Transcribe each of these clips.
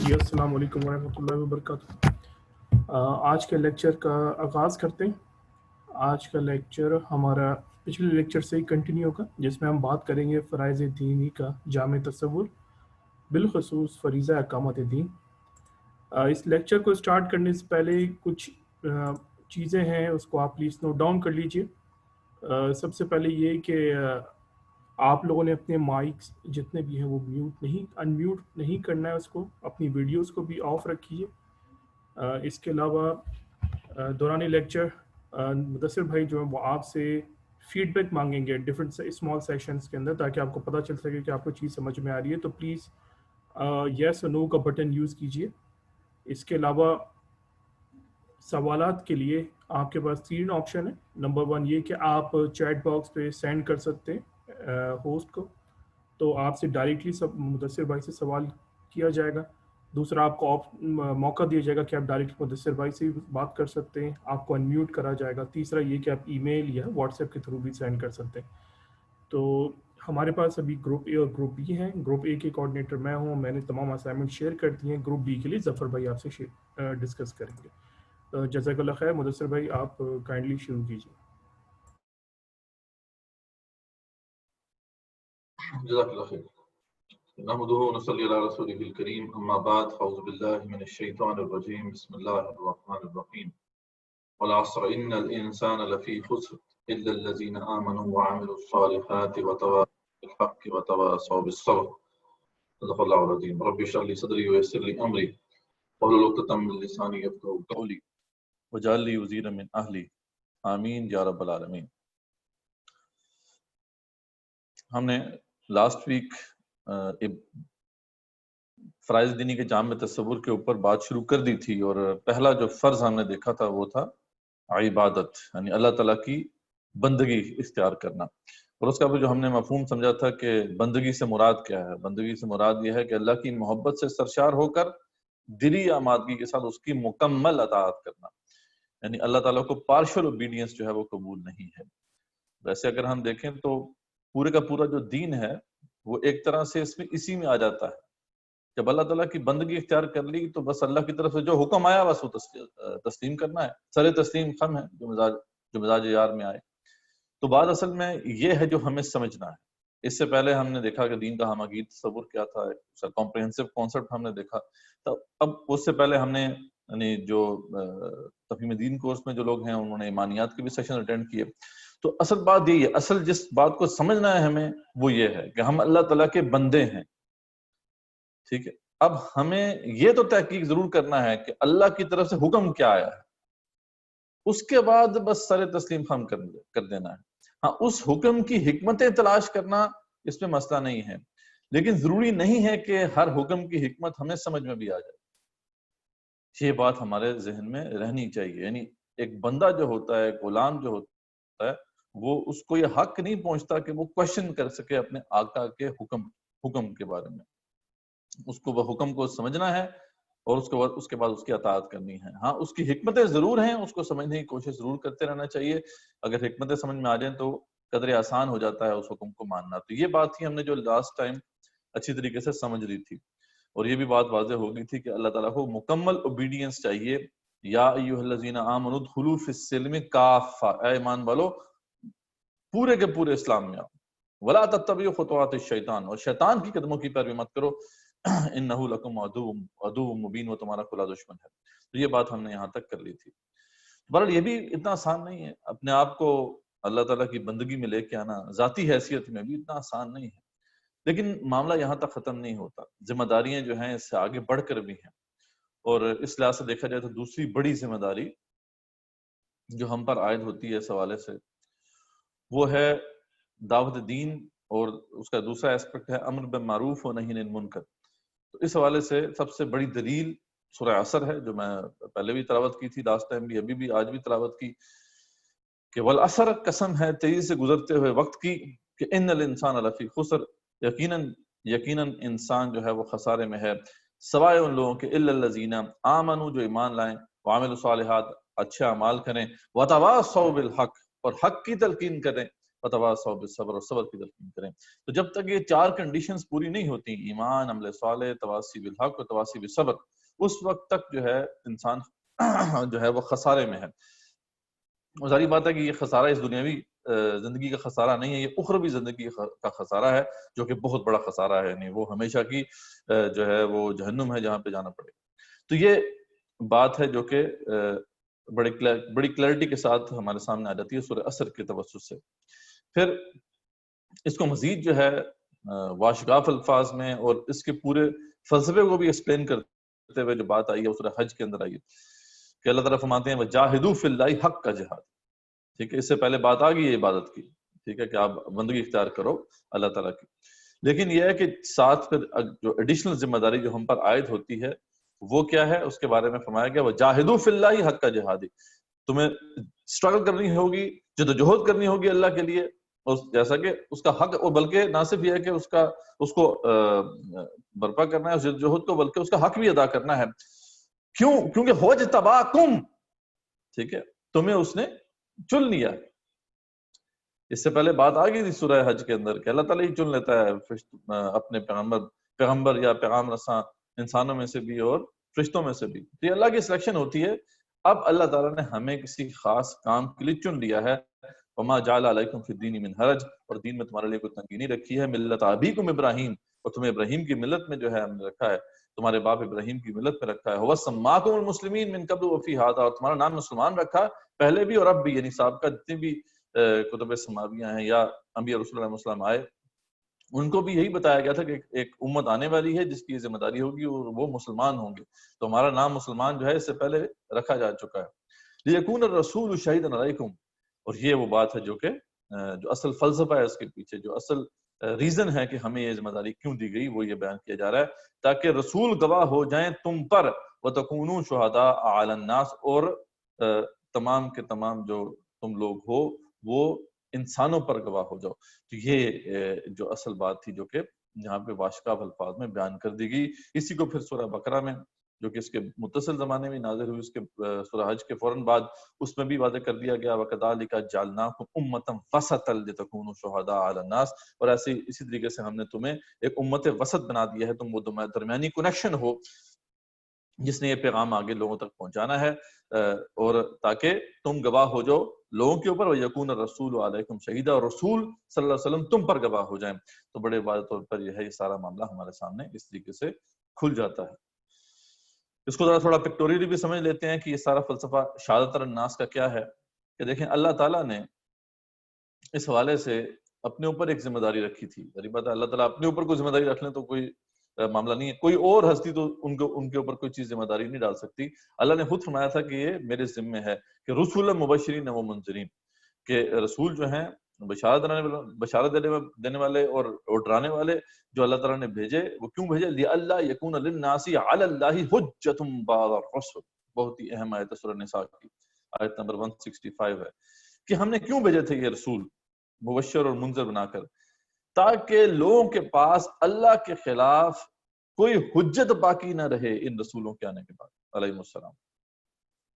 جی السلام علیکم ورحمۃ اللہ وبرکاتہ۔ آج کے لیکچر کا آغاز کرتے ہیں۔ آج کا لیکچر ہمارا پچھلے لیکچر سے ہی کنٹینیو ہوگا، جس میں ہم بات کریں گے فرائض دینی کا جامع تصور، بالخصوص فریضہ اقامت دین۔ اس لیکچر کو سٹارٹ کرنے سے پہلے کچھ چیزیں ہیں، اس کو آپ پلیز نوٹ ڈاؤن کر لیجئے۔ سب سے پہلے یہ کہ آپ لوگوں نے اپنے مائکس جتنے بھی ہیں وہ ان میوٹ نہیں کرنا ہے، اس کو اپنی ویڈیوز کو بھی آف رکھیے۔ اس کے علاوہ دوران لیکچر مدثر بھائی جو ہیں وہ آپ سے فیڈ بیک مانگیں گے ڈفرینٹ اسمال سیشنز کے اندر، تاکہ آپ کو پتہ چل سکے کہ آپ کو چیز سمجھ میں آ رہی ہے۔ تو پلیز یس اور نو کا بٹن یوز کیجیے۔ اس کے علاوہ سوالات کے لیے آپ کے پاس 3 آپشن ہیں۔ نمبر 1 یہ کہ آپ چیٹ باکس پہ سینڈ کر سکتے ہیں ہوسٹ کو، تو آپ سے ڈائریکٹلی مدثر بھائی سے سوال کیا جائے گا۔ دوسرا، آپ کو موقع دیا جائے گا کہ آپ ڈائریکٹ مدثر بھائی سے بات کر سکتے ہیں، آپ کو انمیوٹ کرا جائے گا۔ تیسرا یہ کہ آپ ای میل یا واٹس ایپ کے تھرو بھی سینڈ کر سکتے ہیں۔ تو ہمارے پاس ابھی گروپ اے اور گروپ بی ہیں۔ گروپ اے کے کوآرڈینیٹر میں ہوں، میں نے تمام اسائنمنٹ شیئر کر دی ہیں۔ گروپ بی کے لیے ظفر بھائی آپ سے ڈسکس کریں گے۔ جزاک اللہ خیر۔ مدثر بھائی آپ کائنڈلی شروع کیجیے۔ جزاک اللہ خیر۔ نحمده ونصلي على رسوله الكريم، اما بعد، اعوذ بالله من الشيطان الرجيم، بسم الله الرحمن الرحيم، والعصر ان الانسان لفي خسر الا الذين امنوا وعملوا الصالحات وتواصوا بالحق وتواصوا بالصبر، صدق الله العظيم۔ رب اشرح لي صدري ويسر لي امري واحلل عقدة من لساني يفقهوا قولي واجعل لي وزيرا من اهلي آمین یا رب العالمین۔ ہم نے لاسٹ ویک فرائض دینی کے جامع تصور کے اوپر بات شروع کر دی تھی، اور پہلا جو فرض ہم نے دیکھا تھا وہ تھا عبادت، یعنی اللہ تعالیٰ کی بندگی اختیار کرنا۔ اور اس کا جو ہم نے مفہوم سمجھا تھا کہ بندگی سے مراد کیا ہے۔ بندگی سے مراد یہ ہے کہ اللہ کی محبت سے سرشار ہو کر دلی آمادگی کے ساتھ اس کی مکمل اطاعت کرنا، یعنی اللہ تعالیٰ کو پارشل اوبیڈینس جو ہے وہ قبول نہیں ہے۔ ویسے اگر ہم دیکھیں تو پورے کا پورا جو دین ہے وہ ایک طرح سے اسی میں آ جاتا ہے۔ جب اللہ تعالیٰ کی بندگی اختیار کر لی تو بس اللہ کی طرف سے جو حکم آیا بس وہ تسلیم کرنا ہے۔ سر تسلیم خم ہے جو مزاج یار میں آئے۔ تو بات اصل میں یہ ہے جو ہمیں سمجھنا ہے۔ اس سے پہلے ہم نے دیکھا کہ دین کا ہمگیر تصور کیا تھا، اس کا کمپریہنسو کانسیپٹ ہم نے دیکھا۔ تو اب اس سے پہلے ہم نے یعنی جو تفہیم دین کورس میں جو لوگ ہیں انہوں نے ایمانیات کے بھی سیشن اٹینڈ کیے۔ تو اصل بات یہی ہے، اصل جس بات کو سمجھنا ہے ہمیں وہ یہ ہے کہ ہم اللہ تعالیٰ کے بندے ہیں، ٹھیک ہے۔ اب ہمیں یہ تو تحقیق ضرور کرنا ہے کہ اللہ کی طرف سے حکم کیا آیا ہے، اس کے بعد بس سر تسلیم خم کر دینا ہے۔ ہاں، اس حکم کی حکمتیں تلاش کرنا اس میں مسئلہ نہیں ہے، لیکن ضروری نہیں ہے کہ ہر حکم کی حکمت ہمیں سمجھ میں بھی آ جائے۔ یہ بات ہمارے ذہن میں رہنی چاہیے۔ یعنی ایک بندہ جو ہوتا ہے، ایک غلام جو ہوتا ہے، وہ اس کو یہ حق نہیں پہنچتا کہ وہ کوشچن کر سکے اپنے آقا کے حکم کے بارے میں۔ اس کو وہ حکم کو سمجھنا ہے اور اس کے بعد اس کی اطاعت کرنی ہے۔ ہاں، اس کی حکمتیں ضرور ہیں، اس کو سمجھنے کی کوشش ضرور کرتے رہنا چاہیے۔ اگر حکمتیں سمجھ میں آ جائیں تو قدرے آسان ہو جاتا ہے اس حکم کو ماننا۔ تو یہ بات تھی ہم نے جو لاسٹ ٹائم اچھی طریقے سے سمجھ لی تھی، اور یہ بھی بات واضح ہو گئی تھی کہ اللہ تعالیٰ کو مکمل اوبیڈینس چاہیے۔ یا ایھا الذین آمنوا ادخلوا فی السلم کافہ، اے ایمان والو پورے کے پورے اسلام میں آؤ۔ ولا تتبعوا خطوات الشیطان، اور شیطان کی قدموں کی پیروی مت کرو، انہ لکم عدو مبین، وہ تمہارا کھلا دشمن ہے۔ تو یہ بات ہم نے یہاں تک کر لی تھی۔ بہرحال یہ بھی اتنا آسان نہیں ہے، اپنے آپ کو اللہ تعالیٰ کی بندگی میں لے کے آنا ذاتی حیثیت میں بھی اتنا آسان نہیں ہے، لیکن معاملہ یہاں تک ختم نہیں ہوتا۔ ذمہ داریاں جو ہیں اس سے آگے بڑھ کر بھی ہیں، اور اس لحاظ سے دیکھا جائے تو دوسری بڑی ذمہ داری جو ہم پر عائد ہوتی ہے اس حوالے سے وہ ہے دعوت دین، اور اس کا دوسرا ایسپیکٹ ہے امر بالمعروف و نہی عن المنکر۔ تو اس حوالے سے سب سے بڑی دلیل سورہ عصر ہے، جو میں پہلے بھی تلاوت کی تھی، لاسٹ ٹائم بھی، ابھی بھی، آج بھی تلاوت کی، کہ والعصر، قسم ہے تیزی سے گزرتے ہوئے وقت کی، کہ ان الانسان لفی خسر، یقیناً انسان جو ہے وہ خسارے میں ہے، سوائے ان لوگوں کے الا الذین آمنوا، جو ایمان لائیں، وعملوا الصالحات، اچھے اعمال کریں، وتواصوا بالحق، اور حق کی تلقین کریں، وتواصوا بالصبر، اور صبر کی تلقین کریں. تو جب تک یہ 4 کنڈیشنز پوری نہیں ہوتی، ایمان، عمل صالح، تواصی بالحق اور تواصی بالصبر، اس وقت تک جو ہے انسان جو ہے وہ خسارے میں ہے. اور ظاہر بات ہے کہ یہ خسارہ اس دنیاوی زندگی کا خسارہ نہیں ہے، یہ اخروی زندگی کا خسارہ ہے، جو کہ بہت بڑا خسارہ ہے. یعنی وہ ہمیشہ کی جو ہے وہ جہنم ہے جہاں پہ جانا پڑے. تو یہ بات ہے جو کہ بڑی کلیئرٹی کے ساتھ ہمارے سامنے آ جاتی ہے سورہ عصر کے توسط سے. پھر اس کو مزید جو ہے واشگاف الفاظ میں اور اس کے پورے فلسفے کو بھی ایکسپلین کرتے ہوئے جو بات آئی ہے سورہ حج کے اندر آئی ہے کہ اللہ تعالیٰ فرماتے ہیں وجاہدوا فی اللہ حق کا جہاد. ٹھیک ہے، اس سے پہلے بات آ گئی ہے عبادت کی، ٹھیک ہے، کہ آپ بندگی اختیار کرو اللہ تعالیٰ کی. لیکن یہ ہے کہ ساتھ پھر جو ایڈیشنل ذمہ داری جو ہم پر عائد ہوتی ہے وہ کیا ہے، اس کے بارے میں فرمایا گیا وجاہدوا فی اللہ حق کا جہاد. تمہیں اسٹرگل کرنی ہوگی، جدوجہد کرنی ہوگی اللہ کے لیے، جیسا کہ اس کا حق، اور بلکہ نہ صرف یہ ہے کہ اس کو برپا کرنا ہے اس جدوجہد کو، بلکہ اس کا حق بھی ادا کرنا ہے. کیوں؟ کیونکہ وجتباکم، ٹھیک ہے، تمہیں اس نے چن لیا. اس سے پہلے بات آ گئی تھی سورہ حج کے اندر کہ اللہ تعالیٰ ہی چن لیتا ہے اپنے پیغمبر یا پیغام رساں انسانوں میں سے بھی اور فرشتوں میں سے بھی. تو یہ اللہ کی سلیکشن ہوتی ہے. اب اللہ تعالیٰ نے ہمیں کسی خاص کام کے لیے چن لیا ہے. وما جعل علیکم فی الدین من حرج، اور دین میں تمہارے لیے کوئی تنگی نہیں رکھی ہے. ملت ابیکم ابراہیم، اور تمہیں ابراہیم کی ملت میں جو ہے ہم نے رکھا ہے، تمہارے باپ ابراہیم کی ملت میں رکھا ہے. وسماکم المسلمین من قبل وفی ھذا، اور تمہارا نام مسلمان رکھا پہلے بھی اور اب بھی. یعنی سابقہ جتنے بھی کتب سماویہ ہیں یا انبیاء رسول اللہ وسلم آئے، ان کو بھی یہی بتایا گیا تھا کہ ایک امت آنے والی ہے جس کی یہ ذمہ داری ہوگی اور وہ مسلمان ہوں گے. تو ہمارا نام مسلمان جو ہے اس سے پہلے رکھا جا چکا ہے. لیکون الرسول شہیدا علیکم، اور یہ وہ بات ہے جو کہ جو اصل فلسفہ ہے اس کے پیچھے، جو اصل ریزن ہے کہ ہمیں یہ ذمہ داری کیوں دی گئی، وہ یہ بیان کیا جا رہا ہے تاکہ رسول گواہ ہو جائیں تم پر، وتکونوا شہداء علی الناس، اور تمام کے تمام جو تم لوگ ہو وہ انسانوں پر گواہ ہو جاؤ. تو یہ جو اصل بات تھی جو کہ یہاں پہ واشکاف الفاظ میں بیان کر دی گئی. اسی کو پھر سورہ بقرہ میں جو کہ اس کے متصل زمانے میں نازل ہوئی، اس کے سورہ حج کے فوراً بعد اس میں بھی واضح کر دیا گیا وَكَذَلِكَ جَعَلْنَاكُمْ أُمَّةً وَسَطًا لِتَكُونُوا شُهَدَاءَ عَلَى النَّاسِ، اور اسی طریقے سے ہم نے تمہیں ایک امت وسط بنا دیا ہے، تم وہ درمیانی کنیکشن ہو جس نے یہ پیغام آگے لوگوں تک پہنچانا ہے، اور تاکہ تم گواہ ہو جاؤ لوگوں کے اوپر. وَيَكُونَ الرَّسُولُ عَلَيْكُمْ شَهِيدًا، اور رسول صلی اللہ علیہ وسلم تم پر گواہ ہو جائیں. تو بڑے واضح طور پر یہ ہے، یہ سارا معاملہ ہمارے سامنے اس طریقے سے کھل جاتا ہے. اس کو ذرا تھوڑا پکٹوریلی بھی سمجھ لیتے ہیں کہ یہ سارا فلسفہ شہادت الناس کا کیا ہے. کہ دیکھیں اللہ تعالیٰ نے اس حوالے سے اپنے اوپر ایک ذمہ داری رکھی تھی. ظاہر بات ہے اللہ تعالیٰ اپنے اوپر کوئی ذمہ داری رکھ لیں تو کوئی معاملہ نہیں ہے، کوئی اور ہستی تو ان کے اوپر کوئی چیز ذمہ داری نہیں ڈال سکتی. اللہ نے خود فرمایا تھا کہ یہ میرے ذمہ ہے کہ رسول مبشرین و منذرین، کہ رسول جو ہیں بشارت دینے والے اور ڈرانے والے جو اللہ تعالیٰ نے بھیجے. وہ کیوں بھیجے؟ لِأَلَّا يَكُونَ لِلنَّاسِ عَلَى اللَّهِ حُجَّةٌ بَعْدَ الرُّسُلِ. بہت ہی اہم آیت ہے سورہ نساء کی، آیت نمبر 165 ہے کہ ہم نے کیوں بھیجے تھے یہ رسول مبشر اور منذر بنا کر، تاکہ لوگوں کے پاس اللہ کے خلاف کوئی حجت باقی نہ رہے ان رسولوں کے آنے کے بعد علیہ السلام.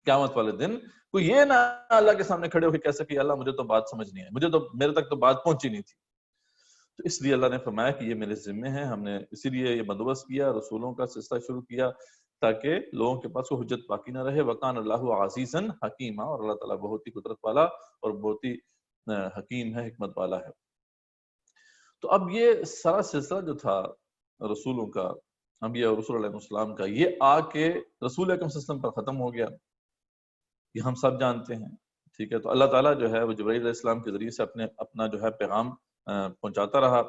قیامت والے دن کوئی یہ نہ اللہ کے سامنے کھڑے ہو کے کہہ سکے اللہ مجھے تو بات سمجھ نہیں ہے، میرے تک تو بات پہنچی نہیں تھی. تو اس لیے اللہ نے فرمایا کہ یہ میرے ذمہ ہے. ہم نے اسی لیے یہ بندوبست کیا، رسولوں کا سلسلہ شروع کیا تاکہ لوگوں کے پاس کوئی حجت باقی نہ رہے. وکان اللہ عزیزا حکیما، اور اللہ تعالیٰ بہت ہی قدرت والا اور بہت ہی حکیم ہے، حکمت والا ہے. تو اب یہ سارا سلسلہ جو تھا رسولوں کا، انبیاء اور رسول علیہ السلام کا، یہ آ کے رسول اکرم صلی اللہ علیہ وسلم پر ختم ہو گیا. یہ ہم سب جانتے ہیں، ٹھیک ہے. تو اللہ تعالیٰ جو ہے وہ جبرائیل علیہ السلام کے ذریعے سے اپنا جو ہے پیغام پہنچاتا رہا.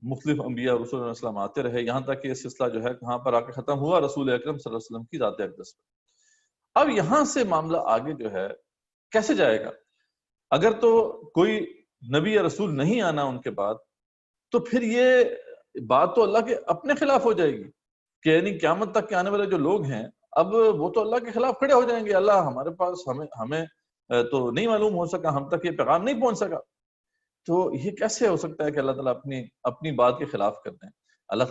مختلف انبیاء اور رسول علیہ السلام آتے رہے، یہاں تک کہ یہ سلسلہ جو ہے کہاں پر آ کے ختم ہوا؟ رسول اکرم صلی اللہ علیہ وسلم کی ذات اقدس پر. اب یہاں سے معاملہ آگے جو ہے کیسے جائے گا؟ اگر تو کوئی نبی یا رسول نہیں آنا ان کے بعد، تو پھر یہ بات تو اللہ کے اپنے خلاف ہو جائے گی کہ یعنی قیامت تک کے آنے والے جو لوگ ہیں اب وہ تو اللہ کے خلاف کھڑے ہو جائیں گے. اللہ ہمارے پاس ہمیں تو نہیں معلوم ہو سکا، ہم تک یہ پیغام نہیں پہنچ سکا. تو یہ کیسے ہو سکتا ہے کہ اللہ تعالیٰ اپنی بات کے خلاف کر دیں؟ اللہ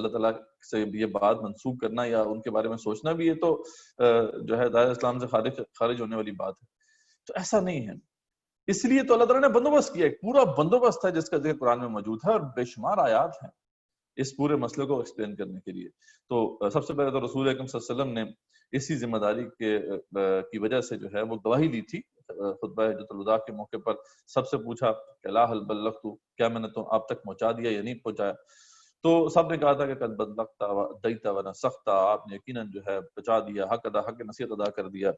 تعالیٰ سے یہ بات منسوخ کرنا یا ان کے بارے میں سوچنا بھی یہ تو جو ہے دائرہ اسلام سے خارج ہونے والی بات ہے. تو ایسا نہیں ہے. اس لیے تو اللہ تعالیٰ نے بندوبست کیا، ایک پورا بندوبست ہے جس کا ذکر قرآن میں موجود ہے، اور بے شمار آیات ہیں اس پورے مسئلے کو ایکسپلین کرنے کے لیے۔ تو سب سے پہلے تو رسول اکرم صلی اللہ علیہ وسلم نے اسی ذمہ داری کی وجہ سے جو ہے وہ گواہی دی تھی۔ خطبہ حجۃ الوداع کے موقع پر سب سے پوچھا کہ لا هل بلغت، کیا میں نے تو آپ تک پہنچا دیا یا نہیں پہنچایا؟ تو سب نے کہا تھا کہ قد بلغت وادیت ونصحت، آپ نے یقیناً جو ہے پہنچا دیا، حق نصیحت ادا کر دیا۔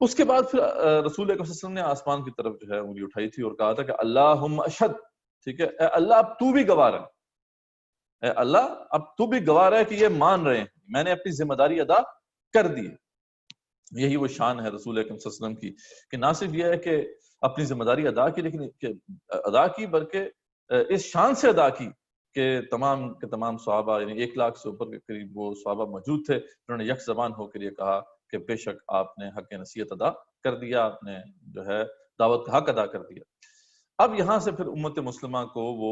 اس کے بعد پھر رسول اکرم صلی اللہ علیہ وسلم نے آسمان کی طرف جو ہے انگلی اٹھائی تھی اور کہا تھا کہ اللہم اشہد، ٹھیک ہے، اے اللہ اب تو بھی گواہ رہے، اے اللہ اب تو بھی گواہ رہے کہ یہ مان رہے ہیں، میں نے اپنی ذمہ داری ادا کر دی۔ یہی وہ شان ہے رسول اکرم صلی اللہ علیہ وسلم کی کہ نہ صرف یہ ہے کہ اپنی ذمہ داری ادا کی، لیکن ادا کی بلکہ اس شان سے ادا کی کہ تمام کے تمام صحابہ، یعنی 1 لاکھ سے اوپر کے قریب وہ صحابہ موجود تھے، انہوں نے یک زبان ہو کر یہ کہا کہ بے شک آپ نے حق نصیحت ادا کر دیا، آپ نے جو ہے دعوت کا حق ادا کر دیا۔ اب یہاں سے پھر امت مسلمہ کو وہ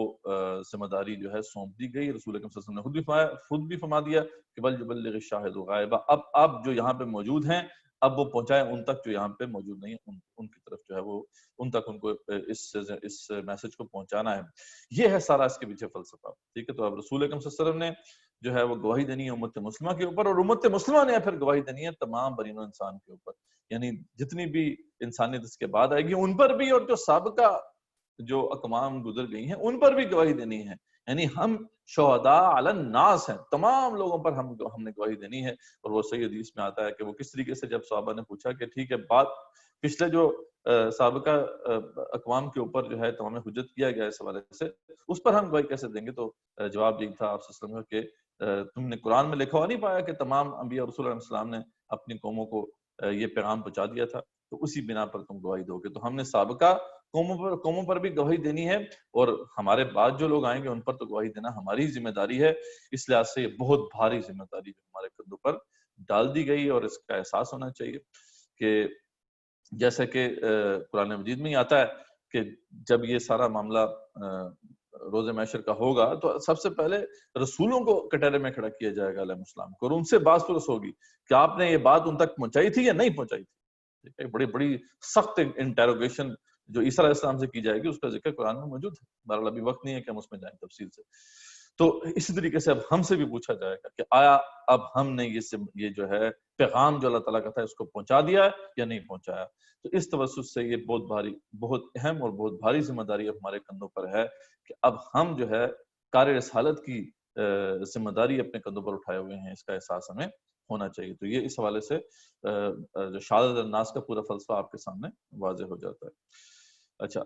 ذمہ داری جو ہے سونپ دی گئی۔ رسول اکرم صلی اللہ علیہ وسلم نے خود بھی فرما دیا کہ بل یبلغ الشاہد الغائب، اب جو یہاں پہ موجود ہیں اب وہ پہنچائیں ان تک جو یہاں پہ موجود نہیں ہیں، ان کی طرف جو ہے وہ ان تک ان کو اس میسج کو پہنچانا ہے۔ یہ ہے سارا اس کے پیچھے فلسفہ، ٹھیک ہے۔ تو اب رسول اکرم صلی اللہ علیہ وسلم نے جو ہے وہ گواہی دینی ہے امت مسلمہ کے اوپر، اور امت مسلمہ نے پھر گواہی دینی ہے تمام بنی نوع انسان کے اوپر، یعنی جتنی بھی انسانیت اس کے بعد آئے گی ان پر بھی، اور جو سابقہ جو اقوام گزر گئی ہیں ان پر بھی گواہی دینی ہے۔ یعنی ہم شہداء علی الناس ہیں، تمام لوگوں پر ہم نے گواہی دینی ہے۔ اور وہ صحیح حدیث میں آتا ہے کہ وہ کس طریقے سے جب صحابہ نے پوچھا کہ ٹھیک ہے بات پچھلے جو سابقہ اقوام کے اوپر جو ہے تمام حجت کیا گیا اس حوالے سے، اس پر ہم گواہی کیسے دیں گے؟ تو جواب یہی تھا آپ صلی اللہ علیہ وسلم کہ تم نے قرآن میں لکھا ہوا نہیں پایا کہ تمام انبیاء رسول علیہ السلام نے اپنی قوموں کو یہ پیغام پہنچا دیا تھا، تو اسی بنا پر تم گواہی دو گے۔ تو ہم نے سابقہ قوموں پر بھی گواہی دینی ہے، اور ہمارے بعد جو لوگ آئیں گے ان پر تو گواہی دینا ہماری ذمہ داری ہے۔ اس لحاظ سے یہ بہت بھاری ذمہ داری ہمارے کندھوں پر ڈال دی گئی، اور اس کا احساس ہونا چاہیے کہ جیسے کہ قرآن مجید میں ہی آتا ہے کہ جب یہ سارا معاملہ روز محشر کا ہوگا تو سب سے پہلے رسولوں کو کٹہرے میں کھڑا کیا جائے گا علیہ السلام کو، اور ان سے بات پرس ہوگی کہ آپ نے یہ بات ان تک پہنچائی تھی یا نہیں پہنچائی تھی۔ بڑی بڑی سخت انٹیروگیشن جو عیسیٰ علیہ السلام سے کی جائے گی، اس کا ذکر قرآن میں موجود ہے، بہرحال ابھی وقت نہیں ہے کہ ہم اس میں جائیں تفصیل سے۔ تو اسی طریقے سے اب ہم سے بھی پوچھا جائے گا کہ آیا اب ہم نے یہ جو ہے پیغام جو اللہ تعالیٰ کا تھا اس کو پہنچا دیا ہے یا نہیں پہنچایا؟ تو اس توسط سے یہ بہت اہم اور بہت بھاری ذمہ داری ہمارے کندھوں پر ہے کہ اب ہم جو ہے کار رسالت کی ذمہ داری اپنے کندھوں پر اٹھائے ہوئے ہیں، اس کا احساس ہمیں ہونا چاہیے۔ تو یہ اس حوالے سے جو شہادت الناس کا پورا فلسفہ آپ کے سامنے واضح ہو جاتا ہے۔ اچھا،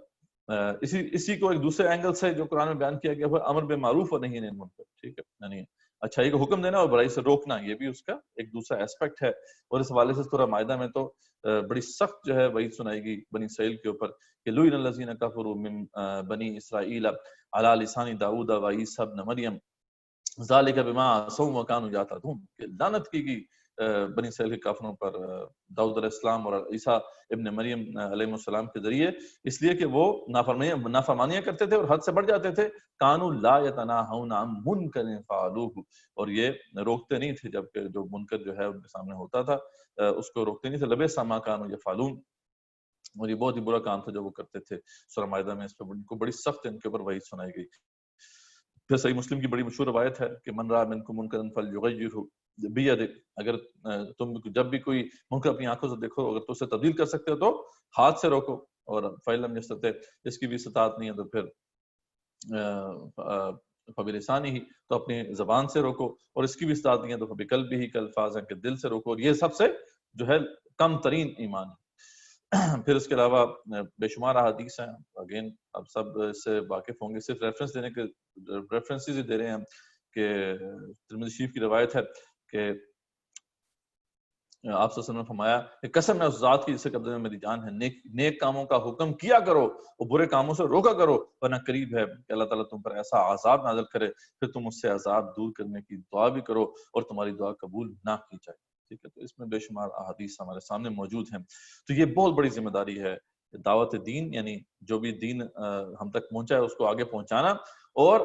اسی کو ایک دوسرے اینگل سے جو قرآن میں بیان کیا گیا وہ امر بالمعروف اور نہی عن المنکر، ٹھیک ہے، یعنی اچھائی کو حکم دینا اور برائی سے روکنا، یہ بھی اس کا ایک دوسرا ایسپیکٹ ہے۔ اور اس حوالے سے سورہ مائدہ میں تو بڑی سخت جو ہے وعید سنائی گئی بنی اسرائیل کے اوپر کہ لعن الذین کفروا من بنی اسرائیل علی لسان داؤد و عیسی ابن مریم ذالک بما عصوا وکانوا یعتدون، کہ لعنت کی گئی بنی اسرائیل کے کافروں پر داؤد علیہ السلام اور عیسیٰ ابن مریم علیہ السلام کے ذریعے، اس لیے کہ وہ نافرمانیاں کرتے تھے اور حد سے بڑھ جاتے تھے۔ کانوا لا یتناہون عن منکر فعلوہ، اور یہ روکتے نہیں تھے جبکہ جو منکر جو ہے ان کے سامنے ہوتا تھا اس کو روکتے نہیں تھے۔ لبئس ما کانوا یفعلون، اور یہ بہت ہی برا کام تھا جو وہ کرتے تھے۔ سورہ مائدہ میں اس پہ ان کو بڑی سخت ان کے اوپر وعید سنائی گئی۔ پھر صحیح مسلم کی بڑی مشہور روایت ہے کہ من رأى منکم منکرا فلیغیرہ بیدہ، اگر تم جب بھی کوئی منکر اپنی آنکھوں سے دیکھو، اگر تو اسے تبدیل کر سکتے ہو تو ہاتھ سے روکو، اور فإن لم یستطع، اس کی بھی استطاعت نہیں ہے تو پھر فبلسانہ، تو اپنی زبان سے روکو، اور اس کی بھی استطاعت نہیں ہے تو فبقلبہ، کالفاظ کے دل سے روکو، اور یہ سب سے جو ہے کم ترین ایمان ہے۔ پھر اس کے علاوہ بے شمار احادیث ہیں، اگین اب سب اس سے واقف ہوں گے، صرف ریفرنسز ہی دے رہے ہیں ہم، کہ ترمذی شریف کی روایت ہے کہ آپ صلی اللہ علیہ وسلم نے فرمایا کہ قسم ہے اس ذات کی جس کے قبضے میں میری جان ہے، نیک کاموں کا حکم کیا کرو اور برے کاموں سے روکا کرو، ورنہ قریب ہے کہ اللہ تعالیٰ تم پر ایسا عذاب نازل کرے، پھر تم اس سے عذاب دور کرنے کی دعا بھی کرو اور تمہاری دعا قبول نہ کی جائے، ٹھیک ہے۔ تو اس میں بے شمار احادیث ہمارے سامنے موجود ہیں۔ تو یہ بہت بڑی ذمہ داری ہے دعوت دین، یعنی جو بھی دین ہم تک پہنچا ہے اس کو آگے پہنچانا، اور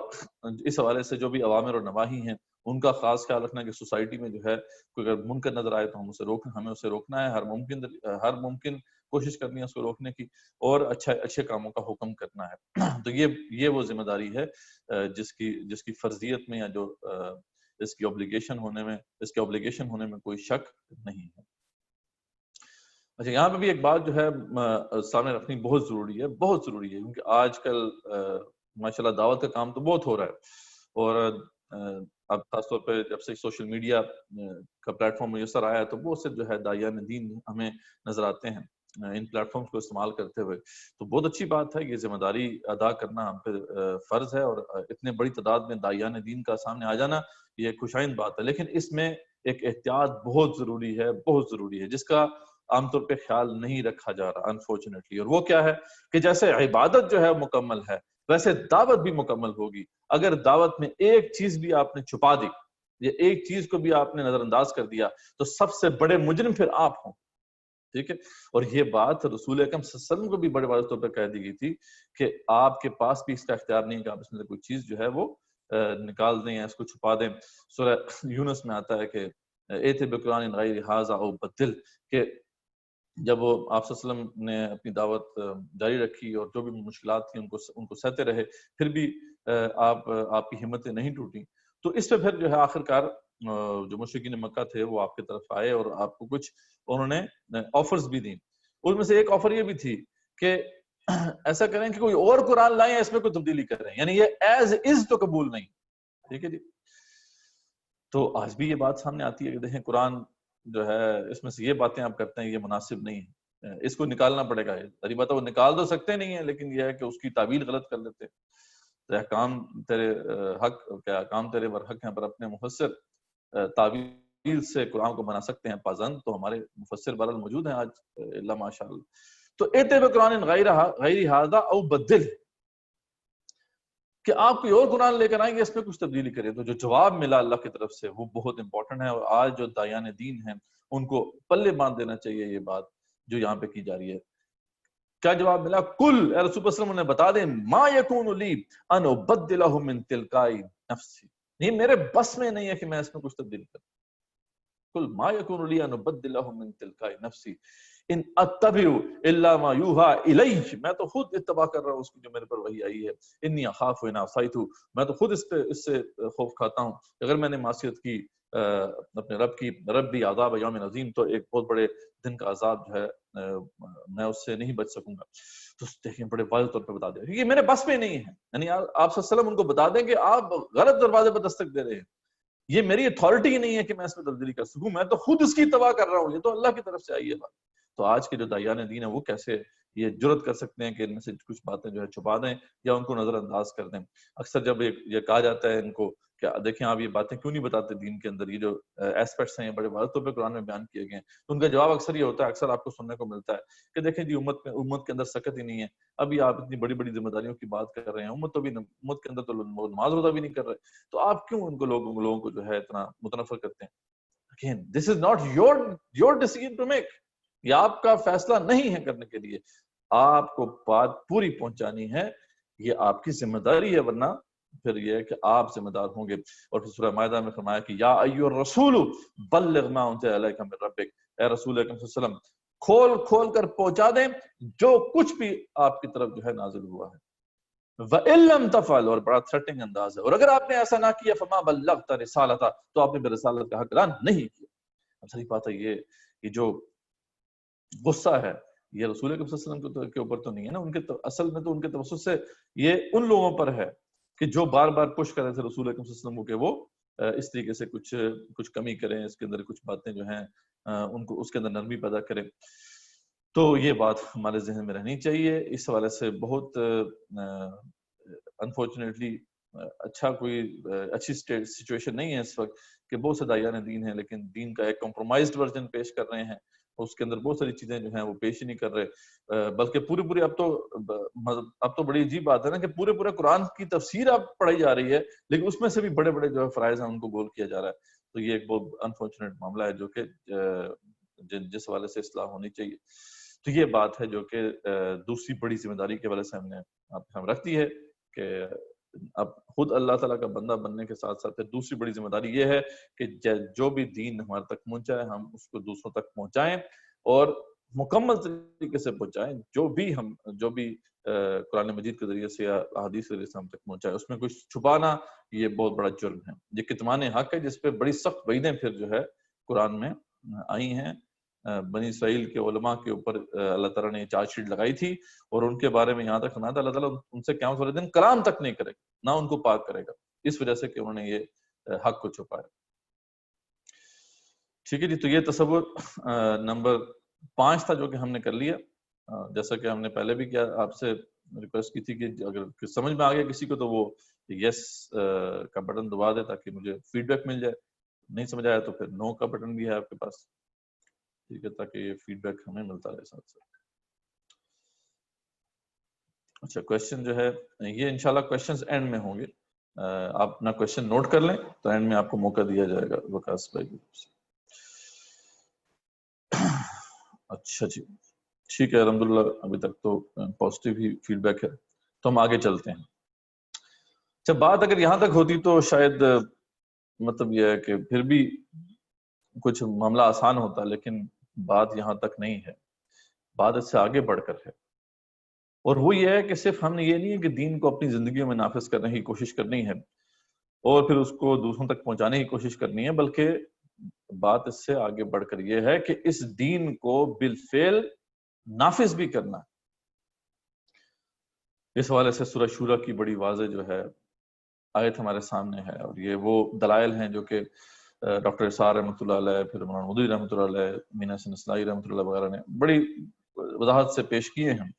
اس حوالے سے جو بھی اوامر اور نواہی ہیں ان کا خاص خیال رکھنا کہ سوسائٹی میں جو ہے کوئی اگر منکر نظر آئے تو ہمیں اسے روکنا ہے، ہر ممکن کوشش کرنی ہے اس کو روکنے کی اور اچھے کاموں کا حکم کرنا ہے. تو یہ وہ ذمہ داری ہے جس کی فرضیت میں یا جو اس کی obligation ہونے میں کوئی شک نہیں ہے. اچھا یہاں پہ بھی ایک بات جو ہے سامنے رکھنی بہت ضروری ہے کیونکہ آج کل ماشاءاللہ دعوت کا کام تو بہت ہو رہا ہے اور اب خاص طور پہ جب سے سوشل میڈیا کا پلیٹ فارم میسر آیا ہے تو بہت سے جو ہے داعیان دین ہمیں نظر آتے ہیں ان پلیٹ فارمز کو استعمال کرتے ہوئے. تو بہت اچھی بات ہے, یہ ذمہ داری ادا کرنا ہم پہ فرض ہے, اور اتنے بڑی تعداد میں داعیان دین کا سامنے آ جانا یہ خوشائند بات ہے. لیکن اس میں ایک احتیاط بہت ضروری ہے جس کا عام طور پہ خیال نہیں رکھا جا رہا انفارچونیٹلی. اور وہ کیا ہے کہ جیسے عبادت جو ہے مکمل ہے ویسے دعوت بھی مکمل ہوگی. اگر دعوت میں ایک چیز بھی آپ نے چھپا دی یا ایک چیز کو بھی آپ نے نظر انداز کر دیا تو سب سے بڑے مجرم پھر آپ ہوں. ٹھیک ہے, اور یہ بات رسول اکرم صلی اللہ علیہ وسلم کو بھی بڑے واضح طور پہ کہہ دی گئی تھی کہ آپ کے پاس بھی اس کا اختیار نہیں کہ آپ اس میں سے کوئی چیز جو ہے وہ نکال دیں یا اس کو چھپا دیں. سورہ یونس میں آتا ہے کہ ایت بقرآن غیر ھذا او بدل, کہ جب وہ آپ صلی اللہ علیہ وسلم نے اپنی دعوت جاری رکھی اور جو بھی مشکلات تھیں ان کو سہتے رہے, پھر بھی آپ کی ہمتیں نہیں ٹوٹیں. تو اس پہ پھر جو ہے آخر کار جو مشرکین مکہ تھے وہ آپ کی طرف آئے اور آپ کو کچھ انہوں نے آفرز بھی دیں. ان میں سے ایک آفر یہ بھی تھی کہ ایسا کریں کہ کوئی اور قرآن لائیں اس میں کوئی تبدیلی کریں, یعنی یہ ایز از تو قبول نہیں. ٹھیک ہے جی. تو آج بھی یہ بات سامنے آتی ہے کہ دیکھیں قرآن جو ہے اس میں سے یہ باتیں آپ کرتے ہیں یہ مناسب نہیں ہے, اس کو نکالنا پڑے گا. ظاہر بات ہے وہ نکال تو سکتے نہیں ہیں, لیکن یہ ہے کہ اس کی تعبیر غلط کر لیتے. احکام تیرے حق کیا احکام تیرے ور حق ہیں, پر اپنے مفسر تعبیر سے قرآن کو بنا سکتے ہیں پازند. تو ہمارے مفسر بہرحال موجود ہیں آج اللہ ماشاء اللہ. تو ایتے بقرآن غیر ھذا او بدل, کہ آپ کوئی اور قرآن لے کر آئیں گے اس میں کچھ تبدیلی کریں. تو جو جواب ملا اللہ کی طرف سے وہ بہت امپورٹنٹ ہے, اور آج جو داعیان دین ہیں ان کو پلے باندھ دینا چاہیے یہ بات جو یہاں پہ کی جا رہی ہے. کیا جواب ملا؟ کل اے رسول اللہ صلی اللہ علیہ وسلم نے بتا دیں ما یکون لی ان ابدلہ من تلقاء نفسی, نہیں میرے بس میں نہیں ہے کہ میں اس میں کچھ تبدیل کروں. کل ما یکون لی ان ابدلہ من تلقاء نفسی ان اتبع الا ما یوحى الی, میں تو خود اتباع کر رہا ہوں اس کی جو میرے پر وحی آئی ہے. انی اخاف ان عصیت, میں تو خود اس سے خوف کھاتا ہوں اگر میں نے معصیت کی اپنے رب بھی عذاب یوم عظیم, تو ایک بہت بڑے دن کا عذاب جو ہے میں اس سے نہیں بچ سکوں گا. تو دیکھیں بڑے واضح طور پہ بتا دیں یہ میرے بس میں نہیں ہے. یعنی آپ صلی اللہ علیہ وسلم ان کو بتا دیں کہ آپ غلط دروازے پر دستک دے رہے ہیں, یہ میری اتھارٹی نہیں ہے کہ میں اس میں تبدیلی کر سکوں, میں تو خود اس کی اتباع کر رہا ہوں, یہ تو اللہ کی طرف سے آئی ہے بات. تو آج کے جو داعیان دین ہیں وہ کیسے یہ جرت کر سکتے ہیں کہ ان میں سے کچھ باتیں جو ہے چھپا دیں یا ان کو نظر انداز کر دیں. اکثر جب یہ کہا جاتا ہے ان کو کہ دیکھیں آپ یہ باتیں کیوں نہیں بتاتے دین کے اندر, یہ جو ایسپیکٹس ہیں بڑے واضح طور پہ قرآن میں بیان کیے گئے ہیں, تو ان کا جواب اکثر یہ ہوتا ہے, اکثر آپ کو سننے کو ملتا ہے کہ دیکھیں جی امت کے اندر سکت ہی نہیں ہے, ابھی آپ اتنی بڑی بڑی ذمہ داریوں کی بات کر رہے ہیں, امت کے اندر تو نماز روزہ بھی نہیں کر رہے, تو آپ کیوں ان کو لوگوں کو جو ہے اتنا متنفر کرتے ہیں. Again, this is not your decision to make. یہ آپ کا فیصلہ نہیں ہے کرنے کے لیے, آپ کو بات پوری پہنچانی ہے, یہ آپ کی ذمہ داری ہے, ورنہ پھر یہ ہے کہ آپ ذمہ دار ہوں گے. اور پھر سورہ مائدہ میں فرمایا کہ یا ایھا الرسول بلغ ما انزل الیک من ربک, اے رسول اکرم صلی اللہ علیہ وسلم کھول کر پہنچا دیں جو کچھ بھی آپ کی طرف جو ہے نازل ہوا ہے. وَإِن لَّمْ تَفْعَلْ, اور بڑا تھریٹنگ انداز ہے, اور اگر آپ نے ایسا نہ کیا فَمَا بَلَّغْتَ رِسَالَتَهُ, تو آپ نے رسالت کا حق ادا نہیں کیا. اب صحیح بات ہے یہ جو غصہ ہے یہ رسول اکرم صلی اللہ علیہ وسلم کے اوپر تو نہیں ہے نا, ان کے اصل میں تو ان کے توسط سے یہ ان لوگوں پر ہے کہ جو بار بار پش کر رہے تھے رسول اکرم صلی اللہ علیہ وسلم کو کہ وہ اس طریقے سے کچھ کمی کریں, اس کے اندر کچھ باتیں جو ہیں ان کو اس کے اندر نرمی پیدا کریں. تو یہ بات ہمارے ذہن میں رہنی چاہیے. اس حوالے سے بہت انفارچونیٹلی اچھی سچویشن نہیں ہے اس وقت کہ بہت سے داعیان دین ہیں لیکن دین کا ایک کمپرومائزڈ ورژن پیش کر رہے ہیں, اس کے اندر بہت ساری چیزیں جو ہیں وہ پیش ہی نہیں کر رہے, بلکہ پورے اب تو بڑی عجیب بات ہے نا کہ پورے قرآن کی تفسیر اب پڑھائی جا رہی ہے لیکن اس میں سے بھی بڑے جو ہے فرائض ہیں ان کو گول کیا جا رہا ہے. تو یہ ایک بہت انفارچونیٹ معاملہ ہے جو کہ جس حوالے سے اصلاح ہونی چاہیے. تو یہ بات ہے جو کہ دوسری بڑی ذمہ داری کے حوالے سے ہم رکھتی ہے کہ اب خود اللہ تعالیٰ کا بندہ بننے کے ساتھ ساتھ دوسری بڑی ذمہ داری یہ ہے کہ جو بھی دین ہمارے تک پہنچا ہے ہم اس کو دوسروں تک پہنچائیں, اور مکمل طریقے سے پہنچائیں. جو بھی قرآن مجید کے ذریعے سے یا احادیث کے ذریعے سے ہم تک پہنچائے، اس میں کچھ چھپانا یہ بہت بڑا جرم ہے. یہ کتمان حق ہے جس پہ بڑی سخت وعیدیں پھر جو ہے قرآن میں آئی ہیں. بنی اسرائیل کے علماء کے اوپر اللہ تعالیٰ نے چارج شیٹ لگائی تھی، اور ان کے بارے میں یہاں تک فرمایا تھا اللہ تعالیٰ ان سے قیامت والے دن کلام تک نہیں کرے گا، نہ ان کو پاک کرے گا، اس وجہ سے کہ انہوں نے یہ حق کو چھپایا. ٹھیک ہے جی. تو یہ تصور نمبر 5 تھا جو کہ ہم نے کر لیا. جیسا کہ ہم نے پہلے بھی کیا، آپ سے ریکویسٹ کی تھی کہ اگر سمجھ میں آ گیا کسی کو تو وہ یس کا بٹن دبا دے تاکہ مجھے فیڈ بیک مل جائے. نہیں سمجھ آیا تو پھر نو کا بٹن بھی ہے آپ کے پاس، ٹھیک ہے، تاکہ یہ فیڈ بیک ہمیں ملتا رہے ساتھ ساتھ. اچھا، کوشچن جو ہے یہ انشاءاللہ کوشچنز اینڈ میں ہوں گے. آپ اپنا کوشچن نوٹ کر لیں تو اینڈ میں آپ کو موقع دیا جائے گا وکاس بھائی کی طرف سے. اچھا جی، ٹھیک ہے، الحمدللہ ابھی تک تو پازیٹیو ہی فیڈ بیک ہے، تو ہم آگے چلتے ہیں. جب بات اگر یہاں تک ہوتی تو شاید مطلب یہ ہے کہ پھر بھی کچھ معاملہ آسان ہوتا، لیکن بات یہاں تک نہیں ہے، بات اس سے آگے بڑھ کر ہے. اور وہ یہ ہے کہ صرف ہم نے یہ نہیں ہے کہ دین کو اپنی زندگیوں میں نافذ کرنے کی کوشش کرنی ہے اور پھر اس کو دوسروں تک پہنچانے کی کوشش کرنی ہے، بلکہ بات اس سے آگے بڑھ کر یہ ہے کہ اس دین کو بالفعل نافذ بھی کرنا. اس حوالے سے سورہ شورا کی بڑی واضح جو ہے آیت ہمارے سامنے ہے، اور یہ وہ دلائل ہیں جو کہ ڈاکٹر اسار رحمۃ اللہ علیہ، پھر مولانا مودودی رحمۃ اللہ علیہ، مینا حسن اصلاحی رحمۃ اللہ وغیرہ نے بڑی وضاحت سے پیش کیے ہیں.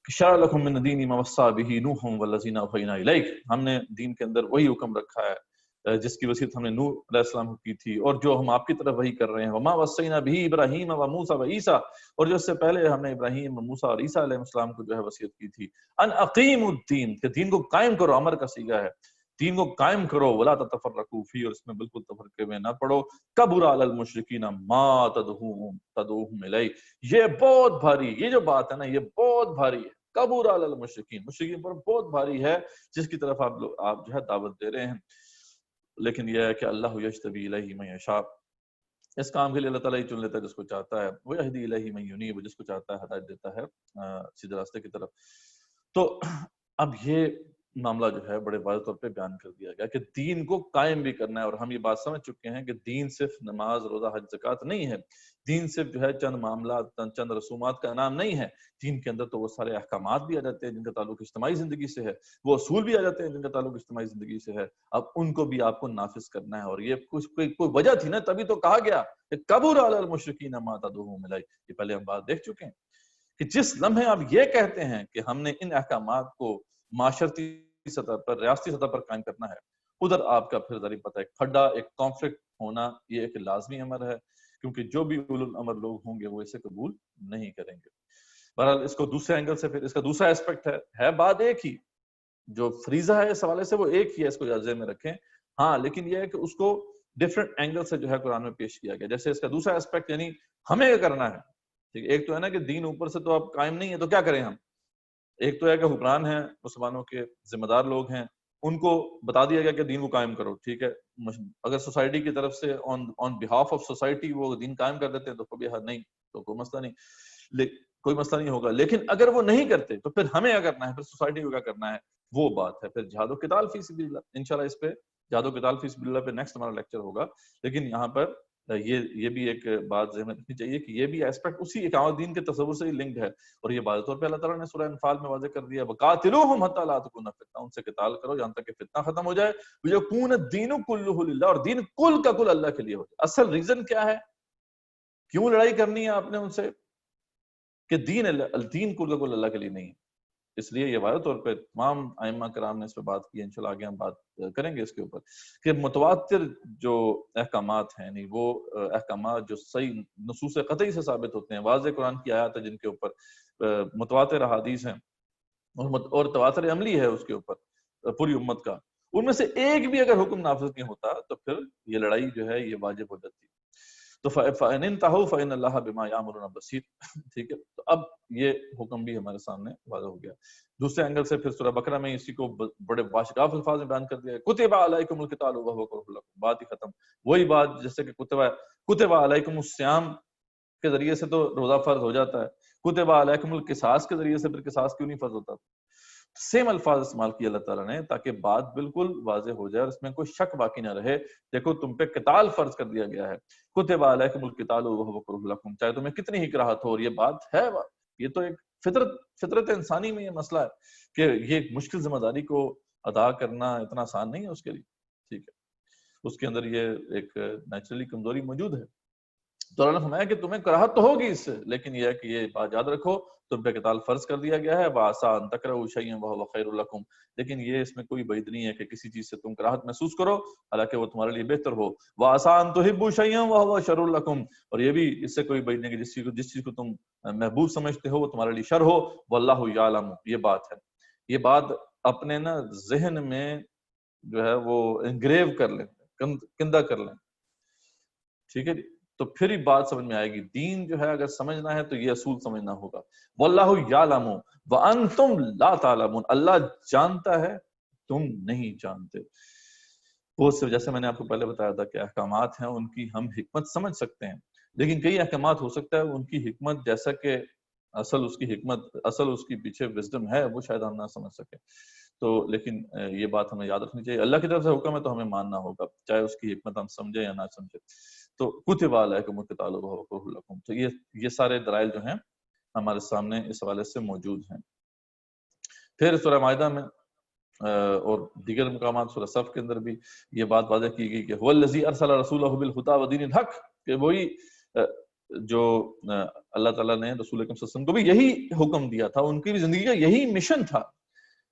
شرع لکم من الدین ما وصی بہ نوح والذین اوحینا الیک، ہم نے دین کے اندر وہی حکم رکھا ہے جس کی وصیت ہم نے نوح علیہ السلام کو کی تھی اور جو ہم آپ کی طرف وہی کر رہے ہیں. وما وصینا بہ ابراہیم و موسیٰ و عیسیٰ، اور جو اس سے پہلے ہم نے ابراہیم، موسیٰ اور عیسیٰ علیہ السلام کو جو ہے وصیت کی تھی. ان اقیموا الدین، کہ دین کو قائم کرو، امر کا صیغہ ہے، دین کو قائم کرو. ولا تتفرقوا فیہ، اور اس میں بالکل تفرقے میں نہ پڑو. کبر علی المشرکین ما تدعوہم الیہ، یہ بہت بھاری، یہ جو بات ہے نا یہ بہت بھاری ہے. کبر علی المشرکین، مشرکین پر بہت بھاری ہے جس کی طرف آپ جو ہے دعوت دے رہے ہیں. لیکن یہ ہے کہ اللہ یجتبی الیہ من یشاء، اس کام کے لیے اللہ تعالیٰ ہی چن لیتا ہے جس کو چاہتا ہے. وہ یہدی الیہ من ینیب، جس کو چاہتا ہے ہدایت دیتا ہے سیدھے راستے کی طرف. تو اب یہ معاملہ جو ہے بڑے واضح طور پہ بیان کر دیا گیا کہ دین کو قائم بھی کرنا ہے. اور ہم یہ بات سمجھ چکے ہیں کہ دین صرف نماز، روزہ، حج، زکوٰۃ نہیں ہے. دین صرف جو ہے چند معاملات، چند رسومات کا نام نہیں ہے. دین کے اندر تو وہ سارے احکامات بھی آ جاتے ہیں جن کا تعلق اجتماعی زندگی سے ہے، وہ اصول بھی آ جاتے ہیں جن کا تعلق اجتماعی زندگی سے ہے. اب ان کو بھی آپ کو نافذ کرنا ہے. اور یہ کوئی وجہ تھی نا، تبھی تو کہا گیا کہ کبر علی المشرکین ما تدعوہم الیہ. یہ پہلے ہم بات دیکھ چکے ہیں کہ جس لمحے آپ یہ کہتے ہیں کہ ہم نے ان احکامات کو معاشرتی سطح پر، ریاستی سطح پر قائم کرنا ہے، ادھر آپ کا پھر ذریعہ پتہ ایک کھڈا، ایک کانفلکٹ ہونا یہ ایک لازمی امر ہے، کیونکہ جو بھی اولو الامر لوگ ہوں گے وہ اسے قبول نہیں کریں گے. بہرحال اس کو دوسرے اینگل سے، پھر اس کا دوسرا اسپیکٹ ہے بات ایک ہی، جو فریضہ ہے اس حوالے سے وہ ایک ہی ہے، اس کو ذہن میں رکھیں. ہاں لیکن یہ ہے کہ اس کو ڈفرینٹ اینگل سے جو ہے قرآن میں پیش کیا گیا. جیسے اس کا دوسرا اسپیکٹ یعنی ہمیں کیا کرنا ہے. ٹھیک ہے، ایک تو ہے نا کہ دین اوپر سے تو اب قائم نہیں ہے تو کیا کریں ہم. ایک تو ہے کہ حکمران ہیں، مسلمانوں کے ذمہ دار لوگ ہیں، ان کو بتا دیا گیا کہ دین کو قائم کرو. ٹھیک ہے، اگر سوسائٹی کی طرف سے آن بہاف آف سوسائٹی وہ دین قائم کر دیتے ہیں تو کوئی حد نہیں، تو کوئی مسئلہ نہیں، کوئی مسئلہ نہیں ہوگا. لیکن اگر وہ نہیں کرتے تو پھر ہمیں کیا کرنا ہے، پھر سوسائٹی کو کیا کرنا ہے، وہ بات ہے. پھر جہاد و قتال فی سبیل اللہ، انشاءاللہ اس پہ جہاد و قتال فی سبیل اللہ پہ نیکسٹ ہمارا لیکچر ہوگا. لیکن یہاں پر یہ بھی ایک بات ذہن میں رکھنی چاہیے کہ یہ بھی ایسپیکٹ اسی اقامت دین کے تصور سے ہی لنکڈ ہے. اور یہ واضح طور پہ اللہ تعالیٰ نے سورہ انفال میں واضح کر دیا، وقاتلوہم حتی لا تکون فتنہ، ان سے قتال کرو یہاں تک کہ فتنہ ختم ہو جائے، ویکون الدین کلہ للہ، اور دین کل کا کل اللہ کے لیے ہو جائے. اصل ریزن کیا ہے، کیوں لڑائی کرنی ہے آپ نے ان سے، کہ دین کل کا کل اللہ کے لیے نہیں ہے. اس لیے یہ واضح طور پہ تمام ائمہ کرام نے اس پہ بات کی ہے. انشاءاللہ آگے ہم بات کریں گے اس کے اوپر کہ متواتر جو احکامات ہیں، یعنی وہ احکامات جو صحیح نصوص قطعی سے ثابت ہوتے ہیں، واضح قرآن کی آیات ہے جن کے اوپر متواتر احادیث ہیں اور تواتر عملی ہے اس کے اوپر پوری امت کا، ان میں سے ایک بھی اگر حکم نافذ نہیں ہوتا تو پھر یہ لڑائی جو ہے یہ واجب ہو جاتی. تو فَإِنِ انْتَهُوا فَإِنَّ اللَّهَ بِمَا يَعْمَلُونَ بَصِيرٌ. ٹھیک ہے، تو اب یہ حکم بھی ہمارے سامنے واضح ہو گیا. دوسرے اینگل سے پھر سورہ بقرہ میں اسی کو بڑے باشگاف الفاظ میں بیان کر دیا ہے، کُتِبَ عَلَيْكُمُ الْقِتَالُ وَهُوَ كُرْهٌ لَكُمْ. بات ہی ختم. وہی بات جیسے کہ کتب علیکم الصیام کے ذریعے سے تو روزہ فرض ہو جاتا ہے، کتب علیکم القصاص کے ذریعے سے پھر قصاص کیوں نہیں فرض ہوتا؟ سیم الفاظ استعمال کیے اللہ تعالیٰ نے تاکہ بات بالکل واضح ہو جائے اور اس میں کوئی شک باقی نہ رہے. دیکھو تم پہ قتال فرض کر دیا گیا ہے، کتب علیکم القتال وہو کرہ لکم، چاہے تمہیں کتنی ہی کراہت ہو. اور یہ بات ہے، یہ تو ایک فطرت انسانی میں یہ مسئلہ ہے کہ یہ مشکل ذمہ داری کو ادا کرنا اتنا آسان نہیں ہے اس کے لیے. ٹھیک ہے، اس کے اندر یہ ایک نیچرلی کمزوری موجود ہے. تو اللہ نے فرمایا کہ تمہیں کراہت تو ہوگی اس سے، لیکن یہ ہے کہ یہ بات یاد رکھو تم پہ قتال فرض کر دیا گیا ہے. وَعَسَىٰ أَن تَكْرَهُوا شَيْئًا وَهُوَ خَيْرٌ لَكُمْ، لیکن یہ اس میں کوئی بعید نہیں ہے کہ کسی چیز سے تم کراہت محسوس کرو حالانکہ وہ تمہارے لیے بہتر ہو. وَعَسَىٰ أَن تُحِبُّوا شَيْئًا وَهُوَ شَرٌّ لَكُمْ، اور یہ بھی اس سے کوئی بعید نہیں کہ جس چیز کو تم محبوب سمجھتے ہو وہ تمہارے لیے شر ہو. وَاللَّهُ يَعْلَمُ، یہ بات ہے. یہ بات اپنے نا ذہن میں جو ہے وہ انگریو کر لیں، کندہ کر لیں. ٹھیک ہے جی، تو پھر ہی بات سمجھ میں آئے گی. دین جو ہے اگر سمجھنا ہے تو یہ اصول سمجھنا ہوگا. واللہ یعلم وانتم لا تعلمون، اللہ جانتا ہے تم نہیں جانتے. وہ صرف جیسے میں نے آپ کو پہلے بتایا تھا کہ احکامات ہیں ان کی ہم حکمت سمجھ سکتے ہیں، لیکن کئی احکامات ہو سکتا ہے ان کی حکمت جیسا کہ اصل اس کی حکمت، اصل اس کی پیچھے وزڈم ہے، وہ شاید ہم نہ سمجھ سکیں. تو لیکن یہ بات ہمیں یاد رکھنی چاہیے، اللہ کی طرف سے حکم ہے تو ہمیں ماننا ہوگا چاہے اس کی حکمت ہم سمجھے یا نہ سمجھے. تو کتب علیکم القتال وہو کرہ لکم، تو یہ سارے دلائل جو ہیں ہمارے سامنے اس حوالے سے موجود ہیں. پھر سورہ مائدہ میں اور دیگر مقامات سورہ صف کے اندر بھی یہ بات واضح کی گئی کہ هو الذی ارسل رسولہ بالہدی ودین الحق، کہ وہی جو اللہ تعالیٰ نے رسول اکرم صلی اللہ علیہ وسلم کو بھی یہی حکم دیا تھا، ان کی بھی زندگی کا یہی مشن تھا،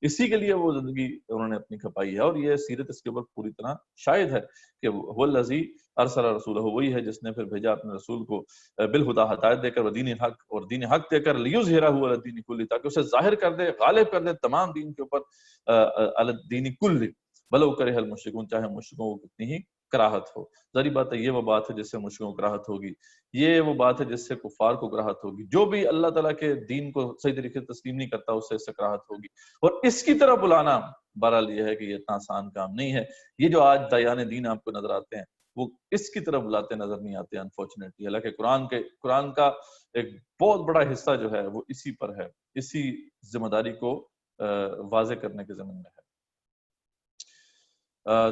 اسی کے لیے وہ زندگی انہوں نے اپنی کھپائی ہے. اور یہ سیرت اس کے اوپر پوری طرح شاہد ہے کہ هو الذی ارسل رسولہ، وہی ہے جس نے پھر بھیجا اپنے رسول کو بالہدی، ہدایت دے کر، ودین الحق، اور دین حق دے کر، لیظہرہ علی الدین کلہ، تاکہ اسے ظاہر کر دے، غالب کر دے تمام دین کے اوپر، علی الدین کلہ ولو کرہ المشرکون، چاہے مشرکوں کو کتنی ہی کراہت ہو. ظاہری بات ہے یہ وہ بات ہے جس سے مشرکوں کو کراہت ہوگی، یہ وہ بات ہے جس سے کفار کو کراہت ہوگی. جو بھی اللہ تعالیٰ کے دین کو صحیح طریقے سے تسلیم نہیں کرتا اس سے کراہت ہوگی. اور اس کی طرف بلانا بہرحال یہ ہے کہ یہ اتنا آسان کام نہیں ہے. یہ جو آج دایان دین آپ کو نظر آتے ہیں وہ اس کی طرف بلاتے نظر نہیں آتے انفارچونیٹلی. حالانکہ قرآن کا ایک بہت بڑا حصہ جو ہے وہ اسی پر ہے، اسی ذمہ داری کو واضح کرنے کے ضمن میں ہے.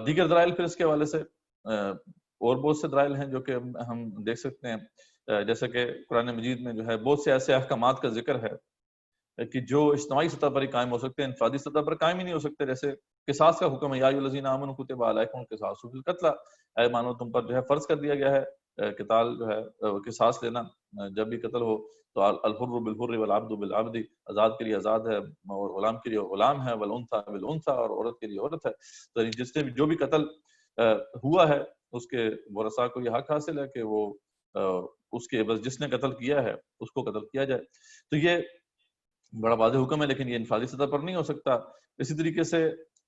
دیگر دلائل پھر اس کے حوالے سے اور بہت سے دلائل ہیں جو کہ ہم دیکھ سکتے ہیں، جیسے کہ قرآن مجید میں جو ہے بہت سے ایسے احکامات کا ذکر ہے کہ جو اجتماعی سطح پر ہی قائم ہو سکتے ہیں، انفرادی سطح پر قائم ہی نہیں ہو سکتے. جیسے قصاص کا حکم ہے، یا ایھا الذین آمنوا کتب علیکم القصاص فی القتلی، اے مانو تم پر جو ہے فرض کر دیا گیا ہے قتال جو ہے قصاص لینا جب بھی قتل ہو. تو الحر بالحر والعبد بالعبد، آزاد کے لیے آزاد ہے اور غلام کے لیے غلام ہے، والانثی بالانثی، اور عورت کے لیے عورت ہے. تو جس نے جو بھی قتل ہوا ہے اس کے ورثاء کو یہ حق حاصل ہے کہ وہ اس کے بس جس نے قتل کیا ہے اس کو قتل کیا جائے. تو یہ بڑا واضح حکم ہے، لیکن یہ انفرادی سطح پر نہیں ہو سکتا. اسی طریقے سے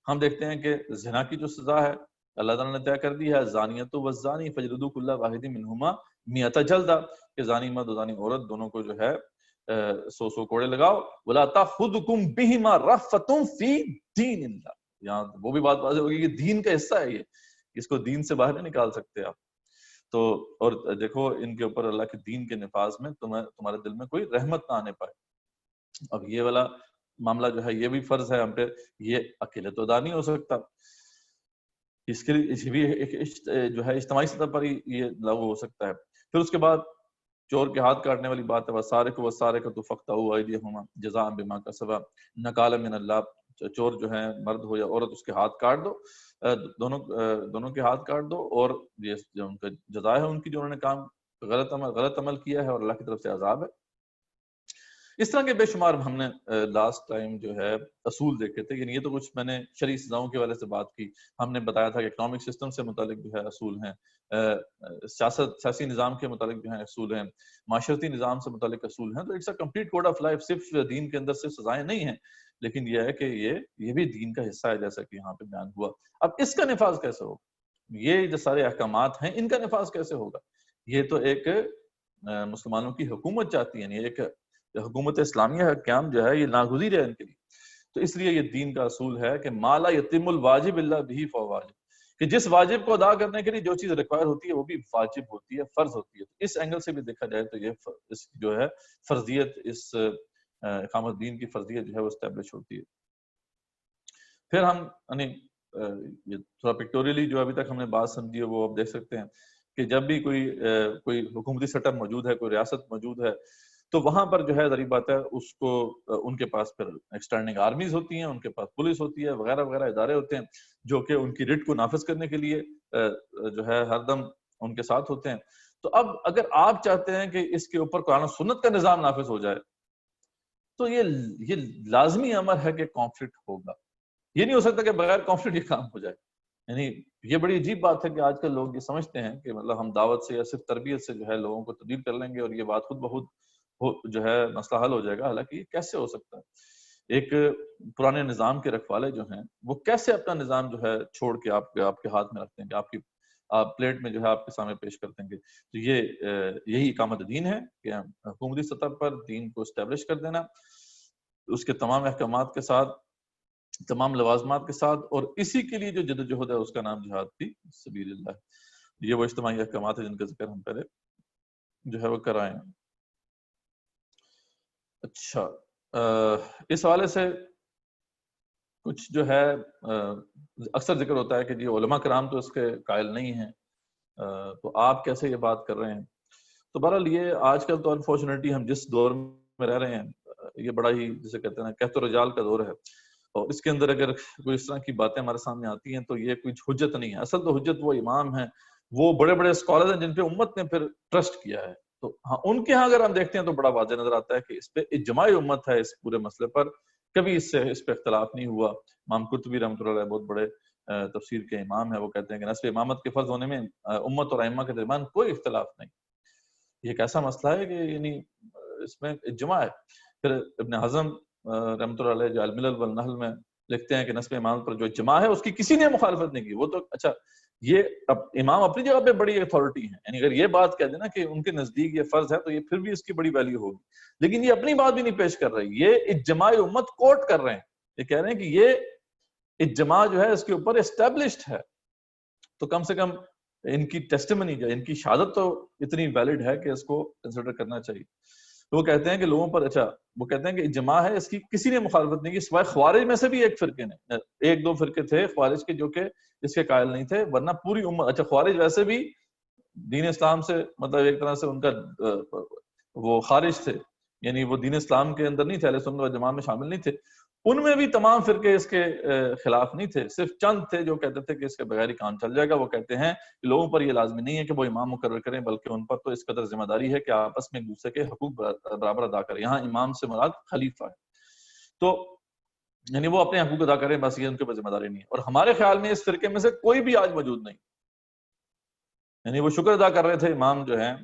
ہم دیکھتے ہیں کہ زنا کی جو سزا ہے اللہ تعالیٰ نے طے کر دی ہے، زانیۃ والزانی فاجلدوا کل واحد منہما مئۃ جلدہ، کہ زانی مرد و زانی عورت دونوں کو جو ہے 100 کوڑے لگاؤ. ولا تاخذکم بہما رأفۃ فی دین اللہ، یہاں وہ بھی بات واضح ہوگی کہ دین کا حصہ ہے یہ، اس کو دین سے باہر نہیں نکال سکتے آپ. تو اور دیکھو ان کے اوپر اللہ کے دین کے نفاذ میں تمہارے دل میں کوئی رحمت نہ آنے پائے. اب یہ والا معاملہ جو ہے یہ بھی فرض ہے ہم پہ، یہ اکیلے تو ادا نہیں ہو سکتا، اس کے لیے بھی ایک جو ہے اجتماعی سطح پر ہی یہ لاگو ہو سکتا ہے. پھر اس کے بعد چور کے ہاتھ کاٹنے والی بات ہے، وَالسَّارِقُ وَالسَّارِقَةُ فَاقْطَعُوا أَيْدِيَهُمَا جَزَاءً بِمَا كَسَبَا نَكَالًا مِنَ اللَّهِ، چور جو ہے مرد ہو یا عورت اس کے ہاتھ کاٹ دو، دونوں کے ہاتھ کاٹ دو، اور یہ جو ان کا جزا ہے ان کی جو انہوں نے کام غلط عمل کیا ہے، اور اللہ کی طرف سے عذاب ہے. اس طرح کے بے شمار ہم نے لاسٹ ٹائم جو ہے اصول دیکھے تھے. یعنی یہ تو کچھ میں نے شرعی سزاؤں کے حوالے سے بات کی. ہم نے بتایا تھا کہ اکنامک سسٹم سے متعلق جو ہے اصول ہیں، سیاسی نظام کے متعلق جو ہیں اصول ہیں، معاشرتی نظام سے متعلق اصول ہیں. تو it's a complete code of life. صرف دین کے اندر صرف سزائیں نہیں ہیں، لیکن یہ ہے کہ یہ بھی دین کا حصہ ہے جیسا کہ یہاں پہ بیان ہوا. اب اس کا نفاذ کیسے ہوگا؟ یہ جو سارے احکامات ہیں ان کا نفاذ کیسے ہوگا؟ یہ تو ایک مسلمانوں کی حکومت چاہتی ہے، یعنی ایک حکومت اسلامیہ قیام جو ہے یہ ناگزیر ہے ان کے لیے. تو اس لیے یہ دین کا اصول ہے کہ ما لا یتم الواجب الا بہ فهو واجب. کہ جس واجب کو ادا کرنے کے لیے جو چیز ریکوائر ہوتی ہے وہ بھی واجب ہوتی ہے، فرض ہوتی ہے. اس اینگل سے بھی دیکھا جائے تو یہ اس جو ہے فرضیت، اس اقامت دین کی فرضیت جو ہے وہ اسٹیبلش ہوتی ہے. پھر ہم یعنی یہ تھوڑا پکٹوریلی جو ابھی تک ہم نے بات سمجھی ہے وہ آپ دیکھ سکتے ہیں کہ جب بھی کوئی حکومتی سیٹ اپ موجود ہے، کوئی ریاست موجود ہے، تو وہاں پر جو ہے ذریعہ بات ہے اس کو ان کے پاس پھر ایکسٹرننگ آرمیز ہوتی ہیں، ان کے پاس پولیس ہوتی ہے، وغیرہ وغیرہ ادارے ہوتے ہیں جو کہ ان کی رٹ کو نافذ کرنے کے لیے جو ہے ہر دم ان کے ساتھ ہوتے ہیں. تو اب اگر آپ چاہتے ہیں کہ اس کے اوپر قرآن و سنت کا نظام نافذ ہو جائے تو یہ لازمی امر ہے کہ کانفلکٹ ہوگا. یہ نہیں ہو سکتا کہ بغیر کانفلکٹ یہ کام ہو جائے. یعنی یہ بڑی عجیب بات ہے کہ آج کل لوگ یہ سمجھتے ہیں کہ مطلب ہم دعوت سے یا صرف تربیت سے جو ہے لوگوں کو تبدیل کر لیں گے اور یہ بات خود بخود جو ہے مسئلہ حل ہو جائے گا. حالانکہ یہ کیسے ہو سکتا ہے؟ ایک پرانے نظام کے رکھوالے جو ہیں وہ کیسے اپنا نظام جو ہے چھوڑ کے آپ کے ہاتھ میں رکھ دیں گے، آپ پلیٹ میں جو ہے آپ کے سامنے پیش کر دیں گے. تو یہی اقامت دین ہے کہ حکومتی سطح پر دین کو اسٹیبلش کر دینا، اس کے تمام احکامات کے ساتھ، تمام لوازمات کے ساتھ، اور اسی کے لیے جو جدوجہد ہے اس کا نام جہاد فی سبیل اللہ. یہ وہ اجتماعی احکامات ہیں جن کا ذکر ہم پہلے جو ہے وہ کرائیں. اچھا، اس حوالے سے کچھ جو ہے اکثر ذکر ہوتا ہے کہ جی علماء کرام تو اس کے قائل نہیں ہیں، تو آپ کیسے یہ بات کر رہے ہیں؟ تو بہرحال یہ آج کل تو انفارچونیٹلی ہم جس دور میں رہ رہے ہیں یہ بڑا ہی جسے کہتے ہیں نا کہت و رجال کا دور ہے، اور اس کے اندر اگر کوئی اس طرح کی باتیں ہمارے سامنے آتی ہیں تو یہ کوئی حجت نہیں ہے. اصل تو حجت وہ امام ہیں، وہ بڑے بڑے اسکالر ہیں جن پہ امت نے پھر ٹرسٹ کیا ہے. تو ہاں ان کے ہاں اگر ہم دیکھتے ہیں تو بڑا واضح نظر آتا ہے کہ اس پہ اجماع امت ہے اس پورے مسئلے پر، کبھی اس پہ اختلاف نہیں ہوا. امام قرطبی رحمۃ اللہ علیہ بہت بڑے تفسیر کے امام ہیں، وہ کہتے ہیں کہ نصب امامت کے فرض ہونے میں امت اور ائمہ کے درمیان کوئی اختلاف نہیں. یہ ایک ایسا مسئلہ ہے کہ یعنی اس میں اجماع ہے. پھر ابن حزم رحمۃ اللہ علیہ جو الملل والنحل میں لکھتے ہیں کہ نصب امامت پر جو اجماع ہے اس کی کسی نے مخالفت نہیں کی. وہ تو اچھا یہ امام اپنی جگہ پہ بڑی اتھارٹی ہیں، یعنی اگر یہ بات کہہ دینا کہ ان کے نزدیک یہ فرض ہے تو یہ پھر بھی اس کی بڑی ویلیو ہوگی، لیکن یہ اپنی بات بھی نہیں پیش کر رہے، یہ اجماع امت کوٹ کر رہے ہیں. یہ کہہ رہے ہیں کہ یہ اجماع جو ہے اس کے اوپر اسٹیبلشڈ ہے، تو کم سے کم ان کی ٹیسٹیمنی جو ان کی شہادت تو اتنی ویلڈ ہے کہ اس کو کنسیڈر کرنا چاہیے. تو وہ کہتے ہیں کہ لوگوں پر اچھا وہ کہتے ہیں کہ اجماع ہے، اس کی کسی نے مخالفت نہیں کی سوائے خوارج میں سے بھی ایک فرقے نے، ایک دو فرقے تھے خوارج کے جو کہ اس کے قائل نہیں تھے، ورنہ پوری امت. اچھا خوارج ویسے بھی دین اسلام سے مطلب ایک طرح سے ان کا وہ خارج تھے، یعنی وہ دین اسلام کے اندر نہیں تھے، اہل سنت و جماعت میں شامل نہیں تھے. ان میں بھی تمام فرقے اس کے خلاف نہیں تھے، صرف چند تھے جو کہتے تھے کہ اس کے بغیر ہی کام چل جائے گا. وہ کہتے ہیں کہ لوگوں پر یہ لازمی نہیں ہے کہ وہ امام مقرر کریں، بلکہ ان پر تو اس قدر ذمہ داری ہے کہ آپس میں ایک دوسرے کے حقوق برابر ادا کریں. یہاں امام سے مراد خلیفہ ہے، تو یعنی وہ اپنے حقوق ادا کریں، بس یہ ان کے پر ذمہ داری نہیں ہے. اور ہمارے خیال میں اس فرقے میں سے کوئی بھی آج موجود نہیں، یعنی وہ شکر ادا کر رہے تھے امام جو ہیں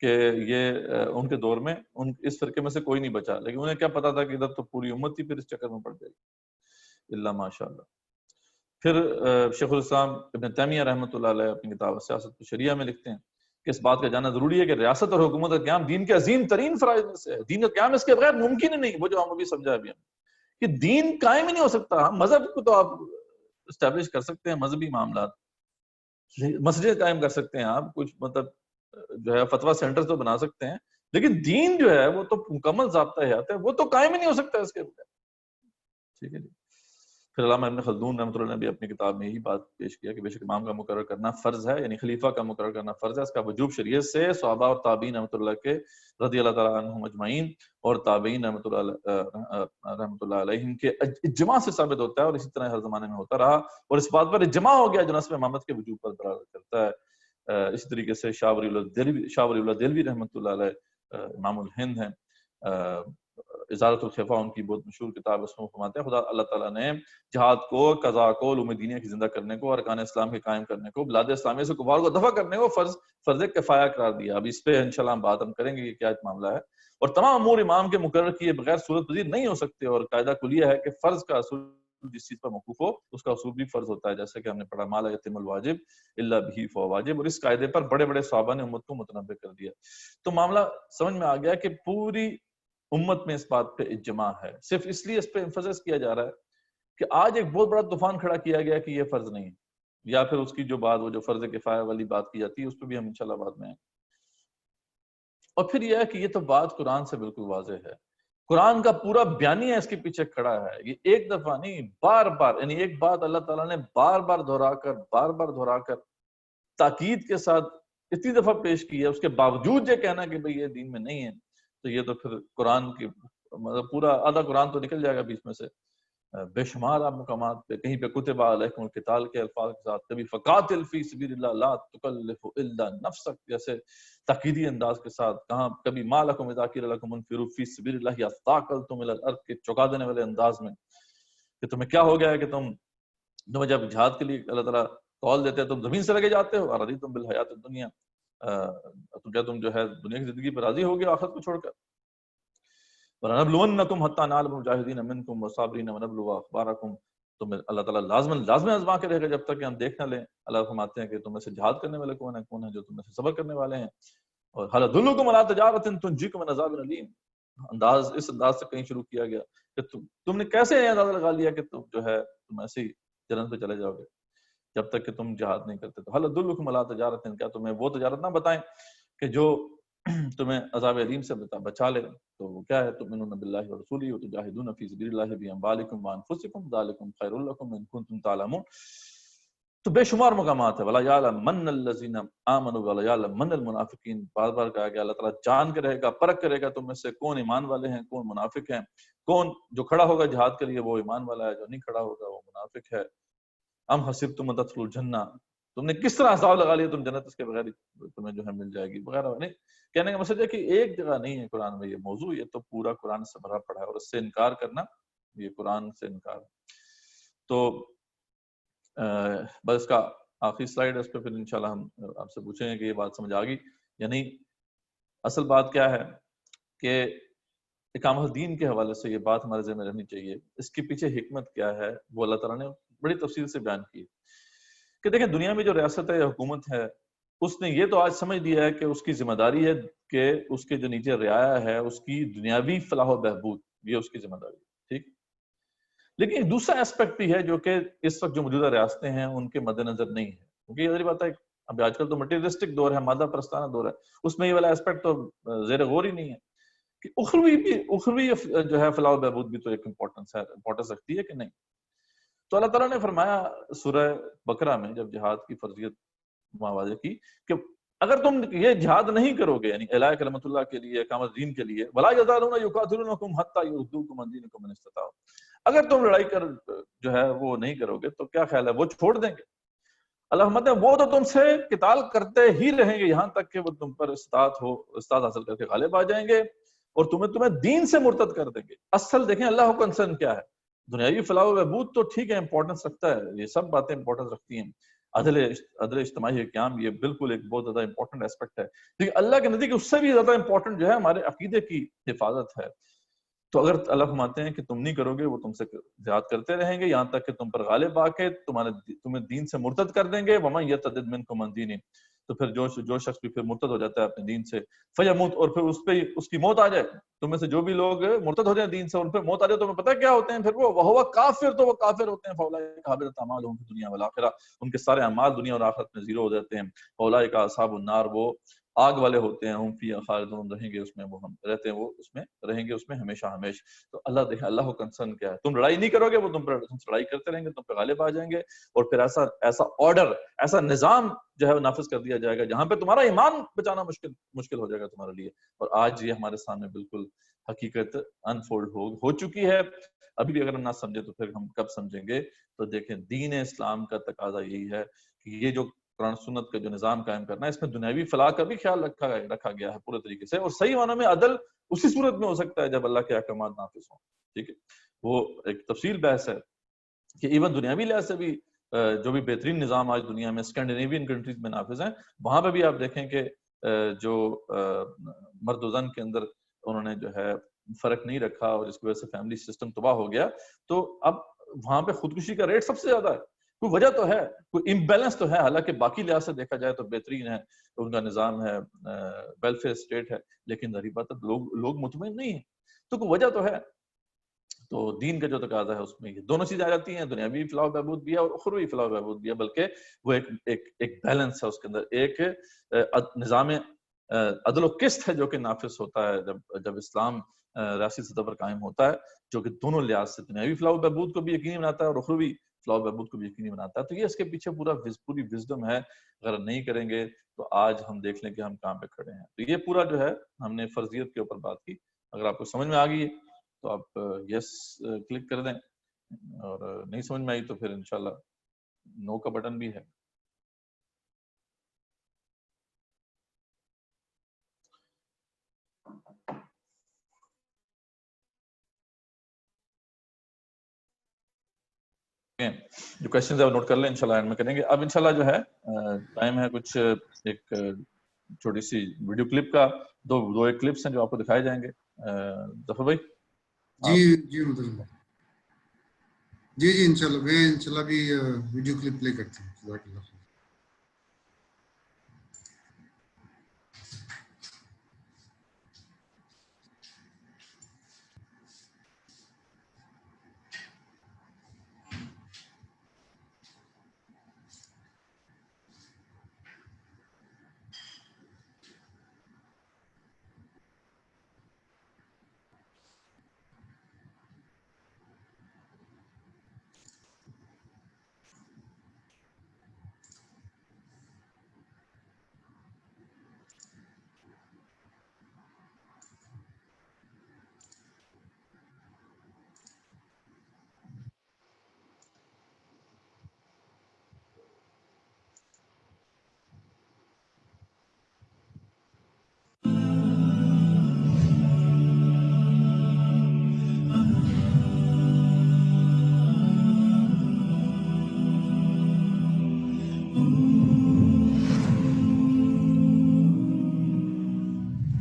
کہ یہ ان کے دور میں اس فرقے میں سے کوئی نہیں بچا، لیکن انہیں کیا پتا تھا کہ ادھر تو پوری امت ہی پھر اس چکر میں پڑ جائے گی، اللہ ماشاء اللہ. پھر شیخ الاسلام ابن تیمیہ رحمۃ اللہ علیہ اپنی کتاب سیاست الشریعہ میں لکھتے ہیں کہ اس بات کا جاننا ضروری ہے کہ ریاست اور حکومت کا قیام دین کے عظیم ترین فرائض میں سے ہے. دین کا قیام اس کے بغیر ممکن ہی نہیں. وہ جو ہم ابھی سمجھا ابھی ہم کہ دین قائم ہی نہیں ہو سکتا. مذہب کو تو آپ اسٹیبلش کر سکتے ہیں، مذہبی معاملات، مسجد قائم کر سکتے ہیں آپ، کچھ مطلب جو ہے فتویٰ سینٹر تو بنا سکتے ہیں، لیکن دین جو ہے وہ تو مکمل ضابطہ حیات ہے، وہ تو قائم ہی نہیں ہو سکتا اس کے بغیر. ٹھیک ہے جی. پھر علامہ ابن خلدون رحمۃ اللہ نے بھی اپنی کتاب میں یہی بات پیش کیا کہ بے شک امام کا مقرر کرنا فرض ہے، یعنی خلیفہ کا مقرر کرنا فرض ہے. اس کا وجوب شریعت سے صحابہ اور تابعین رحمۃ اللہ کے رضی اللہ تعالیٰ عنہم اجمعین اور تابعین رحمۃ اللہ علیہم کے اجماع سے ثابت ہوتا ہے، اور اسی طرح ہر زمانے میں ہوتا رہا، اور اس بات پر اجماع ہو گیا جو نصب امامت کے وجوب پر دلالت کرتا ہے. اسی طریقے سے شاہ ولی اللہ دہلوی رحمۃ اللہ علیہ امام الہند ہیں، ازالۃ الخفا ان کی بہت مشہور کتاب، اس میں فرماتے ہیں خدا اللہ تعالیٰ نے جہاد کو، قضاء کو، علوم دینیہ کی زندہ کرنے کو، ارکان اسلام کے قائم کرنے کو، بلاد اسلامیہ سے کفار کو دفع کرنے کو فرض کفایہ قرار دیا. اب اس پہ انشاءاللہ ہم بات کریں گے کہ کیا معاملہ ہے، اور تمام امور امام کے مقرر کیے بغیر صورت پذیر نہیں ہو سکتے. اور قاعدہ کلیہ ہے کہ فرض کا اصول جس چیز پر موقوف ہو اس کا اصول بھی فرض ہوتا ہے، جیسے کہ ہم نے پڑھا ما لا یتم الواجب الا به فهو واجب، اور اس قاعدے پر بڑے بڑے صحابہ نے امت کو متنبع کر دیا. تو معاملہ سمجھ میں آ گیا کہ پوری امت میں اس بات پہ اجماع ہے. صرف اس لیے اس پہ ایمفسس کیا جا رہا ہے کہ آج ایک بہت بڑا طوفان کھڑا کیا گیا کہ یہ فرض نہیں ہے. یا پھر اس کی جو بات وہ جو فرض کفایہ والی بات کی جاتی ہے اس پہ بھی ہم انشاءاللہ بعد میں آئیں. اور پھر یہ ہے کہ یہ تو بات قرآن سے بالکل واضح ہے، قرآن کا پورا بیانیہ اس کے پیچھے کھڑا ہے. یہ ایک دفعہ نہیں، بار بار، یعنی ایک بات اللہ تعالیٰ نے بار بار دہرا کر تاکید کے ساتھ اتنی دفعہ پیش کی ہے. اس کے باوجود یہ کہنا کہ بھئی یہ دین میں نہیں ہے، تو یہ تو پھر قرآن کی مطلب پورا آدھا قرآن تو نکل جائے گا بیچ میں سے. بے شمار آپ مقامات پہ کہیں پہ کتب علیکم القتال کے الفاظ کے ساتھ، کبھی فقاتل فی سبیل اللہ لا تکلف الا نفسک جیسے تاکیدی انداز کے ساتھ، کہاں کبھی ما لکم اذا قیل لکم انفروا فی سبیل اللہ اثاقلتم الی الارض کے چوکا دینے والے انداز میں کہ تمہیں کیا ہو گیا ہے کہ تمہیں جب جہاد کے لیے اللہ تعالیٰ کال دیتے ہیں تم زمین سے لگے جاتے ہو. ارضیتم بالحیات الدنیا، تو کیا تم جو ہے دنیا کی زندگی پر راضی ہو گے آخرت کو چھوڑ کر. وَلَنَبْلُوَنَّكُمْ حَتَّى نَعْلَمَ الْمُجَاهِدِينَ مِنْكُمْ وَالصَّابِرِينَ وَنَبْلُوَ أَخْبَارَكُمْ. تو اللہ تعالیٰ لازماً آزما کے رہے گا جب تک کہ ہم دیکھ نہ لیں. اللہ فرماتے ہیں کہ تم میں سے جہاد کرنے والے کون ہیں جو تم میں سے صبر کرنے والے ہیں. اور هَلْ أَدُلُّكُمْ عَلَىٰ تِجَارَةٍ تُنْجِيكُم مِّنْ عَذَابٍ أَلِيمٍ. اس انداز سے کہیں شروع کیا گیا کہ تم نے کیسے یہ اندازہ لگا لیا کہ تم جو ہے تم ایسے ہی جنت پہ چلے جاؤ گے جب تک کہ تم جہاد نہیں کرتے. تو هَلْ أَدُلُّكُمْ عَلَىٰ تِجَارَةٍ، کیا تمہیں وہ تجارت نہ بتائیں کہ جو تمہیں عذاب علیم سے بچا لے. تو وہ کیا ہے؟ تؤمنون باللہ ورسولہ وتجاہدون فی سبیل اللہ باموالکم وانفسکم ذالکم خیر لکم ان کنتم تعلمون. تو بے شمار مقامات ہے. ولا یعلمن الذین آمنوا ولا یعلمن المنافقین. بار بار کہا کہ اللہ تعالیٰ جان کے رہے گا، پرکھ کرے گا تم میں سے کون ایمان والے ہیں کون منافق ہیں، کون جو کھڑا ہوگا جہاد کے لیے وہ ایمان والا ہے، جو نہیں کھڑا ہوگا وہ منافق ہے. ام حسبتم ان تدخلوا الجنہ، تم نے کس طرح حساب لگا لیا تم جنت اس کے بغیر تمہیں جو ہے مل جائے گی وغیرہ. نہیں، کہنے کا مقصد ہے کہ ایک جگہ نہیں ہے قرآن میں یہ موضوع، یہ تو پورا قرآن سے بھرا پڑا ہے اور اس سے انکار کرنا یہ قرآن سے انکار ہے. تو بس اس کا آخری سلائیڈ ہے، اس پہ پھر انشاءاللہ ہم آپ سے پوچھیں گے کہ یہ بات سمجھ آ گئی یا نہیں. اصل بات کیا ہے کہ اقامہ الدین کے حوالے سے یہ بات ہمارے ذہن میں رہنی چاہیے. اس کے پیچھے حکمت کیا ہے وہ اللہ تعالیٰ نے بڑی تفصیل سے بیان کی کہ دیکھیں دنیا میں جو ریاست ہے یا حکومت ہے اس نے یہ تو آج سمجھ لیا ہے کہ اس کی ذمہ داری ہے کہ اس کے جو نیچے رعایا ہے اس کی دنیاوی فلاح و بہبود، یہ اس کی ذمہ داری ہے. ٹھیک، لیکن ایک دوسرا اسپیکٹ بھی ہے جو کہ اس وقت جو موجودہ ریاستیں ہیں ان کے مد نظر نہیں ہے، کیونکہ یہ بات ہے ابھی آج کل تو مٹیریلسٹک دور ہے، مادہ پرستانہ دور ہے، اس میں یہ والا اسپیکٹ تو زیر غور ہی نہیں ہے کہ اخروی جو ہے فلاح و بہبود بھی تو ایک امپورٹنس رکھتی ہے کہ نہیں. تو اللہ تعالیٰ نے فرمایا سورہ بقرہ میں جب جہاد کی فرضیت واضح کی کہ اگر تم یہ جہاد نہیں کرو گے یعنی اعلاء کلمت اللہ کے لیے، اقامت دین کے لیے، ولا یزالون یقاتلونکم حتی یردوکم عن دینکم ان استطاعوا، اگر تم لڑائی کر جو ہے وہ نہیں کرو گے تو کیا خیال ہے وہ چھوڑ دیں گے. اللہ فرماتے ہیں وہ تو تم سے قتال کرتے ہی رہیں گے یہاں تک کہ وہ تم پر استاد حاصل کر کے غالب آ جائیں گے اور تمہیں دین سے مرتد کر دیں گے. اصل دیکھیں اللہ کا کنسرن کیا ہے. دنیاوی فلاح و بہبود تو ٹھیک ہے امپورٹنس رکھتا ہے، یہ سب باتیں امپورٹنس رکھتی ہیں، عدل اجتماعی قیام یہ بالکل ایک بہت زیادہ امپورٹنٹ اسپیکٹ ہے، لیکن اللہ کے نزدیک اس سے بھی زیادہ امپورٹنٹ جو ہے ہمارے عقیدے کی حفاظت ہے. تو اگر اللہ فرماتے ہیں کہ تم نہیں کرو گے وہ تم سے جہاد کرتے رہیں گے یہاں تک کہ تم پر غالب آ کے تمہیں دین سے مرتد کر دیں گے. وَمَن يَرْتَدِدْ مِنْكُمْ عَنْ دِينِهِ، تو پھر جو شخص بھی پھر مرتد ہو جاتا ہے اپنے دین سے، فَيَمُوتْ، اور پھر اس پہ اس کی موت آ جائے. تم میں سے جو بھی لوگ مرتد ہو جائیں دین سے، ان پہ موت آ جائے تو تمہیں پتہ کیا ہوتے ہیں پھر وہ وَهُوَ كَافِرٌ، تو وہ کافر ہوتے ہیں. فَأُولَٰئِكَ حَبِطَتْ أَعْمَالُهُمْ فِي الدُّنْيَا وَالْآخِرَةِ، ان کے سارے اعمال دنیا اور آخرت میں زیرو ہو جاتے ہیں. فَأُولَٰئِكَ أَصْحَابُ النَّارِ، وہ آگ والے ہوتے ہیں. ہم فیہا خالدون، رہیں گے اس میں، وہ ہم رہتے ہیں وہ اس میں رہیں گے اس میں ہمیشہ ہمیش. تو اللہ دیکھیں اللہ کو کنسرن کیا ہے، تم لڑائی نہیں کرو گے وہ تم سے لڑائی کرتے رہیں گے، تم پہ غالب آ جائیں گے اور پھر ایسا آرڈر، ایسا نظام جو ہے وہ نافذ کر دیا جائے گا جہاں پہ تمہارا ایمان بچانا مشکل ہو جائے گا تمہارے لیے. اور آج یہ ہمارے سامنے بالکل حقیقت انفولڈ ہو چکی ہے. ابھی بھی اگر ہم نہ سمجھے تو پھر ہم کب سمجھیں گے. تو دیکھیں دین اسلام کا تقاضا یہی ہے کہ یہ جو قرآن سنت کا جو نظام قائم کرنا ہے اس میں دنیاوی فلاح کا بھی خیال رکھا گیا ہے پورے طریقے سے، اور صحیح معنوں میں عدل اسی صورت میں ہو سکتا ہے جب اللہ کے احکامات نافذ ہوں. ٹھیک ہے، وہ ایک تفصیل بحث ہے کہ ایون دنیاوی لحاظ سے بھی جو بھی بہترین نظام آج دنیا میں اسکینڈینیوین کنٹریز میں نافذ ہیں وہاں پہ بھی آپ دیکھیں کہ جو مرد و زن کے اندر انہوں نے جو ہے فرق نہیں رکھا اور جس کی وجہ سے فیملی سسٹم تباہ ہو گیا. تو اب وہاں پہ خودکشی کا ریٹ سب سے زیادہ ہے. کوئی وجہ تو ہے، کوئی امبیلنس تو ہے، حالانکہ باقی لحاظ سے دیکھا جائے تو بہترین ہے، ان کا نظام ہے، ویلفیئر اسٹیٹ ہے، لیکن ظاہری بات ہے لوگ مطمئن نہیں ہیں. تو کوئی وجہ تو ہے. تو دین کا جو تقاضا ہے اس میں یہ دونوں چیزیں آ جاتی ہیں، دنیاوی فلاح و بہبود بھی ہے اور اخروی فلاح و بہبود بھی ہے، بلکہ وہ ایک بیلنس ہے اس کے اندر، ایک نظام عدل و قسط ہے جو کہ نافذ ہوتا ہے جب اسلام ریاسی سطح پر قائم ہوتا ہے، جو کہ دونوں لحاظ سے دنیاوی فلاح و بہبود کو بھی یقینی بناتا ہے اور اخروی فلاح و بہبود کو بھی یقینی بناتا ہے۔ تو یہ اس کے پیچھے پوری وزڈم ہے، اگر نہیں کریں گے تو آج ہم دیکھ لیں کہ ہم کہاں پہ کھڑے ہیں۔ تو یہ پورا جو ہے ہم نے فرضیت کے اوپر بات کی، اگر آپ کو سمجھ میں آ گئی ہے تو آپ یس کلک کر دیں، اور نہیں سمجھ میں آئی تو پھر انشاءاللہ نو کا بٹن بھی ہے۔ جو کوشچنز ہے وہ نوٹ کر لیں، انشاءاللہ اینڈ میں کریں گے۔ اب انشاءاللہ جو ہے ٹائم ہے کچھ ایک چھوٹی سی ویڈیو کلپ کا، دو ایک کلپس ہیں جو آپ کو دکھائے جائیں گے۔ ظفر بھائی جی مطلب جی انشاءاللہ میں انشاءاللہ بھی ویڈیو کلپ پلے کرتے ہیں۔ جزاک اللہ خیر۔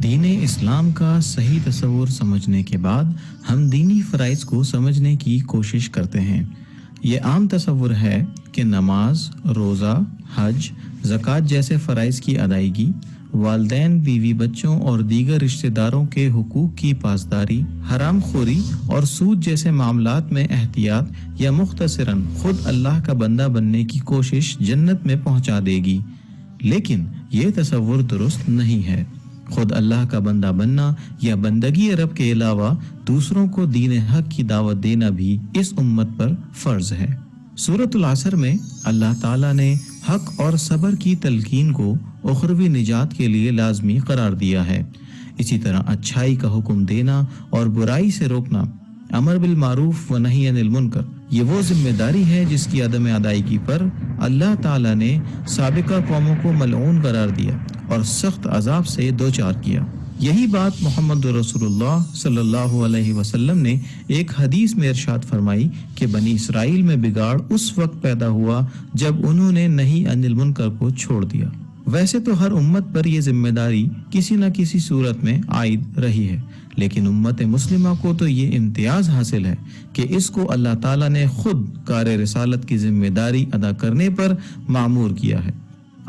دین اسلام کا صحیح تصور سمجھنے کے بعد ہم دینی فرائض کو سمجھنے کی کوشش کرتے ہیں۔ یہ عام تصور ہے کہ نماز، روزہ، حج، زکوٰۃ جیسے فرائض کی ادائیگی، والدین، بیوی بچوں اور دیگر رشتہ داروں کے حقوق کی پاسداری، حرام خوری اور سود جیسے معاملات میں احتیاط یا مختصراً خود اللہ کا بندہ بننے کی کوشش جنت میں پہنچا دے گی، لیکن یہ تصور درست نہیں ہے۔ خود اللہ کا بندہ بننا یا بندگی رب کے علاوہ دوسروں کو دین حق کی دعوت دینا بھی اس امت پر فرض ہے۔ سورۃ العصر میں اللہ تعالیٰ نے حق اور صبر کی تلقین کو اخروی نجات کے لیے لازمی قرار دیا ہے۔ اسی طرح اچھائی کا حکم دینا اور برائی سے روکنا، امر بالمعروف و نہی عن المنکر، یہ وہ ذمہ داری ہے جس کی عدم ادائیگی پر اللہ تعالیٰ نے سابقہ قوموں کو ملعون قرار دیا اور سخت عذاب سے دوچار کیا۔ یہی بات محمد رسول اللہ صلی اللہ علیہ وسلم نے ایک حدیث میں ارشاد فرمائی کہ بنی اسرائیل میں بگاڑ اس وقت پیدا ہوا جب انہوں نے نہی عن المنکر کو چھوڑ دیا۔ ویسے تو ہر امت پر یہ ذمہ داری کسی نہ کسی صورت میں عائد رہی ہے، لیکن امت مسلمہ کو تو یہ امتیاز حاصل ہے کہ اس کو اللہ تعالیٰ نے خود کار رسالت کی ذمہ داری ادا کرنے پر معمور کیا ہے۔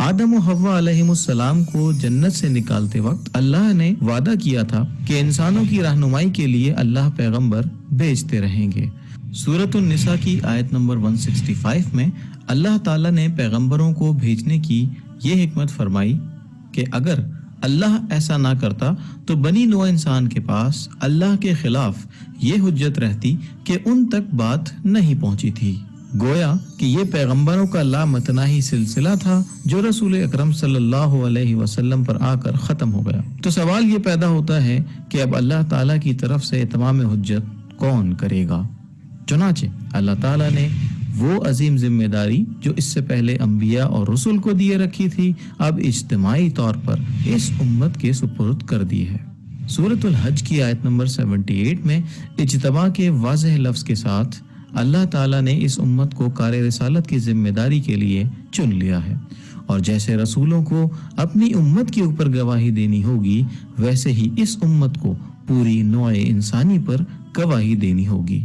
آدم و حوا علیہم السلام کو جنت سے نکالتے وقت اللہ نے وعدہ کیا تھا کہ انسانوں کی رہنمائی کے لیے اللہ پیغمبر بھیجتے رہیں گے۔ سورۃ النساء کی آیت نمبر 165 میں اللہ تعالیٰ نے پیغمبروں کو بھیجنے کی یہ حکمت فرمائی کہ اگر اللہ ایسا نہ کرتا تو بنی نوع انسان کے پاس اللہ کے خلاف یہ حجت رہتی کہ ان تک بات نہیں پہنچی تھی۔ گویا کہ یہ پیغمبروں کا لامتناہی سلسلہ تھا جو رسول اکرم صلی اللہ علیہ وسلم پر آ کر ختم ہو گیا۔ تو سوال یہ پیدا ہوتا ہے کہ اب اللہ تعالیٰ کی طرف سے اتمام حجت کون کرے گا؟ چنانچہ اللہ تعالیٰ نے وہ عظیم ذمہ داری جو اس سے پہلے انبیاء اور رسل کو دیے رکھی تھی اب اجتماعی طور پر اس امت کے سپرد کر دی ہے۔ سورۃ الحج کی آیت نمبر 78 میں اجتماع کے واضح لفظ کے ساتھ اللہ تعالیٰ نے اس امت کو کار رسالت کی ذمہ داری کے لیے چن لیا ہے، اور جیسے رسولوں کو اپنی امت کے اوپر گواہی دینی ہوگی ویسے ہی اس امت کو پوری نوع انسانی پر گواہی دینی ہوگی۔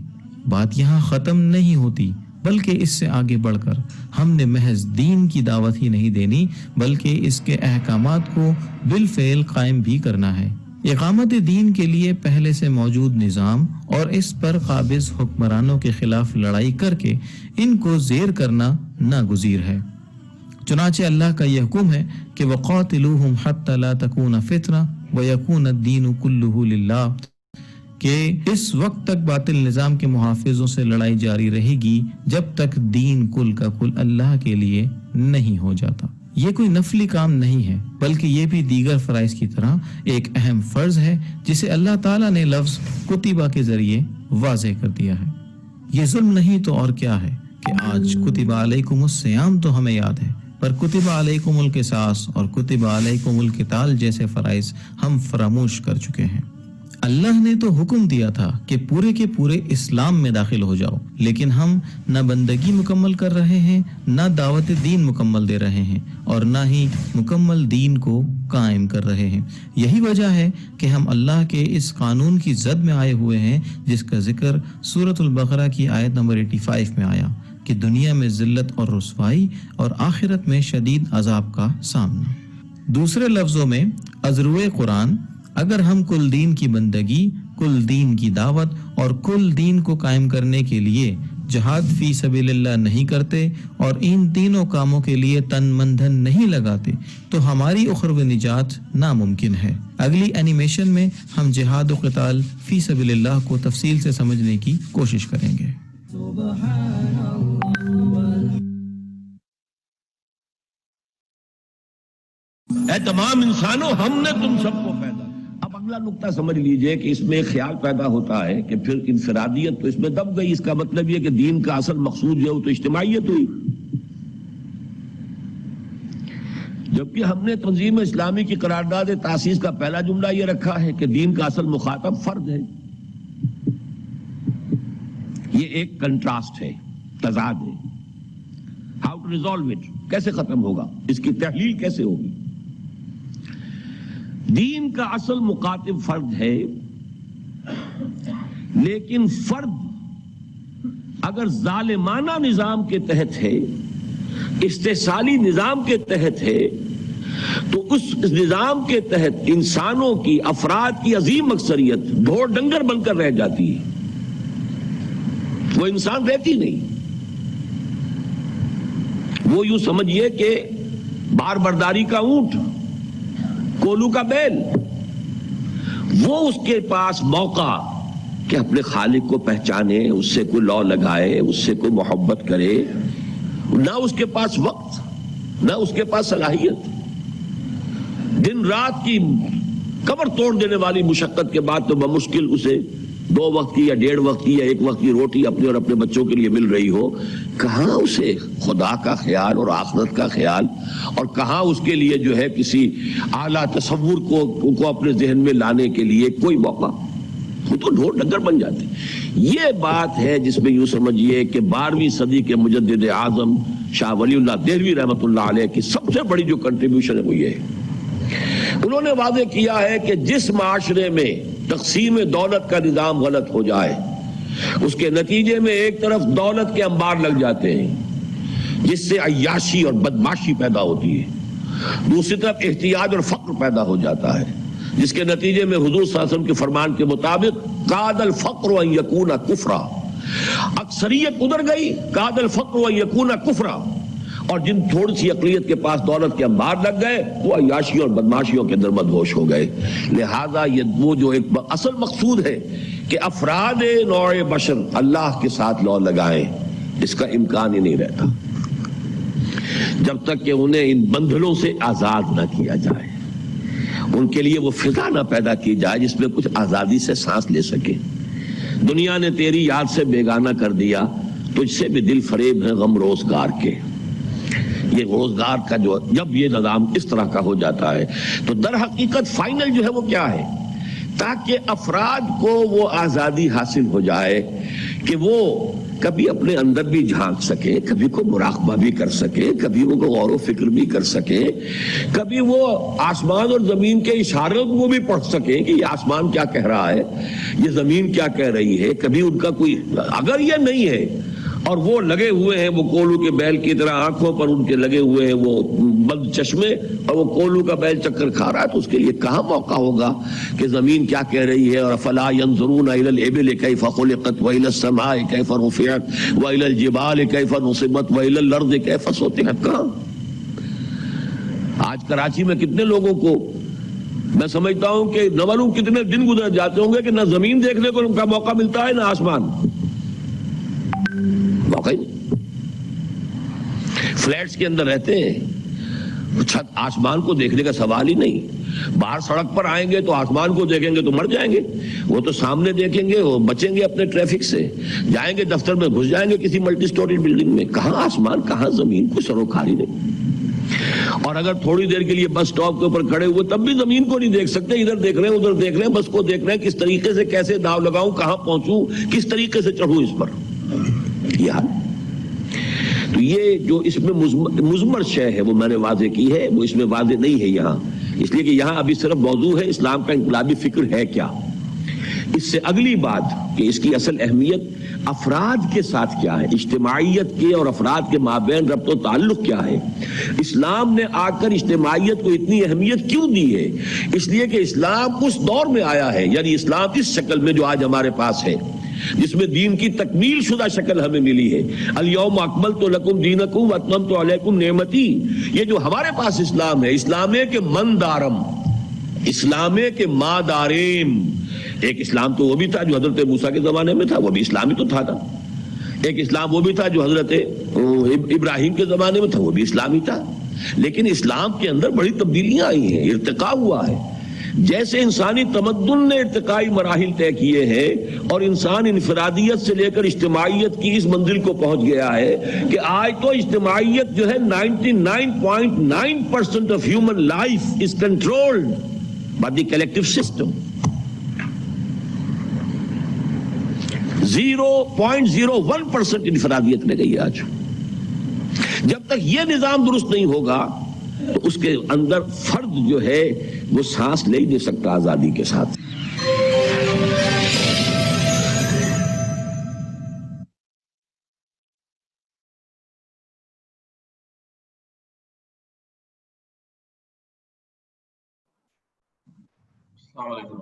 بات یہاں ختم نہیں ہوتی، بلکہ اس سے آگے بڑھ کر ہم نے محض دین کی دعوت ہی نہیں دینی بلکہ اس کے احکامات کو بالفعل قائم بھی کرنا ہے۔ اقامت دین کے لیے پہلے سے موجود نظام اور اس پر قابض حکمرانوں کے خلاف لڑائی کر کے ان کو زیر کرنا ناگزیر ہے۔ چنانچہ اللہ کا یہ حکم ہے کہ وَقَاتِلُوهُمْ حَتَّى لَا تَكُونَ فِتْنَةٌ وَيَكُونَ الدِّينُ كُلُّهُ لِلَّهِ، کہ اس وقت تک باطل نظام کے محافظوں سے لڑائی جاری رہے گی جب تک دین کل کا کل اللہ کے لیے نہیں ہو جاتا۔ یہ کوئی نفلی کام نہیں ہے، بلکہ یہ بھی دیگر فرائض کی طرح ایک اہم فرض ہے جسے اللہ تعالیٰ نے لفظ کتبہ کے ذریعے واضح کر دیا ہے۔ یہ ظلم نہیں تو اور کیا ہے کہ آج کتب علیکم الصیام تو ہمیں یاد ہے، پر کتب علیکم القصاص اور کتب علیکم القتال جیسے فرائض ہم فراموش کر چکے ہیں۔ اللہ نے تو حکم دیا تھا کہ پورے کے پورے اسلام میں داخل ہو جاؤ، لیکن ہم نہ بندگی مکمل کر رہے ہیں، نہ دعوت دین مکمل دے رہے ہیں، اور نہ ہی مکمل دین کو قائم کر رہے ہیں۔ یہی وجہ ہے کہ ہم اللہ کے اس قانون کی زد میں آئے ہوئے ہیں جس کا ذکر سورۃ البقرہ کی آیت نمبر 85 میں آیا کہ دنیا میں ذلت اور رسوائی اور آخرت میں شدید عذاب کا سامنا۔ دوسرے لفظوں میں ازروع قرآن، اگر ہم کل دین کی بندگی، کل دین کی دعوت اور کل دین کو قائم کرنے کے لیے جہاد فی سبیل اللہ نہیں کرتے اور ان تینوں کاموں کے لیے تن من دھن نہیں لگاتے تو ہماری اخروی نجات ناممکن ہے۔ اگلی اینیمیشن میں ہم جہاد و قتال فی سبیل اللہ کو تفصیل سے سمجھنے کی کوشش کریں گے۔ اے تمام انسانوں، ہم نے تم سب کو پیدا۔ اب اگلا نقطہ سمجھ لیجئے کہ اس میں ایک خیال پیدا ہوتا ہے کہ پھر انفرادیت تو اس میں دب گئی، اس کا مطلب یہ کہ دین کا اصل مقصود جو ہے وہ تو اجتماعیت ہوئی، جبکہ ہم نے تنظیم اسلامی کی قرارداد تاسیس کا پہلا جملہ یہ رکھا ہے کہ دین کا اصل مخاطب فرد ہے۔ یہ ایک کنٹراسٹ ہے، تضاد ہے۔ ہاؤ ٹو ریزالو اٹ، کیسے ختم ہوگا، اس کی تحلیل کیسے ہوگی؟ دین کا اصل مخاطب فرد ہے، لیکن فرد اگر ظالمانہ نظام کے تحت ہے، استحصالی نظام کے تحت ہے، تو اس نظام کے تحت انسانوں کی، افراد کی عظیم اکثریت ڈھور ڈنگر بن کر رہ جاتی ہے، وہ انسان رہتی نہیں۔ وہ یوں سمجھیے کہ بار برداری کا اونٹ، کولو کا بیل، وہ اس کے پاس موقع کہ اپنے خالق کو پہچانے، اس سے کوئی لا لگائے، اس سے کوئی محبت کرے، نہ اس کے پاس وقت، نہ اس کے پاس صلاحیت۔ دن رات کی کمر توڑ دینے والی مشقت کے بعد تو بمشکل اسے 2 وقت کی یا 1.5 وقت کی یا 1 وقت کی روٹی اپنے اور اپنے بچوں کے لیے مل رہی ہو، کہاں اسے خدا کا خیال اور آخرت کا خیال، اور کہاں اس کے لیے جو ہے کسی اعلیٰ تصور کو اپنے ذہن میں لانے کے لیے کوئی موقع؟ وہ تو ڈھور ڈنگر بن جاتے۔ یہ بات ہے جس میں یوں سمجھیے کہ 12ویں صدی کے مجدد اعظم شاہ ولی اللہ دہلوی رحمۃ اللہ علیہ کی سب سے بڑی جو کنٹریبیوشن ہے وہ یہ ہے، انہوں نے واضح کیا ہے کہ جس معاشرے میں تقسیم دولت کا نظام غلط ہو جائے، اس کے نتیجے میں ایک طرف دولت کے انبار لگ جاتے ہیں جس سے عیاشی اور بدماشی پیدا ہوتی ہے، دوسری طرف احتیاج اور فقر پیدا ہو جاتا ہے جس کے نتیجے میں حضور صلی اللہ علیہ وسلم کے فرمان کے مطابق کاد الفقر ان یکون کفرا، اکثریت ادھر گئی، کاد الفقر ان یکون کفرا، اور جن تھوڑی سی اقلیت کے پاس دولت کے انبار لگ گئے وہ عیاشیوں اور بدماشیوں کے اندر مدہوش ہو گئے۔ لہذا یہ وہ جو ایک اصل مقصود ہے کہ افراد نوع بشر اللہ کے ساتھ لو لگائیں، اس کا امکان ہی نہیں رہتا جب تک کہ انہیں ان بندھنوں سے آزاد نہ کیا جائے، ان کے لیے وہ فضا نہ پیدا کی جائے جس میں کچھ آزادی سے سانس لے سکے۔ دنیا نے تیری یاد سے بیگانہ کر دیا، تجھ سے بھی دل فریب ہے غم روزگار کے۔ یہ روزگار کا جو جب یہ نظام اس طرح کا ہو جاتا ہے تو در حقیقت فائنل جو ہے وہ کیا ہے، تاکہ افراد کو وہ آزادی حاصل ہو جائے کہ وہ کبھی اپنے اندر بھی جھانک سکے، کبھی کو مراقبہ بھی کر سکے، کبھی وہ غور و فکر بھی کر سکے، کبھی وہ آسمان اور زمین کے اشاروں کو بھی پڑھ سکے کہ یہ آسمان کیا کہہ رہا ہے، یہ زمین کیا کہہ رہی ہے۔ کبھی ان کا کوئی اگر یہ نہیں ہے اور وہ لگے ہوئے ہیں وہ کولو کے بیل کی طرح آنکھوں پر ان کے لگے ہوئے ہیں وہ بند چشمے, اور وہ کولو کا بیل چکر کھا رہا ہے, تو اس کے لیے کہاں موقع ہوگا کہ زمین کیا کہہ رہی ہے. اور افلا ينظرون الى الابل كيف خلقت والى السماء كيف رفعت والى الجبال كيف نصبت والى الارض كيف سطحت. کہاں آج کراچی میں کتنے لوگوں کو میں سمجھتا ہوں کہ نہ معلوم کتنے دن گزر جاتے ہوں گے کہ نہ زمین دیکھنے کو ان کا موقع ملتا ہے نہ آسمان, موقع ہی نہیں. فلیٹس کے اندر رہتے ہیں, چھت آسمان کو دیکھنے کا سوال ہی نہیں. باہر سڑک پر آئیں گے تو آسمان کو دیکھیں گے تو مر جائیں گے, وہ تو سامنے دیکھیں گے وہ بچیں گے اپنے ٹریفک سے. جائیں گے دفتر میں گھس جائیں گے کسی ملٹی سٹوری بلڈنگ میں, کہاں آسمان کہاں زمین, کوئی سروکاری نہیں. اور اگر تھوڑی دیر کے لیے بس سٹاپ کے اوپر کھڑے ہوئے تب بھی زمین کو نہیں دیکھ سکتے, ادھر دیکھ رہے ہیں ادھر دیکھ رہے ہیں, بس کو دیکھ رہے ہیں کس طریقے سے کیسے داؤ لگاؤں, کہاں پہنچوں, کس طریقے سے چڑھوں اس پر. یار تو یہ جو اس میں مضمر شے ہے وہ میں نے واضح کی ہے, وہ اس میں واضح نہیں ہے یہاں, اس لیے کہ یہاں ابھی صرف موضوع ہے اسلام کا انقلابی فکر ہے کیا. اس سے اگلی بات کہ اس کی اصل اہمیت افراد کے ساتھ کیا ہے, اجتماعیت کے اور افراد کے مابین ربط و تعلق کیا ہے. اسلام نے آ کر اجتماعیت کو اتنی اہمیت کیوں دی ہے؟ اس لیے کہ اسلام اس دور میں آیا ہے, یعنی اسلام اس شکل میں جو آج ہمارے پاس ہے, جس میں دین کی تکمیل شدہ شکل ہمیں ملی ہے. الیوم اکملت لکم دینکم واتممت علیکم نعمتی, یہ جو ہمارے پاس اسلام ہے, اسلام کے من دارم, اسلام کے ماداریم. ایک اسلام تو وہ بھی تھا جو حضرت موسیٰ کے زمانے میں تھا, وہ بھی اسلامی تو تھا نا. ایک اسلام وہ بھی تھا جو حضرت ابراہیم کے زمانے میں تھا, وہ بھی اسلامی تھا. لیکن اسلام کے اندر بڑی تبدیلیاں آئی ہیں, ارتقاء ہوا ہے. جیسے انسانی تمدن نے ارتقائی مراحل طے کیے ہیں اور انسان انفرادیت سے لے کر اجتماعیت کی اس منزل کو پہنچ گیا ہے کہ آج تو اجتماعیت جو ہے 99.9% of human life is controlled by the collective system. 0.01% انفرادیت میں گئی آج. جب تک یہ نظام درست نہیں ہوگا تو اس کے اندر فرد جو ہے وہ سانس لے ہی نہیں سکتا آزادی کے ساتھ. السلام علیکم.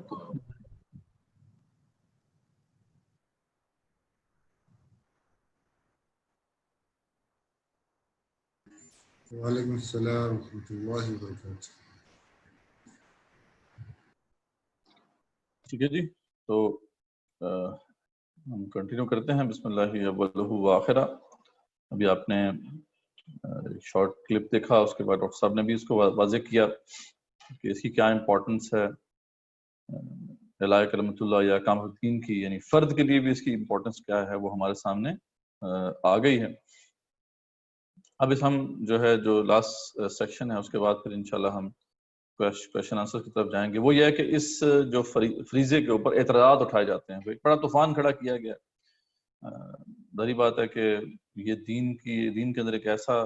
وعلیکم السلام ورحمۃ اللہ وبرکاتہ. ٹھیک ہے جی, تو ہم کنٹینیو کرتے ہیں. بسم اللہ اولہ وآخرہ. ابھی آپ نے شارٹ کلپ دیکھا, اس کے بعد ڈاکٹر صاحب نے بھی اس کو واضح کیا کہ اس کی کیا امپورٹنس ہے. علایہ کلمۃ اللہ یا اقامۃ الدین کی, یعنی فرد کے لیے بھی اس کی امپورٹنس کیا ہے وہ ہمارے سامنے آ گئی ہے. اب اس ہم جو ہے جو لاسٹ سیکشن ہے اس کے بعد پھر انشاءاللہ ہم کویشچن آنسر کی طرف جائیں گے. وہ یہ ہے کہ اس جو فریضے کے اوپر اعتراضات اٹھائے جاتے ہیں, ایک بڑا طوفان کھڑا کیا گیا. ظاہری بات ہے کہ یہ دین کے اندر ایک ایسا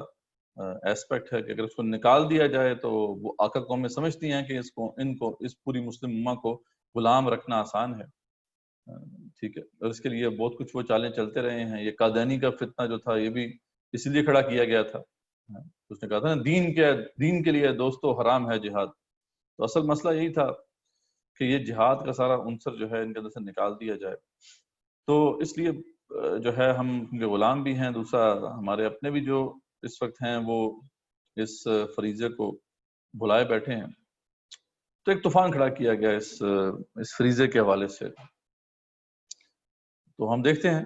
ایسپیکٹ ہے کہ اگر اس کو نکال دیا جائے تو وہ آقا قومیں سمجھتی ہیں کہ ان کو اس پوری مسلم امہ کو غلام رکھنا آسان ہے. ٹھیک ہے, اور اس کے لیے بہت کچھ وہ چالیں چلتے رہے ہیں. یہ قادیانی کا فتنہ جو تھا یہ بھی اسی لیے کھڑا کیا گیا تھا. اس نے کہا تھا نا دین کے لیے دوستو حرام ہے جہاد. تو اصل مسئلہ یہی تھا کہ یہ جہاد کا سارا عنصر جو ہے ان کے اندر سے نکال دیا جائے. تو اس لیے جو ہے ہم کیونکہ غلام بھی ہیں, دوسرا ہمارے اپنے بھی جو اس وقت ہیں وہ اس فریضے کو بھلائے بیٹھے ہیں. تو ایک طوفان کھڑا کیا گیا اس فریضے کے حوالے سے. تو ہم دیکھتے ہیں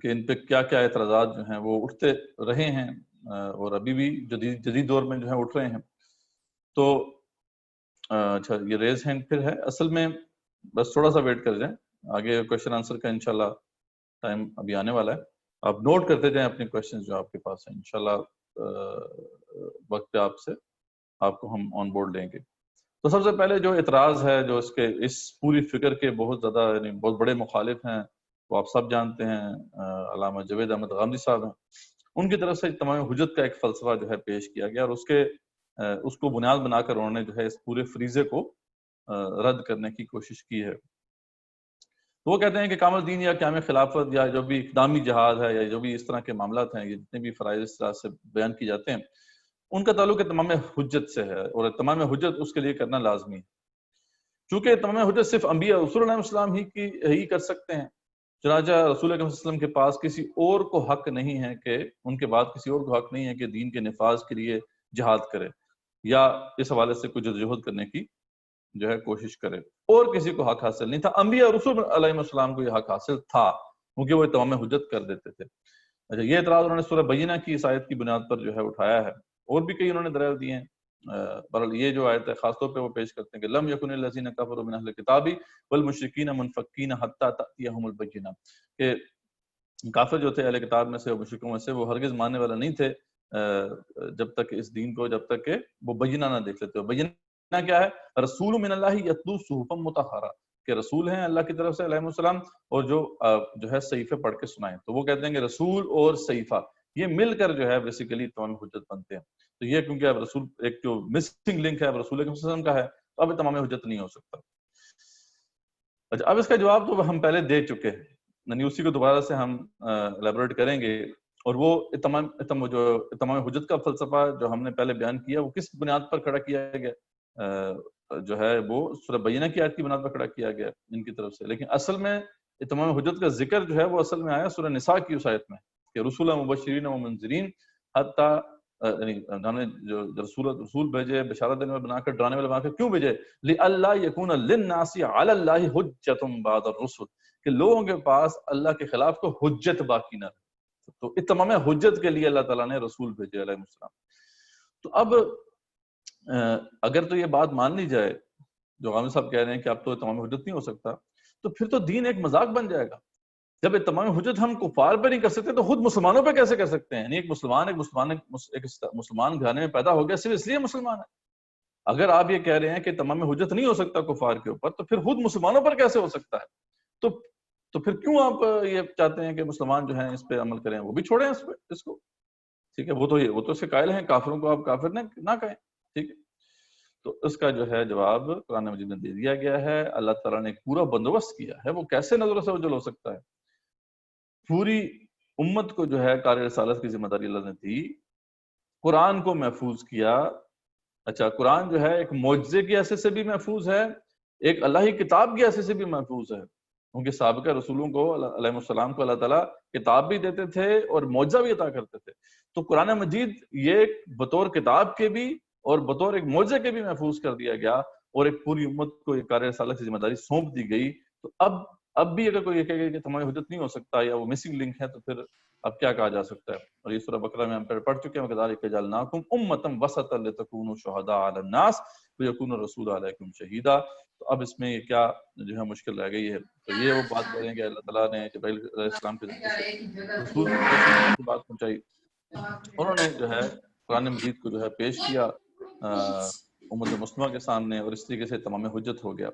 کہ ان پہ کیا کیا اعتراضات جو ہیں وہ اٹھتے رہے ہیں اور ابھی بھی جدید دور میں جو ہے اٹھ رہے ہیں. تو اچھا, یہ ریز ہینڈ پھر ہے. اصل میں بس تھوڑا سا ویٹ کر جائیں, آگے کویشچن آنسر کا انشاءاللہ ٹائم ابھی آنے والا ہے. آپ نوٹ کرتے جائیں اپنے کویشچنز جو آپ کے پاس ہیں, انشاءاللہ وقت پہ آپ کو ہم آن بورڈ لیں گے. تو سب سے پہلے جو اعتراض ہے جو اس پوری فکر کے بہت زیادہ یعنی بہت بڑے مخالف ہیں, وہ آپ سب جانتے ہیں, علامہ جاوید احمد غامدی صاحب ہیں. ان کی طرف سے تمام حجت کا ایک فلسفہ جو ہے پیش کیا گیا اور اس کو بنیاد بنا کر انہوں نے جو ہے اس پورے فریضے کو رد کرنے کی کوشش کی ہے. تو وہ کہتے ہیں کہ کامل دین یا قیام خلافت یا جو بھی اقدامی جہاد ہے یا جو بھی اس طرح کے معاملات ہیں، یہ جتنے بھی فرائض اس طرح سے بیان کی جاتے ہیں، ان کا تعلق تمام حجت سے ہے، اور تمام حجت اس کے لیے کرنا لازمی ہے، چونکہ تمام حجت صرف انبیاء رسول اللہ علیہ السلام ہی کر سکتے ہیں۔ چنانچہ رسول اللہ علیہ وسلم کے پاس کسی اور کو حق نہیں ہے کہ ان کے بعد کسی اور کو حق نہیں ہے کہ دین کے نفاذ کے لیے جہاد کرے یا اس حوالے سے کچھ جدوجہد کرنے کی جو ہے کوشش کرے، اور کسی کو حق حاصل نہیں تھا۔ انبیاء رسول علیہ السلام کو یہ حق حاصل تھا کیونکہ وہ تمام حجت کر دیتے تھے۔ اچھا، یہ اعتراض انہوں نے سورہ بینہ کی اس آیت کی بنیاد پر جو ہے اٹھایا ہے، اور بھی کئی انہوں نے دلائل دیے ہیں۔ بہرحال یہ جو آیت ہے خاص طور پہ وہ پیش کرتے ہیں کہ لم یکن الذین کفروا من اہل الکتاب والمشرکین منفکین حتی تأتیہم البینہ، کہ کافر جو تھے اہل کتاب میں سے اور مشرکوں میں سے، وہ ہرگز ماننے والا نہیں تھے جب تک اس دین کو، جب تک کہ وہ بینہ نہ دیکھ لیتے۔ بینہ کیا ہے؟ رسول من اللہ یتلو صحفا مطہرہ، کہ رسول ہیں اللہ کی طرف سے علیہ السلام، اور جو ہے صحیفے پڑھ کے سنائیں۔ تو وہ کہتے ہیں کہ رسول اور صحیفہ یہ مل کر جو ہے بیسیکلی تمام حجت بنتے ہیں۔ تو یہ کیونکہ اب رسول ایک جو مسنگ لنک ہے اب رسول اللہ صلی اللہ علیہ وسلم کا ہے، تو اب تمام حجت نہیں ہو سکتا۔ اچھا، اب اس کا جواب تو ہم پہلے دے چکے ہیں، یعنی اسی کو دوبارہ سے ہم الیبوریٹ کریں گے، اور وہ تمام حجت کا فلسفہ جو ہم نے پہلے بیان کیا وہ کس بنیاد پر کھڑا کیا گیا جو ہے وہ سورہ بینہ کی آیت کی بنیاد پر کھڑا کیا گیا ان کی طرف سے، لیکن اصل میں تمام حجت کا ذکر جو ہے وہ اصل میں آیا سورہ نساء کی اس آیت میں کہ رسول مبشرین و منذرین، حتیٰ یعنی ہم نے جو رسول بھیجے بشارت دینے والے بنا کر، ڈرانے والے بنا کر، کیوں بھیجے؟ لِأَلَّا يَكُونَ لِلنَّاسِ عَلَى اللَّهِ حُجَّةٌ بَعْدَ الرُّسُلِ، کہ لوگوں کے پاس اللہ کے خلاف کو حجت باقی نہ رہے۔ تو تمام حجت کے لیے اللہ تعالیٰ نے رسول بھیجے علیہ السلام۔ تو اب اگر تو یہ بات مان لی جائے جو غامدی صاحب کہہ رہے ہیں کہ اب تو تمام حجت نہیں ہو سکتا، تو پھر تو دین ایک مذاق بن جائے گا۔ جب تمام حجت ہم کفار پہ نہیں کر سکتے تو خود مسلمانوں پہ کیسے کر سکتے ہیں؟ یعنی ایک مسلمان گھرانے میں پیدا ہو گیا صرف اس لیے مسلمان ہے۔ اگر آپ یہ کہہ رہے ہیں کہ تمام حجت نہیں ہو سکتا کفار کے اوپر، تو پھر خود مسلمانوں پر کیسے ہو سکتا ہے؟ تو پھر کیوں آپ یہ چاہتے ہیں کہ مسلمان جو ہیں اس پہ عمل کریں؟ وہ بھی چھوڑیں اس کو، ٹھیک ہے؟ وہ تو اس کے قائل ہیں، کافروں کو آپ کافر نہ کہیں، ٹھیک ہے؟ تو اس کا جو ہے جواب قرآن مجید میں دے دیا گیا ہے۔ اللہ تعالیٰ نے ایک پورا بندوبست کیا ہے، وہ کیسے نظر سے اوجھل ہو سکتا ہے؟ پوری امت کو جو ہے کار رسالت کی ذمہ داری اللہ نے دی، قرآن کو محفوظ کیا۔ اچھا، قرآن جو ہے ایک معجزے کی حیثیت سے بھی محفوظ ہے، ایک اللہ کی کتاب کی حیثیت سے بھی محفوظ ہے، کیونکہ سابقہ رسولوں کو علیہ السلام کو اللہ تعالیٰ کتاب بھی دیتے تھے اور معجزہ بھی عطا کرتے تھے۔ تو قرآن مجید یہ بطور کتاب کے بھی اور بطور ایک معجزے کے بھی محفوظ کر دیا گیا، اور ایک پوری امت کو کار رسالت کی ذمہ داری سونپ دی گئی۔ تو اب بھی اگر کوئی یہ کہے کہ تمام حجت نہیں ہو سکتا یا وہ مسنگ لنک ہے، تو پھر اب کیا کہا جا سکتا ہے؟ اور یہ سورہ بقرہ میں ہم پڑھ چکے ہیں، وَكَذَلِكَ جَعَلْنَاكُمْ أُمَّةً وَسَطًا لِتَكُونُوا شُهَدَاءَ عَلَى النَّاسِ وَيَكُونَ الرَّسُولُ عَلَيْكُمْ شَهِيدًا۔ تو اب اس میں یہ کیا جو ہے مشکل رہ گئی ہے؟ تو یہ وہ بات کریں گے اللہ تعالیٰ نے جبرائیل علیہ السلام کے ذریعے رسول کی بات پہنچائی، انہوں نے جو ہے قرآن مجید کو جو ہے پیش کیا امت مسلمہ کے سامنے، اور اس طریقے سے تمام حجت ہو گیا۔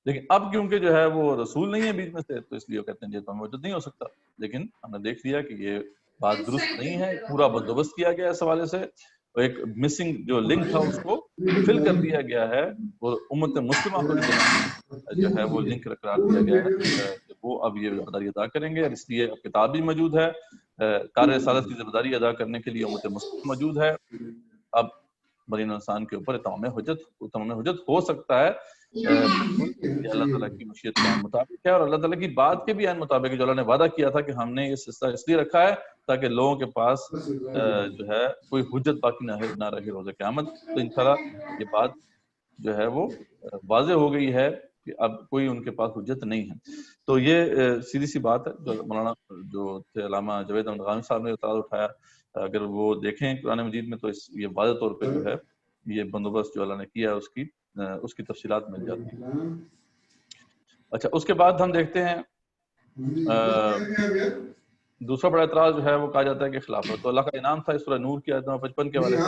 لیکن اب کیونکہ جو ہے وہ رسول نہیں ہے بیچ میں سے، تو اس لیے وہ کہتے ہیں یہ تمام حجت نہیں ہو سکتا۔ لیکن ہم نے دیکھ لیا کہ یہ بات درست نہیں ہے، پورا بندوبست کیا گیا اس حوالے سے، اور ایک مسنگ جو لنک تھا اس کو فل کر دیا گیا ہے، اور امت مسلمہ کو جو ہے وہ لنک قرار دیا گیا ہے کہ وہ اب یہ ذمہ داری ادا کریں گے، اور اس لیے اب کتاب بھی موجود ہے، کار رسالت کی ذمہ داری ادا کرنے کے لیے امت مسلمہ موجود ہے۔ اب بنی انسان کے اوپر تمام حجت ہو سکتا ہے، اللہ تعالیٰ کی مشیت کے مطابق ہے، اور اللہ تعالیٰ کی بات کے بھی عین مطابق ہے، جو اللہ نے وعدہ کیا تھا کہ ہم نے یہ حصہ اس لیے رکھا ہے تاکہ لوگوں کے پاس جو ہے کوئی حجت باقی نہ رہے روز قیامت۔ تو انشاءاللہ یہ بات جو ہے وہ واضح ہو گئی ہے کہ اب کوئی ان کے پاس حجت نہیں ہے۔ تو یہ سیدھی سی بات ہے جو مولانا جو تھے علامہ جاوید احمد غامدی صاحب نے اعتراض اٹھایا، اگر وہ دیکھیں قرآن مجید میں تو یہ واضح طور پہ جو ہے یہ بندوبست جو اللہ نے کیا ہے اس کی تفصیلات مل جاتی ہیں۔ اچھا، اس کے بعد ہم دیکھتے ہیں دوسرا بڑا اعتراض جو ہے وہ کہا جاتا ہے کہ خلافت تو اللہ کا انعام تھا، اس سورہ نور کی آیت نمبر 55 کے والے سے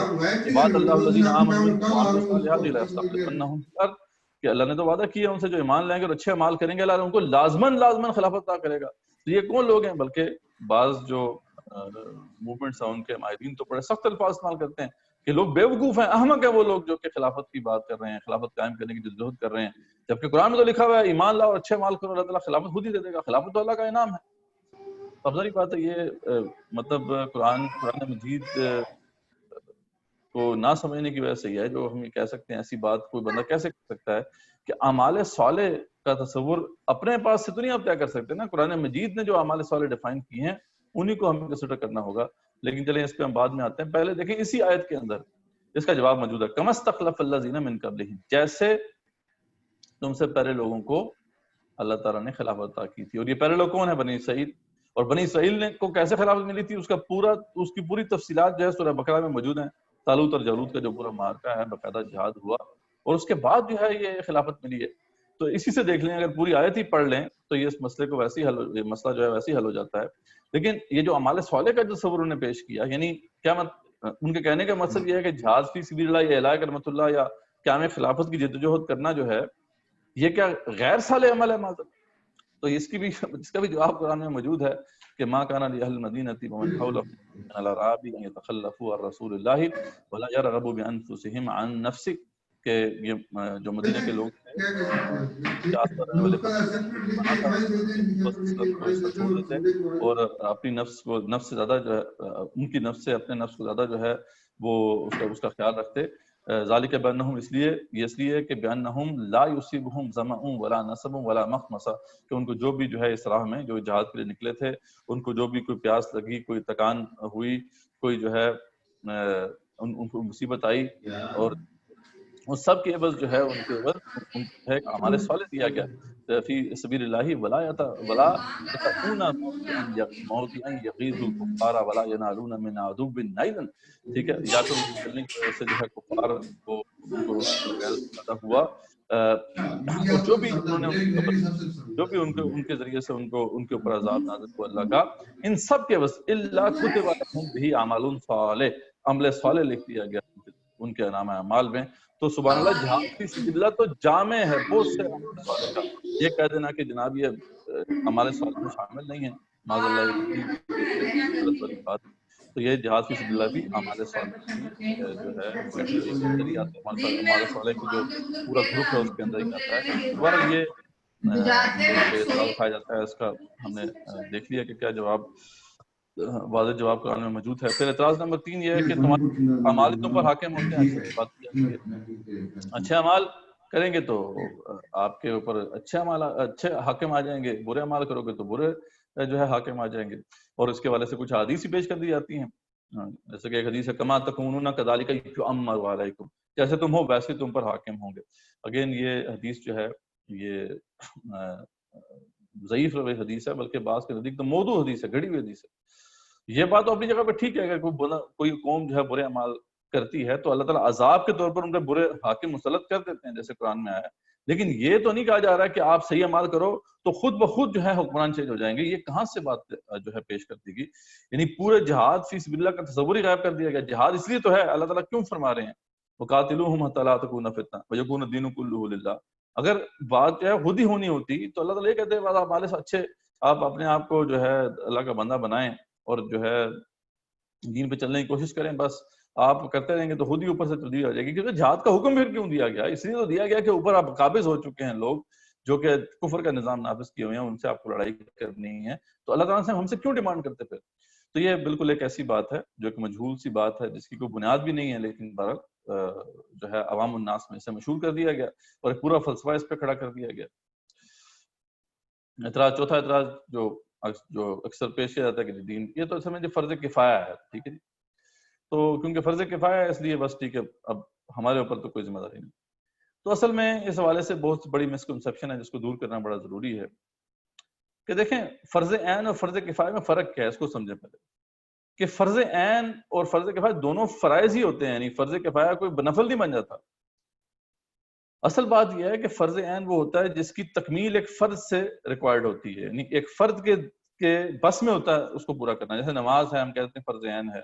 وعد اللہ الذین آمنوا منکم وعملوا الصالحات لیستخلفنہم فی الارض، کہ اللہ نے تو وعدہ کیا ان سے جو ایمان لائیں گے اور اچھے اعمال کریں گے، اللہ ان کو لازماً خلافت عطا کرے گا۔ تو یہ کون لوگ ہیں؟ بلکہ بعض جو موومنٹس ہیں ان کے ماہرین تو بڑے سخت الفاظ استعمال کرتے ہیں کہ لوگ بیوقوف ہیں، احمق ہیں وہ لوگ جو کہ خلافت کی بات کر رہے ہیں، خلافت قائم کرنے کی جدوجہد کر رہے ہیں، جبکہ قرآن میں تو لکھا ہوا ہے ایمان لاؤ اور اچھے مال کرو، اللہ تعالیٰ خلافت خود ہی دے دے گا، خلافت تو اللہ کا انعام ہے۔ اب ظاہر بات ہے یہ مطلب قرآن مجید کو نہ سمجھنے کی وجہ سے یہ ہے جو ہم یہ کہہ سکتے ہیں، ایسی بات کوئی بندہ کیسے کر سکتا ہے کہ اعمال صالح کا تصور اپنے پاس سے تو نہیں آپ طے کر سکتے نا، قرآن مجید نے جو اعمال صالح ڈیفائن کی ہیں انہی کو ہمیں کنسیڈر کرنا ہوگا۔ لیکن چلیں اس پہ ہم بعد میں آتے ہیں، پہلے دیکھیں اسی آیت کے اندر اس کا جواب موجود ہے، کما استخلف الذین من قبلہم، جیسے تم سے پہلے لوگوں کو اللہ تعالیٰ نے خلافت عطا کی تھی، اور یہ پہلے لوگ کون ہیں؟ بنی اسرائیل، اور بنی اسرائیل نے کو کیسے خلافت ملی تھی اس کی پوری تفصیلات جو ہے سورہ بقرہ میں موجود ہیں، طالوت اور جالوت کا جو پورا معرکہ ہے، باقاعدہ جہاد ہوا اور اس کے بعد جو ہے یہ خلافت ملی ہے۔ تو اسی سے دیکھ لیں، اگر پوری آیت ہی پڑھ لیں تو یہ اس مسئلے کو ویسے ہی مسئلہ جو ہے ویسے ہی حل ہو جاتا ہے۔ لیکن یہ جو اعمال صالح کا تصور انہوں نے پیش کیا، یعنی کیا ان کے کہنے کا مقصد یہ ہے کہ جہاد فی سبیل اللہ یا الہ کلمۃ اللہ یا قیام خلافت کی جدوجہد کرنا جو ہے یہ کیا غیر صالح عمل ہے؟ معذرت تو اس کا بھی جواب قرآن میں موجود ہے کہ ما کان لأہل المدینہ ومن حولهم من الاعراب ان يتخلفوا عن رسول اللہ ولا يرغبوا بانفسهم عن نفسه، کہ یہ جو مدینہ کے لوگ تھے اور اپنی نفس سے زیادہ جو ہے ان کی نفس سے اپنے نفس کو زیادہ جو ہے وہ اس کا خیال رکھتے۔ ذالک بانہم، اس لیے کہ بانہم لا یصیبہم ظمأ ولا نصب ولا مخمصہ، کہ ان کو جو بھی جو ہے اس راہ میں جو جہاد کے لیے نکلے تھے ان کو جو بھی کوئی پیاس لگی، کوئی تکان ہوئی، کوئی جو ہے ان کو مصیبت آئی، اور ان سب کے عوض جو ہے ان کے عوض اعمال صالح دیا گیا فی سبیل اللہ ولا یتقون موضعا یغیظ الکفار ولا ینالون من عدو نیلا، ٹھیک ہے، یا تو چلنے کی وجہ سے جو ہے کفار کو ان کو پیدا ہوا، اور جو بھی انہوں نے ان کے ذریعے سے ان کے اوپر عذاب نازل ہوا اللہ کا، ان سب کے عوض الا کتب لهم به اعمال صالح، عمل صالح لکھ دیا گیا ان کے نام اعمال میں۔ تو سبحان اللہ، جہاد فی سبیل اللہ تو جامع ہے بہت سے عمل صالح کا، یہ کہہ دینا کہ جناب یہ عمل صالح میں شامل نہیں ہے، معاذ اللہ، غلط والی بات۔ تو یہ جہاد فی سبیل اللہ بھی اعمال صالح کی جو ہے اس کے اندر ہی آتا ہے، اعمال صالح کی جو پورا گروپ ہے اس کے اندر ہی آتا ہے۔ بہرحال یہ اعتراض اٹھایا جاتا ہے، اس کا ہم نے دیکھ لیا کہ کیا جواب، واضح جواب قرآن میں موجود ہے۔ پھر اعتراض نمبر 3 یہ ہے کہ تمہارے اعمال تم پر حاکم ہوتے ہیں، اچھی بات کی ہے، اچھے اعمال کریں گے تو آپ کے اوپر اچھے حاکم آ جائیں گے، برے اعمال کرو گے تو برے جو ہے حاکم آ جائیں گے، اور اس کے والے سے کچھ حدیث ہی پیش کر دی جاتی ہیں، جیسے کہ ایک حدیث ہے کما تکونون کذالک یؤمر علیکم، جیسے تم ہو ویسے تم پر حاکم ہوں گے۔ اگین یہ حدیث جو ہے یہ ضعیف حدیث ہے، بلکہ بعض کے نزدیک تو موضوع حدیث ہے، گھڑی ہوئی حدیث ہے۔ یہ بات تو اپنی جگہ پہ ٹھیک ہے، اگر کوئی قوم جو ہے برے اعمال کرتی ہے تو اللہ تعالیٰ عذاب کے طور پر ان کے برے حاکم مسلط کر دیتے ہیں، جیسے قرآن میں آیا، لیکن یہ تو نہیں کہا جا رہا کہ آپ صحیح اعمال کرو تو خود بخود جو ہے حکمران چینج ہو جائیں گے۔ یہ کہاں سے بات جو ہے پیش کر دی گئی؟ یعنی پورے جہاد فی سبیل اللہ کا تصور ہی غائب کر دیا گیا۔ جہاد اس لیے تو ہے، اللہ تعالیٰ کیوں فرما رہے ہیں وقاتلوہم حتی لا تکون فتنہ ویکون الدین کلہ للہ؟ اگر بات جو ہے خود ہی ہونی ہوتی تو اللہ تعالیٰ یہ کہتے ہیں آپ ہمارے سے اچھے، آپ اپنے آپ کو جو ہے اللہ کا بندہ بنائیں اور جو ہے دین پہ چلنے کی کوشش کریں، بس آپ کرتے رہیں گے تو خود ہی اوپر سے تبدیل ہو جائے گی۔ کیونکہ جہاد کا حکم پھر کیوں دیا گیا؟ اس لیے تو دیا گیا کہ اوپر آپ قابض ہو چکے ہیں لوگ جو کہ کفر کا نظام نافذ کیے ہوئے ہیں، ان سے آپ کو لڑائی کرنی ہے، تو اللہ تعالیٰ سے ہم سے کیوں ڈیمانڈ کرتے پھر؟ تو یہ بالکل ایک ایسی بات ہے جو کہ مجہول سی بات ہے، جس کی کوئی بنیاد بھی نہیں ہے، لیکن بہرحال جو ہے عوام الناس میں اسے مشہور کر دیا گیا اور ایک پورا فلسفہ اس پہ کھڑا کر دیا گیا۔ اعتراض، چوتھا اعتراض جو اکثر پیش کیا جاتا ہے کہ دین یہ تو سمجھے فرض کفایہ ہے، ٹھیک ہے جی، تو کیونکہ فرض کفایہ ہے اس لیے بس ٹھیک ہے، اب ہمارے اوپر تو کوئی ذمہ داری نہیں۔ تو اصل میں اس حوالے سے بہت بڑی مسکنسیپشن ہے جس کو دور کرنا بڑا ضروری ہے کہ دیکھیں فرض عین اور فرض کفایہ میں فرق کیا ہے، اس کو سمجھیں پہلے کہ فرض عین اور فرض کفایہ دونوں فرائض ہی ہوتے ہیں، یعنی فرض کفایہ کوئی بنفل نہیں بن جاتا۔ اصل بات یہ ہے کہ فرض عین وہ ہوتا ہے جس کی تکمیل ایک فرض سے ریکوائرڈ ہوتی ہے، یعنی ایک فرد کے بس میں ہوتا ہے اس کو پورا کرنا، جیسے نماز ہے ہم کہتے ہیں فرض عین ہے،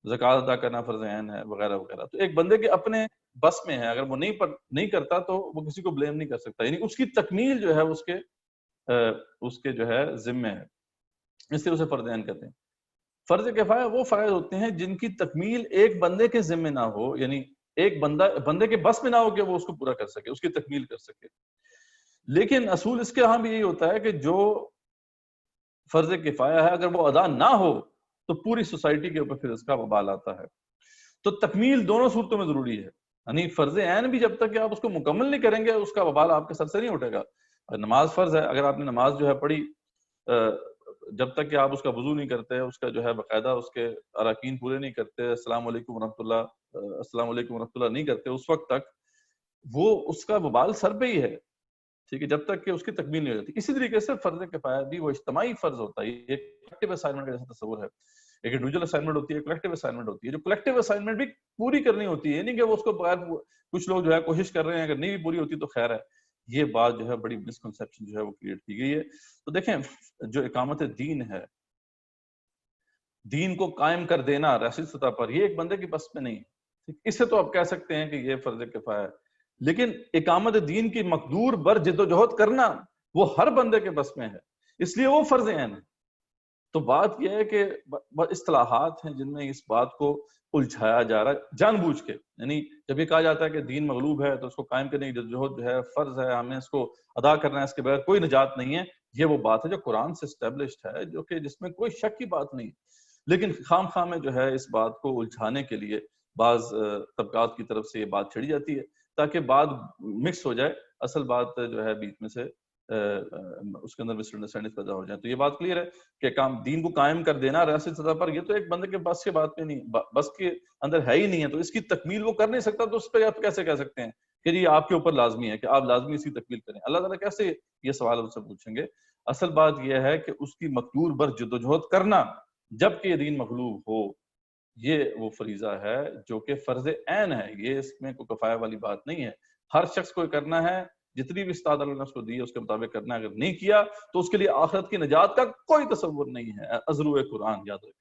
زکوٰۃ ادا کرنا فرض عین ہے، وغیرہ وغیرہ۔ تو ایک بندے کے اپنے بس میں ہے، اگر وہ نہیں کرتا تو وہ کسی کو بلیم نہیں کر سکتا، یعنی اس کی تکمیل جو ہے اس کے جو ہے ذمے ہے، اس لیے اسے فرض عین کہتے ہیں۔ فرض کفایہ وہ فرائض ہوتے ہیں جن کی تکمیل ایک بندے کے ذمہ نہ ہو، یعنی ایک بندے کے بس میں نہ ہو کہ وہ اس کو پورا کر سکے، اس کی تکمیل کر سکے. لیکن اصول اس کے ہاں بھی یہی ہوتا ہے کہ جو فرض کفایہ ہے اگر وہ ادا نہ ہو تو پوری سوسائٹی کے اوپر پھر اس کا وبال آتا ہے. تو تکمیل دونوں صورتوں میں ضروری ہے، یعنی فرض عین بھی جب تک کہ آپ اس کو مکمل نہیں کریں گے اس کا وبال آپ کے سر سے نہیں اٹھے گا. نماز فرض ہے، اگر آپ نے نماز جو ہے پڑھی، جب تک کہ آپ اس کا وضو نہیں کرتے، اس کا جو ہے باقاعدہ اس کے اراکین پورے نہیں کرتے، السلام علیکم ورحمۃ اللہ نہیں کرتے، اس وقت تک وہ اس کا وبال سر پہ ہی ہے، ٹھیک ہے، جب تک کہ اس کی تکمیل نہیں ہو جاتی. اسی طریقے سے فرض کفایہ بھی وہ اجتماعی فرض ہوتا ہے، یہ کلیکٹیو اسائنمنٹ کا جیسا تصور ہے. ایک انڈیویجول اسائنمنٹ ہوتی ہے، کلیکٹیو اسائنمنٹ ہوتی ہے. جو کلیکٹیو اسائنمنٹ بھی پوری کرنی ہوتی ہے، نہیں کہ وہ اس کو بغیر، کچھ لوگ جو ہے کوشش کر رہے ہیں، اگر نہیں بھی پوری ہوتی تو خیر ہے. یہ بات جو ہے بڑی مسکنسیپشن جو ہے وہ کریٹ کی گئی ہے. تو دیکھیں جو اقامت دین ہے، دین کو قائم کر دینا ریاستی سطح پر، یہ ایک بندے کی بس میں نہیں ہے. اس سے تو آپ کہہ سکتے ہیں کہ یہ فرض کفایہ ہے، لیکن اقامت دین کی مقدور بر جد و جہد کرنا وہ ہر بندے کے بس میں ہے، اس لیے وہ فرض عین ہے. تو بات یہ ہے کہ اصطلاحات ہیں جن میں اس بات کو الجھایا جا رہا ہے جان بوجھ کے. یعنی جب یہ کہا جاتا ہے کہ دین مغلوب ہے تو اس کو قائم کرنے کی جدوجہد جو ہے فرض ہے، ہمیں اس کو ادا کرنا ہے، اس کے بغیر کوئی نجات نہیں ہے. یہ وہ بات ہے جو قرآن سے اسٹیبلشڈ ہے، جو کہ جس میں کوئی شک کی بات نہیں. لیکن خام خواہ میں جو ہے اس بات کو الجھانے کے لیے بعض طبقات کی طرف سے یہ بات چھڑی جاتی ہے تاکہ بات مکس ہو جائے، اصل بات جو ہے بیچ میں سے اس کے اندر مس انڈرسٹینڈنگ پیدا ہو جائے. تو یہ بات کلیئر ہے کہ دین کو قائم کر دینا ریاستی سطح پر یہ تو ایک بندے کے بس کے بات میں نہیں، بس کے اندر ہے ہی نہیں ہے، تو اس کی تکمیل وہ کر نہیں سکتا. تو اس پہ آپ کیسے کہہ سکتے ہیں کہ جی آپ کے اوپر لازمی ہے کہ آپ لازمی اس کی تکمیل کریں؟ اللہ تعالیٰ کیسے یہ سوال ان سے پوچھیں گے؟ اصل بات یہ ہے کہ اس کی مقدور بر جدوجہد کرنا جب کہ دین مغلوب ہو، یہ وہ فریضہ ہے جو کہ فرض عین ہے. یہ اس میں کوئی کفایہ والی بات نہیں ہے، ہر شخص کو کرنا ہے، جتنی بھی استاد اللہ نے اس کو دی ہے اس کے مطابق کرنا ہے. اگر نہیں کیا تو اس کے لیے آخرت کی نجات کا کوئی تصور نہیں ہے. ازرو قرآن یاد رکھیں.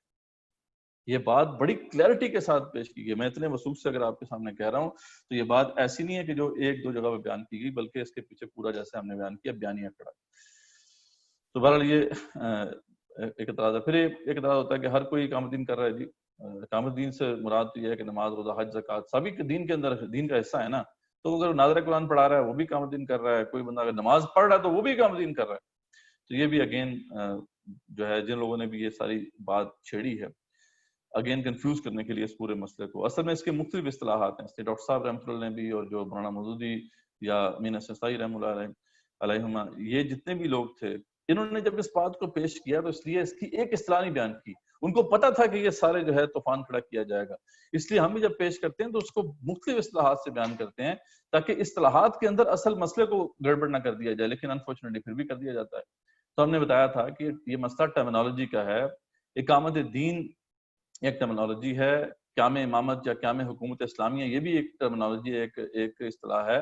یہ بات بڑی کلیئرٹی کے ساتھ پیش کی گئی. میں اتنے وثوق سے اگر آپ کے سامنے کہہ رہا ہوں تو یہ بات ایسی نہیں ہے کہ جو ایک دو جگہ پہ بیان کی گئی، بلکہ اس کے پیچھے پورا جیسے ہم نے بیان کیا بیانیہ کھڑا. تو بہرحال یہ ایک اعتراض ہے. پھر ایک اعتراض ہوتا ہے کہ ہر کوئی اقامت دین کر رہا ہے. جی اقامت دین سے مراد تو یہ ہے کہ نماز، روزہ، حج، زکوٰۃ سبھی کے دین کے اندر دین کا حصہ ہے نا. تو اگر ناظر قرآن پڑھا رہا ہے وہ بھی اقامت دین کر رہا ہے، کوئی بندہ اگر نماز پڑھ رہا ہے تو وہ بھی اقامت دین کر رہا ہے. تو یہ بھی اگین جو ہے جن لوگوں نے بھی یہ ساری بات چھیڑی ہے اگین کنفیوز کرنے کے لیے اس پورے مسئلے کو. اصل میں اس کے مختلف اصطلاحات ہیں. اس ڈاکٹر صاحب رحمۃ اللہ نے بھی اور جو مولانا مودودی یا مین اسدائی رحمۃ اللہ علیہما، یہ جتنے بھی لوگ تھے انہوں نے جب اس بات کو پیش کیا تو اس لیے اس کی ایک اصطلاح نہیں بیان کی. ان کو پتا تھا کہ یہ سارے جو ہے طوفان کھڑا کیا جائے گا، اس لیے ہم بھی جب پیش کرتے ہیں تو اس کو مختلف اصطلاحات سے بیان کرتے ہیں تاکہ اصطلاحات کے اندر اصل مسئلے کو گڑبڑ نہ کر دیا جائے. لیکن انفارچونیٹلی پھر بھی کر دیا جاتا ہے. تو ہم نے بتایا تھا کہ یہ مسئلہ ٹرمینالوجی کا ہے. اقامت دین ایک ٹرمینالوجی ہے، قیام امامت یا قیام حکومت اسلامیہ یہ بھی ایک ٹرمینالوجی ہے، ایک اصطلاح ہے.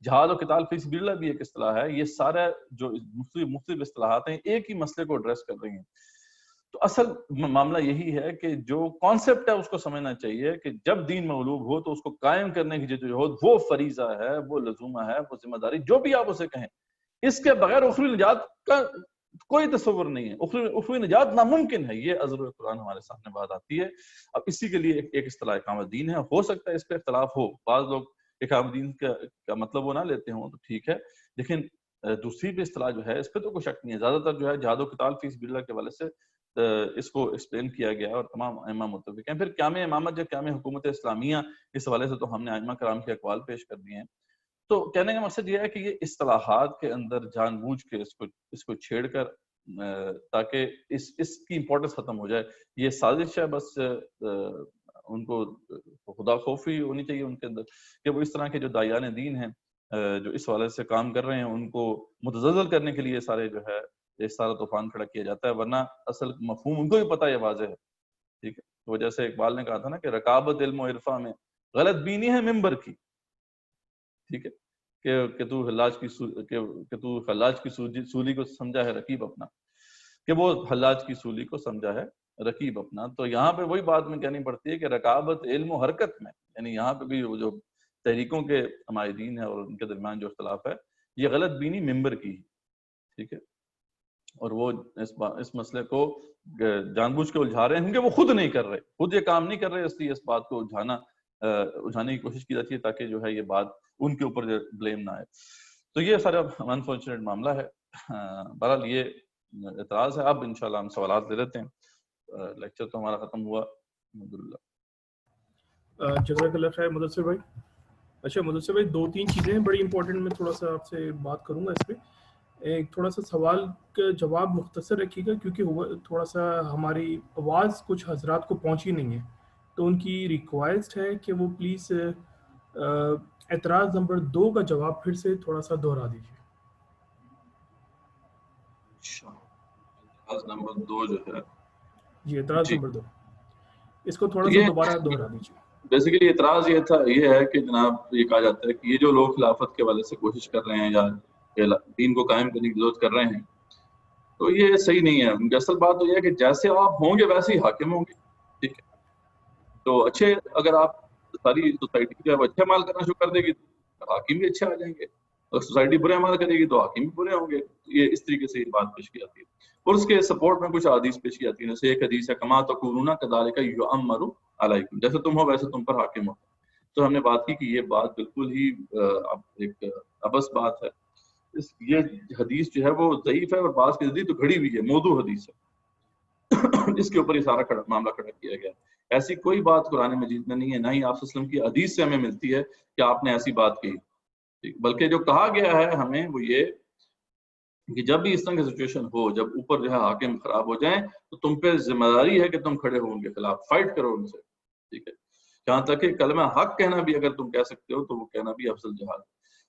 جہاد و قتال فی سبیل اللہ بھی ایک اصطلاح ہے. یہ سارا جو مختلف اصطلاحات ہیں ایک ہی مسئلے کو ایڈریس کر رہی ہیں. تو اصل معاملہ یہی ہے کہ جو کانسیپٹ ہے اس کو سمجھنا چاہیے کہ جب دین مغلوب ہو تو اس کو قائم کرنے کی جدوجہد وہ فریضہ ہے، وہ لزومہ ہے، وہ ذمہ داری، جو بھی آپ اسے کہیں. اس کے بغیر اخروی نجات کا کوئی تصور نہیں ہے. اخروی نجات ناممکن ہے. یہ ازر قرآن ہمارے سامنے بات آتی ہے. اب اسی کے لیے ایک اصطلاح اقامت دین ہے. ہو سکتا ہے اس پہ اختلاف ہو، بعض لوگ اقامت دین کا مطلب وہ نہ لیتے ہوں تو ٹھیک ہے، لیکن دوسری بھی اصطلاح جو ہے اس پہ تو کوئی شک نہیں ہے. زیادہ تر جو ہے جہاد و قتال فی سبیل اللہ کے حوالے سے اس کو ایکسپلین کیا گیا ہے اور تمام ائمہ متفق ہیں. پھر قیام امامت یا قیام حکومت اسلامیہ، اس حوالے سے تو ہم نے ائمہ کرام کے اقوال پیش کر دیے ہیں. تو کہنے کا مقصد یہ ہے کہ یہ اصطلاحات کے اندر جان بوجھ کے اس کو چھیڑ کر تاکہ اس کی امپورٹنس ختم ہو جائے. یہ سازش ہے، بس ان کو خدا خوفی ہونی چاہیے ان کے اندر کہ وہ اس طرح کے جو داعیان دین ہیں جو اس حوالے سے کام کر رہے ہیں ان کو متزلزل کرنے کے لیے سارے جو ہے یہ سارا طوفان کھڑا کیا جاتا ہے. ورنہ اصل مفہوم ان کو بھی پتہ ہے، واضح ہے. ٹھیک ہے. تو جیسے اقبال نے کہا تھا نا کہ رکابت علم و عرفہ میں غلط بینی ہے ممبر کی. ٹھیک ہے کہ تو حلاج کی سولی کو سمجھا ہے رقیب اپنا، کہ وہ حلاج کی سولی کو سمجھا ہے رقیب اپنا. تو یہاں پہ وہی بات میں کہنی پڑتی ہے کہ رکابت علم و حرکت میں، یعنی یہاں پہ بھی وہ جو تحریکوں کے عمائدین ہیں اور ان کے درمیان جو اختلاف ہے یہ غلط بینی ممبر کی. ٹھیک ہے. اور وہ اس مسئلے کو جان بوجھ کے الجھا رہے ہیں کیونکہ وہ خود نہیں کر رہے، خود یہ کام نہیں کر رہے، اس لیے اس بات کو الجھانے کی کوشش کی جاتی ہے تاکہ جو ہے یہ بات ان کے اوپر بلیم نہ آئے. تو یہ سارا انفارچونیٹ معاملہ ہے. بہرحال یہ اعتراض ہے. اب انشاءاللہ ہم سوالات لے لیتے ہیں. لیکچر تو ہمارا ختم ہوا الحمدللہ. جزاک اللہ خیر مدثر بھائی. اچھا مدثر بھائی، 2-3 چیزیں ہیں بڑی امپورٹنٹ، میں تھوڑا سا آپ سے بات کروں گا اس پہ. ایک تھوڑا سا سوال کا جواب مختصر رکھیے گا کیونکہ تھوڑا سا ہماری آواز کچھ حضرات کو پہنچی نہیں ہے، تو ان کی ریکویسٹ ہے کہ وہ پلیز اعتراض نمبر 2 کا جواب پھر سے تھوڑا سا دہرا دیجیے. اعتراض نمبر 2 جو ہے جی، اعتراض جی نمبر 2 اس کو تھوڑا سا دوبارہ دہرا دیجیے. بیسیکلی اعتراض یہ ہے کہ جناب یہ کہا جاتا ہے کہ یہ جو لوگ خلافت کے والے سے کوشش کر رہے ہیں یا دین کو قائم کرنے کی ضرورت کر رہے ہیں تو یہ صحیح نہیں ہے. اصل بات تو یہ ہے کہ جیسے آپ ہوں گے ویسے ہی حاکم ہوں گے. ٹھیک ہے، تو اچھے اگر آپ ساری سوسائٹی جو ہے اچھے عمل کرنا شروع کر دے گی تو حاکم بھی اچھے آ جائیں گے، اور سوسائٹی برے عمل کرے گی تو حاکم بھی برے ہوں گے. یہ اس طریقے سے یہ بات پیش کی جاتی ہے. اور اس کے سپورٹ میں کچھ حدیث پیش کی جاتی ہے. جیسے ایک حدیث ہے کما تکونون کذالک یؤمر علیکم، جیسے تم ہو ویسے تم پر حاکم ہو. تو ہم نے بات کی کہ یہ بات بالکل ہی ایک ابس بات ہے. یہ حدیث جو ہے وہ ضعیف ہے اور بعض کے نزدیک تو گھڑی ہوئی ہے، موضوع حدیث ہے جس کے اوپر یہ سارا معاملہ کھڑا کیا گیا. ایسی کوئی بات قرآن مجید میں نہیں ہے، نہ ہی آپ صلی اللہ علیہ وسلم کی حدیث سے ہمیں ملتی ہے کہ آپ نے ایسی بات کہی. بلکہ جو کہا گیا ہے ہمیں وہ یہ کہ جب بھی اس طرح کی سچویشن ہو، جب اوپر جو ہے حاکم خراب ہو جائیں تو تم پہ ذمہ داری ہے کہ تم کھڑے ہو ان کے خلاف، فائٹ کرو ان سے. ٹھیک ہے، جہاں تک کہ کلمہ حق کہنا بھی اگر تم کہہ سکتے ہو تو وہ کہنا بھی افضل جہاد.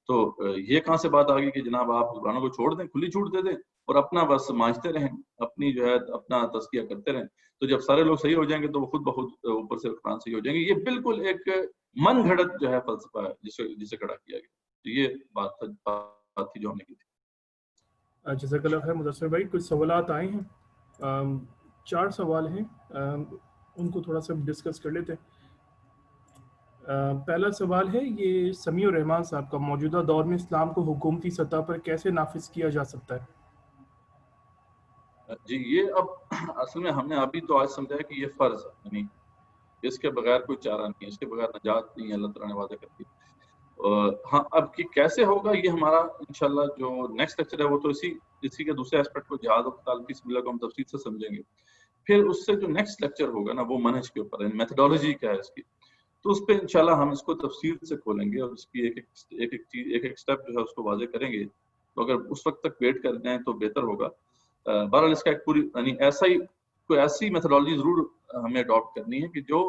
تو یہ کہاں سے بات آ گئی کہ جناب آپ قرآن کو چھوڑ دیں، کھلی چھوٹ دے دیں اور اپنا بس مانجتے رہیں، اپنی جو ہے اپنا تزکیہ کرتے رہیں. تو جب سارے لوگ صحیح ہو جائیں گے تو وہ خود بخود اوپر سے قرآن صحیح ہو جائیں گے. یہ بالکل ایک من گھڑت جو ہے فلسفہ ہے جسے کھڑا کیا گیا. تو یہ بات تھی جو ہونے کی تھی. جزاک اللہ خیر مدثر بھائی. کچھ سوالات آئے ہیں، 4 سوال ہیں، ان کو تھوڑا سا ڈسکس کر لیتے ہیں. پہلا سوال ہے یہ سمیع الرحمان صاحب کا، موجودہ دور میں اسلام کو حکومتی سطح پر کیسے نافذ کیا جا سکتا ہے؟ جی یہ اب اصل میں ہم نے ابھی تو آج سمجھا ہے کہ یہ فرض ہے، یعنی اس کے بغیر کوئی چارہ نہیں ہے، اس کے بغیر نجات نہیں ہے. اللہ تعالیٰ نے وعدہ کر دی. ہاں اب کہ کیسے ہوگا یہ ہمارا انشاءاللہ جو نیکسٹ لیکچر ہے وہ تو اسی کے دوسرے اسپیکٹ کو جہاد و قتال فی سبیل اللہ کو ہم تفصیل سے سمجھیں گے. پھر اس سے جو نیکسٹ لیکچر ہوگا نا وہ منہج کے اوپر ہے، میتھڈالوجی کیا ہے اس کی. تو اس پہ انشاءاللہ ہم اس کو تفصیل سے کھولیں گے اور اس کی ایک ایک سٹیپ جو ہے اس کو واضح کریں گے. تو اگر اس وقت تک ویٹ کر جائیں تو بہتر ہوگا. بہرحال اس کا ایک پوری یعنی کوئی ایسی میتھڈالوجی ضرور ہمیں اڈاپٹ کرنی ہے کہ جو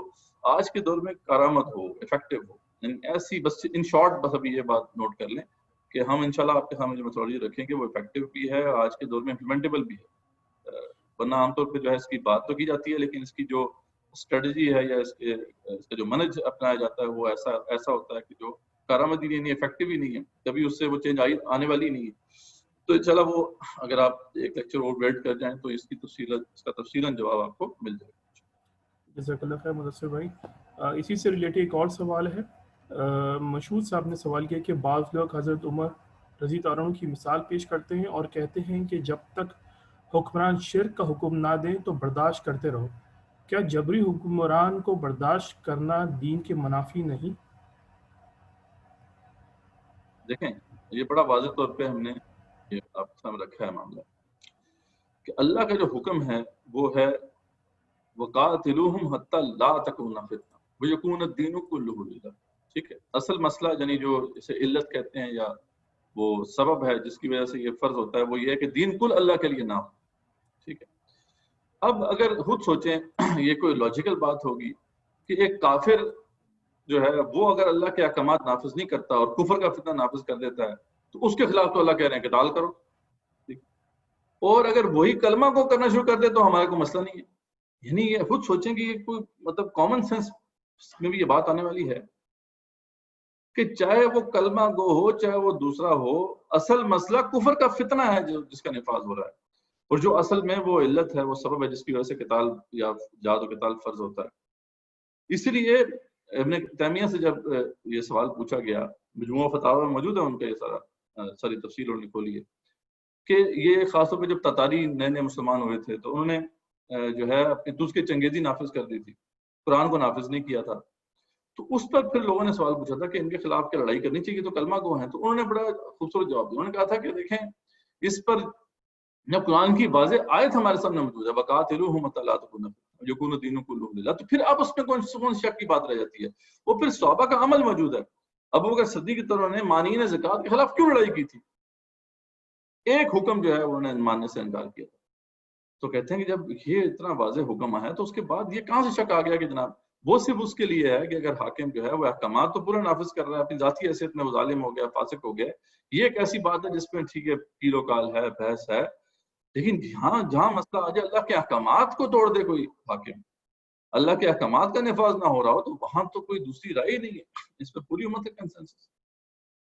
آج کے دور میں کارآمد ہو، افیکٹو ہو. ایسی بس ان شارٹ بس ابھی یہ بات نوٹ کر لیں کہ ہم انشاءاللہ آپ کے سامنے جو میتھڈالوجی رکھیں گے وہ افیکٹو بھی ہے، آج کے دور میں امپلیمنٹیبل بھی ہے. ورنہ عام طور پہ جو ہے اس کی بات تو کی جاتی ہے لیکن اس کی جو اسٹریٹجی ہے یا اس کا جو منہج اپنایا جاتا ہے وہ ایسا ہوتا ہے کہ جو کارآمد ہی نہیں ہے، افیکٹو ہی نہیں ہے، کبھی اس سے وہ چینج آنے والی نہیں ہے. تو انشاءاللہ وہ اگر آپ ایک لیکچر اور ویٹ کر جائیں تو اس کا تفصیلاً جواب آپ کو مل جائے گا. جزاک اللہ خیر مدثر بھائی. اسی سے ریلیٹڈ ایک اور سوال ہے. مشہور صاحب نے سوال کیا کہ بعض لوگ حضرت عمر رضی اللہ عنہ کی مثال پیش کرتے ہیں اور کہتے ہیں کہ جب تک حکمران شرک کا حکم نہ دیں تو برداشت کرتے رہو. کیا جبری حکمران کو برداشت کرنا دین کے منافی نہیں؟ دیکھیں یہ بڑا واضح طور پہ ہم نے یہ آپ کے سامنے رکھا ہے معاملہ کہ اللہ کا جو حکم ہے وہ ہے وَقَاتِلُوهُمْ حَتَّى لَا تَكُونَ فِتْنَةٌ وَيَكُونَ الدِّينُ كُلُّهُ لِلَّهِ. ٹھیک ہے، اصل مسئلہ یعنی جو اسے علت کہتے ہیں یا وہ سبب ہے جس کی وجہ سے یہ فرض ہوتا ہے وہ یہ ہے کہ دین کل اللہ کے لیے نہ ہو. ٹھیک ہے، اب اگر خود سوچیں یہ کوئی لاجیکل بات ہوگی کہ ایک کافر جو ہے وہ اگر اللہ کے احکامات نافذ نہیں کرتا اور کفر کا فتنہ نافذ کر دیتا ہے تو اس کے خلاف تو اللہ کہہ رہے ہیں کہ قتال کرو. اور اگر وہی کلمہ کو کرنا شروع کر دے تو ہمارا کوئی مسئلہ نہیں ہے. یعنی یہ خود سوچیں کہ یہ کوئی مطلب کامن سینس میں بھی یہ بات آنے والی ہے کہ چاہے وہ کلمہ گو ہو چاہے وہ دوسرا ہو، اصل مسئلہ کفر کا فتنہ ہے جس کا نفاذ ہو رہا ہے، اور جو اصل میں وہ علت ہے وہ سبب ہے جس کی وجہ سے قتال یا جہاد و قتال فرض ہوتا ہے. اسی لیے ابن تیمیہ سے جب یہ سوال پوچھا گیا، مجموعہ فتاوی میں موجود ہے ان کا یہ ساری تفصیل انہوں نے کھولی ہے، کہ یہ خاص طور پہ جب تتاری نئے نئے مسلمان ہوئے تھے تو انہوں نے جو ہے اپنی ترک کی چنگیزی نافذ کر دی تھی، قرآن کو نافذ نہیں کیا تھا. تو اس پر پھر لوگوں نے سوال پوچھا تھا کہ ان کے خلاف کیا لڑائی کرنی چاہیے، تو کلمہ گو ہیں. تو انہوں نے بڑا خوبصورت جواب دیا. انہوں نے کہا تھا کہ دیکھیں اس پر جب قرآن کی واضح آیت ہمارے سامنے موجود ہے وَقَاتِلُوهُمْ حَتَّىٰ لَا تَكُونَ فِتْنَةٌ وَيَكُونَ الدِّينُ كُلُّهُ لِلَّهِ، تو پھر اب اس میں کون شک کی بات رہ جاتی ہے؟ وہ پھر صحابہ کا عمل موجود ہے. ابوبکر صدیق کی طرح نے مانعین زکوٰۃ کے خلاف کیوں لڑائی کی تھی؟ ایک حکم جو ہے انہوں نے ماننے سے انکار کیا تھا. تو کہتے ہیں کہ جب یہ اتنا واضح حکم آیا تو اس کے بعد یہ کہاں سے شک آ گیا کہ جناب وہ صرف اس کے لیے ہے کہ اگر حاکم جو ہے وہ احکامات تو پورا نافذ کر رہا ہے، اپنی ذاتی حیثیت میں وہ ظالم ہو گیا، فاسق ہو گیا. یہ ایک ایسی بات ہے جس میں ٹھیک ہے کیل و کال ہے، بحث ہے، لیکن جہاں مسئلہ آ جائے اللہ کے احکامات کو توڑ دے کوئی حاکم، اللہ کے احکامات کا نفاذ نہ ہو رہا ہو، تو وہاں تو کوئی دوسری رائے نہیں ہے. اس پہ پوری امت کا کنسنسس.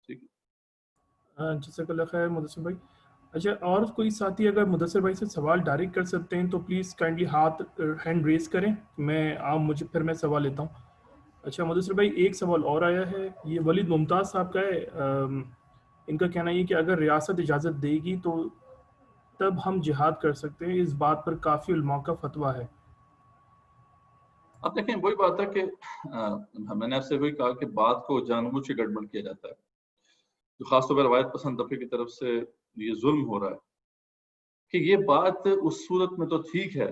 ٹھیک ہے، جزاک اللہ خیر مدثر بھائی. اچھا، اور کوئی ساتھی اگر مدثر بھائی سے سوال ڈائریکٹ کر سکتے ہیں تو پلیز کائنڈلی ہینڈ ریز کریں. پھر میں سوال لیتا ہوں. اچھا مدثر بھائی، ایک سوال اور آیا ہے، یہ ولید ممتاز صاحب کا ہے. ان کا کہنا یہ کہ اگر ریاست اجازت دے گی تو تب ہم جہاد کر سکتے ہیں، اس بات پر کافی علماء کا فتویٰ ہے. اب دیکھیں وہی بات ہے کہ میں نے آپ سے وہی کہا کہ بات کو جان بوجھ کے گڑبڑ کیا جاتا ہے. جو خاص طور پر روایت پسند طبقے کی طرف سے یہ ظلم ہو رہا ہے کہ یہ بات اس صورت میں تو ٹھیک ہے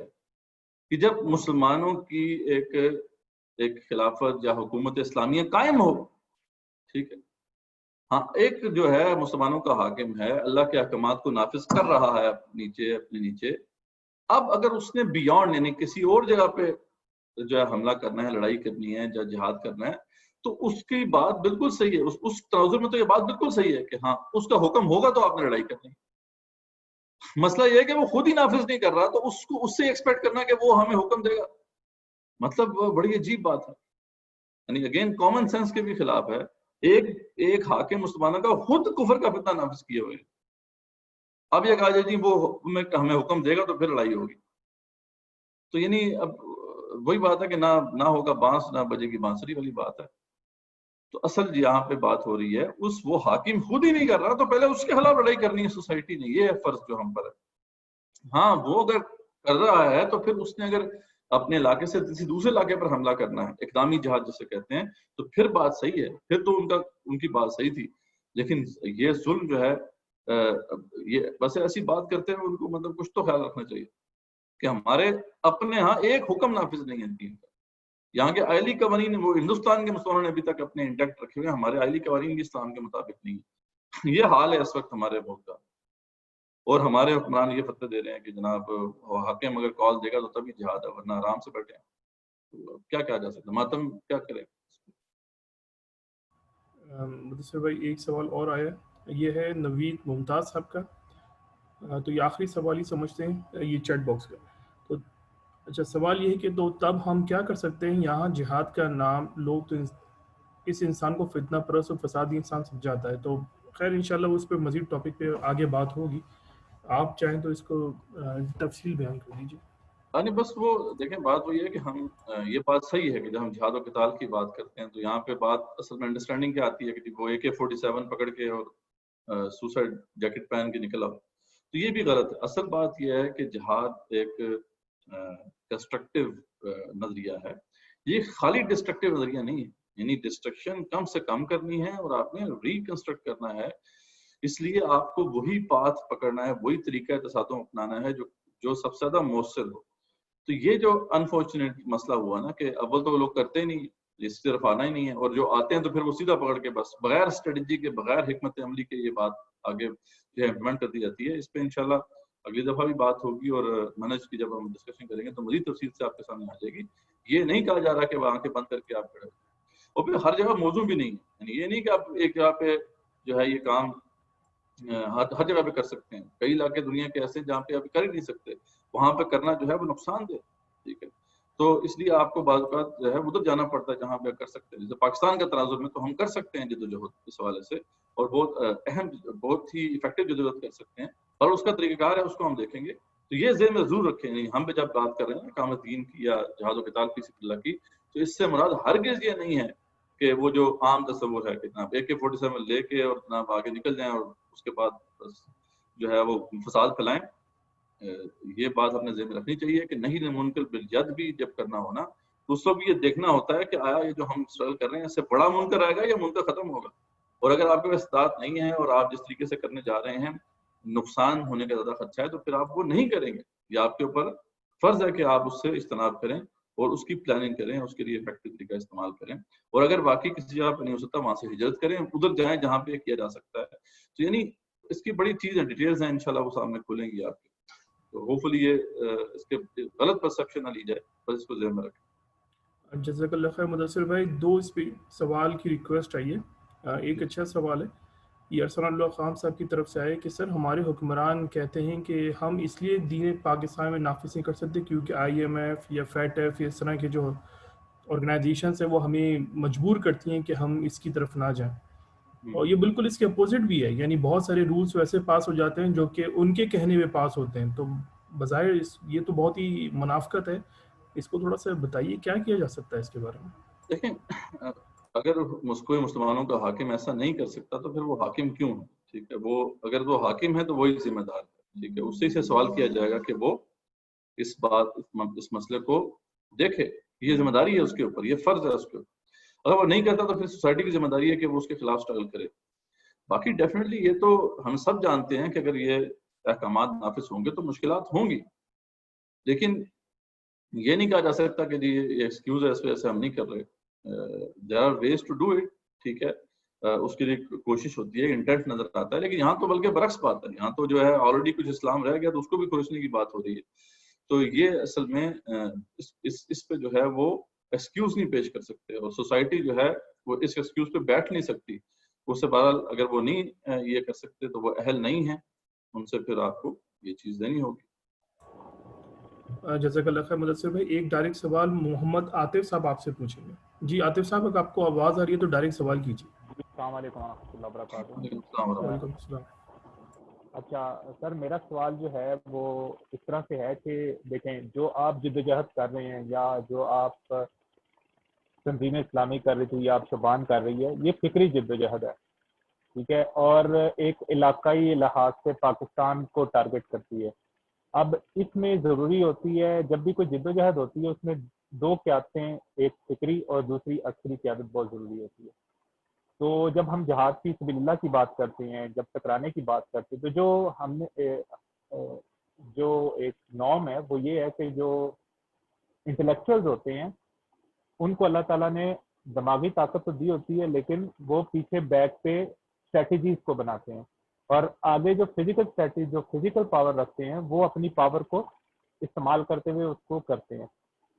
کہ جب مسلمانوں کی ایک خلافت یا حکومت اسلامیہ قائم ہو. ٹھیک ہے، ہاں ایک جو ہے مسلمانوں کا حاکم ہے، اللہ کے احکامات کو نافذ کر رہا ہے اپنے نیچے. اب اگر اس نے بیونڈ یعنی کسی اور جگہ پہ جو ہے حملہ کرنا ہے، لڑائی کرنی ہے یا جہاد کرنا ہے، تو اس کی بات بالکل صحیح ہے. اس تناظر میں تو یہ بات بالکل صحیح ہے کہ ہاں اس کا حکم ہوگا تو آپ نے لڑائی کرنی. مسئلہ یہ ہے کہ وہ خود ہی نافذ نہیں کر رہا تو اس سے ایکسپیکٹ کرنا کہ وہ ہمیں حکم دے گا، مطلب بڑی عجیب بات ہے. یعنی اگین کامن سینس کے بھی خلاف ہے. ایک حاکم مسلمانوں کا خود کفر کا فتنہ نافذ کیے ہوئے، اب یہ کہا جائے جی وہ ہمیں حکم دے گا تو پھر لڑائی ہوگی. تو یعنی اب وہی بات ہے کہ نہ ہوگا بانس نہ بجے گی بانسری والی بات ہے. تو اصل یہاں پہ بات ہو رہی ہے وہ حاکم خود ہی نہیں کر رہا تو پہلے اس کے خلاف لڑائی کرنی ہے سوسائٹی نے. یہ ہے فرض جو ہم پر ہے. ہاں وہ اگر کر رہا ہے تو پھر اس نے اگر اپنے علاقے سے کسی دوسرے علاقے پر حملہ کرنا ہے، اقدامی جہاد جسے کہتے ہیں، تو پھر بات صحیح ہے، پھر تو ان کی بات صحیح تھی. لیکن یہ ظلم جو ہے یہ بس ایسی بات کرتے ہیں ان کو مطلب کچھ تو خیال رکھنا چاہیے کہ ہمارے اپنے ہاں ایک حکم نافذ نہیں ہے دین کا. یہاں کے آئلی قوانین وہ ہندوستان کے مسلمانوں نے ابھی تک اپنے انٹیکٹ رکھے ہوئے، ہمارے آئلی قوانین بھی اسلام کے مطابق نہیں ہے. یہ حال ہے اس وقت ہمارے ملک کا. اور ہمارے حکمران یہ فتوی دے رہے ہیں کہ جناب حاکم اگر کال دے گا تو تبھی جہاد ہے، ورنہ آرام سے بیٹھے ہیں. کیا کہا جا سکتا، ماتم کیا کرے. مدثر بھائی ایک سوال اور آیا، یہ ہے نوید ممتاز صاحب کا. تو یہ آخری سوال ہی سمجھتے ہیں یہ چیٹ باکس کا. تو اچھا سوال یہ ہے کہ تو تب ہم کیا کر سکتے ہیں؟ یہاں جہاد کا نام لوگ تو اس انسان کو فتنہ پرست و فسادی انسان سمجھاتا ہے. تو خیر انشاءاللہ اس پہ مزید ٹاپک پہ آگے بات ہوگی. آپ چاہیں تو اس کو تفصیل بیان کر دیجیے. نہیں بس وہ دیکھیں بات وہ یہ ہے کہ ہم یہ بات صحیح ہے کہ جب ہم جہاد و قتال کی بات کرتے ہیں تو یہاں پہ بات اصل میں انڈرسٹینڈنگ کیا آتی ہے کہ وہ AK-47 پکڑ کے اور سوسائڈ جیکٹ پہن کے نکلا، تو یہ بھی غلط ہے. اصل بات یہ ہے کہ جہاد ایک کنسٹرکٹیو نظریہ ہے، یہ خالی ڈسٹرکٹیو نظریہ نہیں ہے. یعنی ڈسٹرکشن کم سے کم کرنی ہے اور آپ نے ریکنسٹرکٹ کرنا ہے. اس لیے آپ کو وہی پاتھ پکڑنا ہے، وہی طریقہ تصادم اپنانا ہے جو سب سے زیادہ مؤثر ہو. تو یہ جو انفارچونیٹ مسئلہ ہوا نا کہ اول تو لوگ کرتے نہیں، اس طرف آنا ہی نہیں ہے، اور جو آتے ہیں تو پھر وہ سیدھا پکڑ کے بس بغیر اسٹریٹجی کے بغیر حکمت عملی کے یہ بات آگے جو امپلیمنٹ کر دی جاتی ہے. اس پہ انشاءاللہ اگلی دفعہ بھی بات ہوگی اور منہج کی جب ہم ڈسکشن کریں گے تو مزید تفصیل سے آپ کے سامنے آ جائے گی. یہ نہیں کہا جا رہا کہ وہ آنکھیں بند کر کے آپ کھڑے، اور پھر ہر جگہ موضوع بھی نہیں ہے. یعنی یہ نہیں کہ آپ ایک جگہ پہ جو ہے یہ کام ہر جگہ پہ کر سکتے ہیں. کئی علاقے دنیا کے ایسے جہاں پہ آپ کر ہی نہیں سکتے، وہاں پہ کرنا جو ہے وہ نقصان دہ. ٹھیک ہے، تو اس لیے آپ کو بعض اوقات جو ہے ادھر جانا پڑتا ہے جہاں پہ کر سکتے ہیں. جیسے پاکستان کا تناظر میں تو ہم کر سکتے ہیں جدوجہد اس حوالے سے، اور بہت اہم بہت ہی افیکٹو جدوجہد کر سکتے ہیں، اور اس کا طریقہ کار ہے اس کو ہم دیکھیں گے. تو یہ ذہن میں ضرور رکھیں. نہیں ہم پہ جب بات کر رہے ہیں اقامت دین کی یا جہاد و قتال فی سبیل اللہ کی، تو اس سے مراد ہرگز یہ نہیں ہے کہ وہ جو عام تصور ہے کہ جناب AK-47 لے کے اور جناب آگے نکل جائیں اور اس کے بعد بس جو ہے وہ فساد پھیلائیں. یہ بات ہم نے ذہن میں رکھنی چاہیے کہ نہیں منکر بالید بھی جب کرنا ہونا تو اس وقت یہ دیکھنا ہوتا ہے کہ آیا یہ جو ہم اسٹرگل کر رہے ہیں اس سے بڑا منکر آئے گا یا منکر ختم ہوگا. اور اگر آپ کے پاس استطاعت نہیں ہے اور آپ جس طریقے سے کرنے جا رہے ہیں نقصان ہونے کا زیادہ خدشہ ہے تو پھر آپ وہ نہیں کریں گے. یہ آپ کے اوپر فرض ہے کہ آپ اس سے اجتناب کریں اور اس کی پلاننگ کریں, اس کے لیے افیکٹو طریقہ استعمال کریں. اور اگر باقی کسی جگہ پہ نہیں ہو سکتا وہاں سے ہجرت کریں, ادھر جائیں جہاں پہ کیا جا سکتا ہے. تو یعنی اس کی بڑی چیز ہے, ڈیٹیلز ہیں, انشاءاللہ وہ سامنے کھولیں گی آپ کے. تو ہوپفلی یہ اس کے غلط پرسپشن نہ لی جائے, بس اس کو ذہن میں رکھیں. جزاک اللہ خیر مدثر بھائی. 2 اس پہ سوال کی ریکویسٹ آئی ہے. ایک اچھا سوال ہے, یہ ارسلان اللہ خان صاحب کی طرف سے آئے کہ سر ہمارے حکمران کہتے ہیں کہ ہم اس لیے دین پاکستان میں نافذ نہیں کر سکتے کیونکہ IMF یا FATF یا اس طرح کے جو آرگنائزیشنس ہیں وہ ہمیں مجبور کرتی ہیں کہ ہم اس کی طرف نہ جائیں. اور یہ بالکل اس کے اپوزٹ بھی ہے, یعنی بہت سارے رولس ویسے پاس ہو جاتے ہیں جو کہ ان کے کہنے میں پاس ہوتے ہیں. تو بظاہر یہ تو بہت ہی منافقت ہے. اس کو تھوڑا سا بتائیے کیا کیا جا سکتا ہے اس کے بارے میں. دیکھیں اگر کوئی مسلمانوں کا حاکم ایسا نہیں کر سکتا تو پھر وہ حاکم کیوں ہے؟ ٹھیک ہے, وہ اگر وہ حاکم ہے تو وہی ذمہ دار ہے. ٹھیک ہے, اسی سے سوال کیا جائے گا کہ وہ اس مسئلے کو دیکھے. یہ ذمہ داری ہے اس کے اوپر, یہ فرض ہے اس کے اوپر. اگر وہ نہیں کرتا تو پھر سوسائٹی کی ذمہ داری ہے کہ وہ اس کے خلاف اسٹرگل کرے. باقی ڈیفینیٹلی یہ تو ہم سب جانتے ہیں کہ اگر یہ احکامات نافذ ہوں گے تو مشکلات ہوں گی, لیکن یہ نہیں کہا جا سکتا کہ جی یہ ایکسکیوز ہے اس وجہ سے ہم نہیں کر رہے. There are ways to do it. ٹھیک ہے, اس کے لیے کوشش ہوتی ہے, انٹینٹ نظر آتا ہے. لیکن یہاں تو بلکہ برعکس بات ہے, یہاں تو جو ہے آلریڈی کچھ اسلام رہ گیا تو اس کو بھی کھوجنے کی بات ہو رہی ہے. تو یہ اصل میں اس پہ جو ہے وہ ایکسکیوز نہیں پیش کر سکتے, اور سوسائٹی جو ہے وہ اس ایکسکیوز پہ بیٹھ نہیں سکتی. اس سے بہرحال اگر وہ نہیں یہ کر سکتے تو وہ اہل نہیں ہیں, ان سے پھر آپ کو یہ چیز دینی ہوگی. جزاک اللہ خیر مدثر بھائی. ایک ڈائریکٹ سوال محمد عاطف صاحب آپ سے پوچھیں گے. جی عاطف صاحب, اگر آپ کو آواز آ رہی ہے تو ڈائریکٹ سوال کیجیے. السلام علیکم ورحمۃ اللہ وبرکاتہ. وعلیکم السلام ورحمۃ اللہ. وعلیکم السلام. اچھا سر, میرا سوال جو ہے وہ اس طرح سے ہے کہ دیکھیں جو آپ جدوجہد کر رہے ہیں یا جو آپ تنظیم اسلامی کر رہی تھی یا آپ شبان کر رہی ہے, یہ فکری جدوجہد ہے. ٹھیک ہے, اور ایک علاقائی لحاظ سے پاکستان کو ٹارگٹ کرتی ہے. اب اس میں ضروری ہوتی ہے جب بھی کوئی جدوجہد ہوتی ہے اس میں 2 قیادتیں, ایک فکری اور دوسری عسکری قیادت بہت ضروری ہوتی ہے. تو جب ہم جہاد فی سبیل اللہ کی بات کرتے ہیں, جب ٹکرانے کی بات کرتے ہیں, تو جو ہم نے جو ایک نارم ہے وہ یہ ہے کہ جو انٹلیکچوئلز ہوتے ہیں ان کو اللہ تعالیٰ نے دماغی طاقت تو دی ہوتی ہے, لیکن وہ پیچھے بیک پہ اسٹریٹجیز کو بناتے ہیں, اور آگے جو فزیکل اسٹریٹجی جو فزیکل پاور رکھتے ہیں وہ اپنی پاور کو استعمال کرتے ہوئے اس کو کرتے ہیں.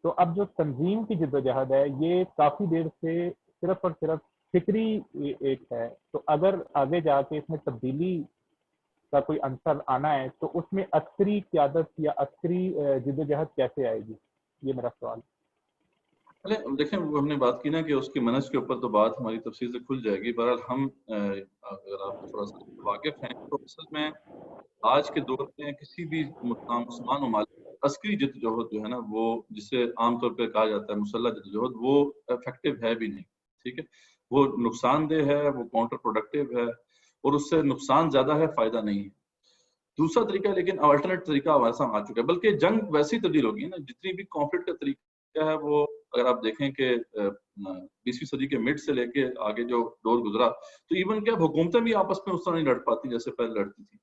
تو اب جو تنظیم کی جدوجہد ہے یہ کافی دیر سے صرف اور صرف فکری ایک ہے. تو اگر آگے جا کے اس میں تبدیلی کا کوئی عنصر آنا ہے تو اس میں عسکری قیادت یا عسکری جدوجہد کیسے آئے گی, یہ میرا سوال. دیکھیں وہ ہم نے بات کی نا کہ اس کی منہج کے اوپر تو بات ہماری تفصیل سے کھل جائے گی. بہرحال ہم اگر آپ تھوڑا سا واقف ہیں تو اصل میں آج کے دور میں کسی بھی مسلمان ممالک عسکری جدوجہد جو ہے نا وہ جسے عام طور پہ کہا جاتا ہے مسلح جدوجہد, وہ افیکٹو ہے بھی نہیں. ٹھیک ہے, وہ نقصان دہ ہے, وہ کاؤنٹر پروڈکٹیو ہے, اور اس سے نقصان زیادہ ہے, فائدہ نہیں ہے. دوسرا طریقہ لیکن آلٹرنیٹ طریقہ ہمارے سامنے آ چکا ہے, بلکہ جنگ ویسی تبدیل ہوگی نا جتنی بھی کانفلکٹ کا طریقہ ہے وہ اگر آپ دیکھیں کہ 20ویں صدی کے مڈ سے لے کے آگے جو دور گزرا تو ایون کہ اب حکومتیں بھی آپس میں اس طرح نہیں لڑ پاتی جیسے پہلے لڑتی تھی.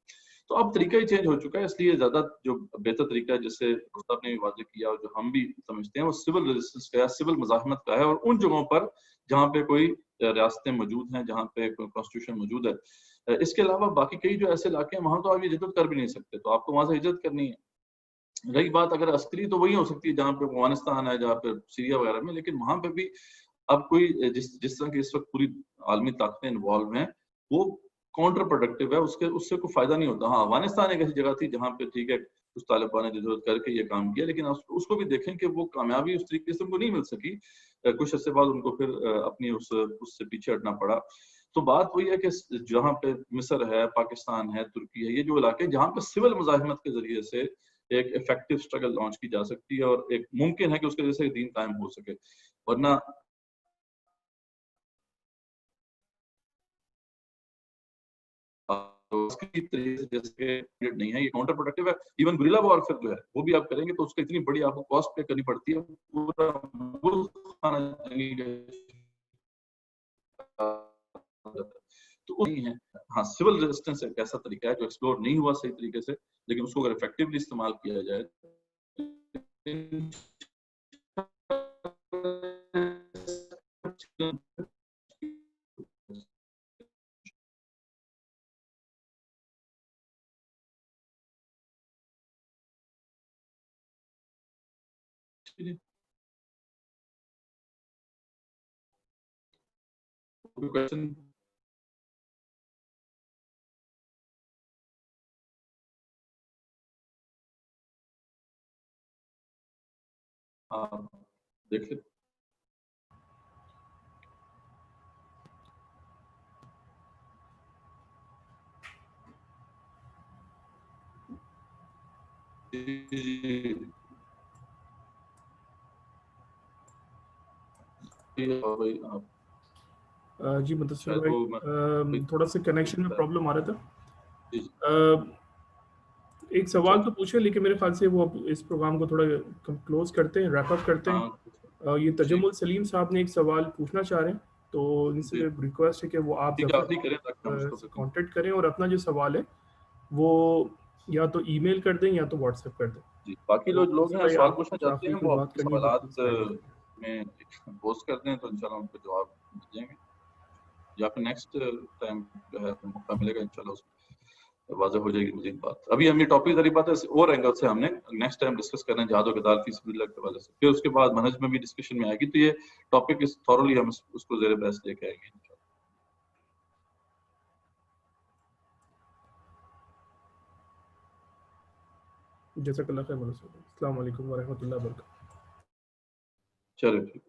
تو اب طریقہ ہی چینج ہو چکا ہے, اس لیے زیادہ جو بہتر طریقہ ہے جسے استاد نے بھی واضح کیا اور جو ہم بھی سمجھتے ہیں وہ سول ریزسٹنس کا ہے, سول مزاحمت کا ہے. اور ان جگہوں پر جہاں پہ کوئی ریاستیں موجود ہیں, جہاں پہ کوئی کانسٹیٹیوشن موجود ہے. اس کے علاوہ باقی کئی جو ایسے علاقے ہیں وہاں تو آپ یہ ہجرت کر بھی نہیں سکتے, تو آپ کو وہاں سے ہجرت کرنی ہے. رہی بات اگر عسکری تو وہی ہو سکتی ہے جہاں پہ افغانستان ہے, جہاں پہ سیریا وغیرہ میں, لیکن وہاں پہ بھی اب کوئی جس طرح کی اس وقت پوری عالمی طاقتیں انوالو ہیں وہ کاؤنٹر پروڈکٹیو ہے, اس سے کوئی فائدہ نہیں ہوتا. ہاں افغانستان ایک ایسی جگہ تھی جہاں پہ ٹھیک ہے کچھ طالبان نے جدوجہد کر کے یہ کام کیا, لیکن اس کو بھی دیکھیں کہ وہ کامیابی اس طریقے سے ان کو نہیں مل سکی. کچھ عرصے بعد ان کو پھر اپنی اس سے پیچھے ہٹنا پڑا. تو بات وہی ہے کہ جہاں پہ مصر ہے, پاکستان ہے, ترکی ہے, یہ جو علاقے جہاں پہ سول مزاحمت کے ذریعے سے ایک افیکٹو اسٹرگل لانچ کی جا سکتی ہے اور ایک ممکن ہے کہ اس کے ذریعے سے دین قائم ہو سکے, ورنہ اس کی طریقے سے جیسے نہیں ہے، یہ کاؤنٹر پروڈکٹیو ہے. ایون گریلا وارفیئر جو ہے وہ بھی آپ کریں گے تو اس کو اتنی بڑی آپ کو کاسٹ پے کرنی پڑتی ہے، پورا ملک کھانا چاہیے تو نہیں ہے. ہاں سول ریزسٹنس ایک ایسا طریقہ ہے جو ایکسپلور نہیں ہوا صحیح طریقے سے، لیکن اس کو اگر افیکٹولی استعمال کیا جائے کوئی ہاں دیکھ لیں. جی مدثر شاید بھائی وہ تھوڑا سا کنیکشن میں پرابلم آ رہا تھا. جی جی ایک سوال تو پوچھے لیکن میرے خیال سے وہ اس پروگرام کو تھوڑا کلوز کرتے ہیں، ریپ اپ کرتے ہیں. یہ تجمل سلیم صاحب نے ایک سوال پوچھنا چاہ رہے ہیں تو ان سے ریکویسٹ ہے کہ وہ آپ کانٹیکٹ کریں اور اپنا جو سوال ہے وہ یا تو ای میل کر دیں یا تو واٹس ایپ کر دیں. جی باقی لوگ ہیں سوال پوچھنا چاہتے ہیں وہ بات اپنے کرنی ہے سوالات میں پوسٹ کر دیں تو انشاءاللہ ان پہ جواب مل جائیں گے، یا پھر نیکسٹ ٹائم جو ہے موقع ملے گا انشاءاللہ اس میں واضح ہو جائے گی مزید بات. ابھی ہم یہ ٹاپک ساری بات ہے اور اینگل سے ہم نے نیکسٹ ٹائم ڈسکس کرنا ہے جہاد و قتال فی سبیل اللہ کے حوالے سے، پھر اس کے بعد منہج میں بھی ڈسکشن میں آئے گی. تو یہ ٹاپک اس تھورلی ہم اس کو زیر بحث لے کے آئیں گے انشاءاللہ. جزاک اللہ خیر. السلام علیکم ورحمۃ اللہ وبرکاتہ. چلو ٹھیک.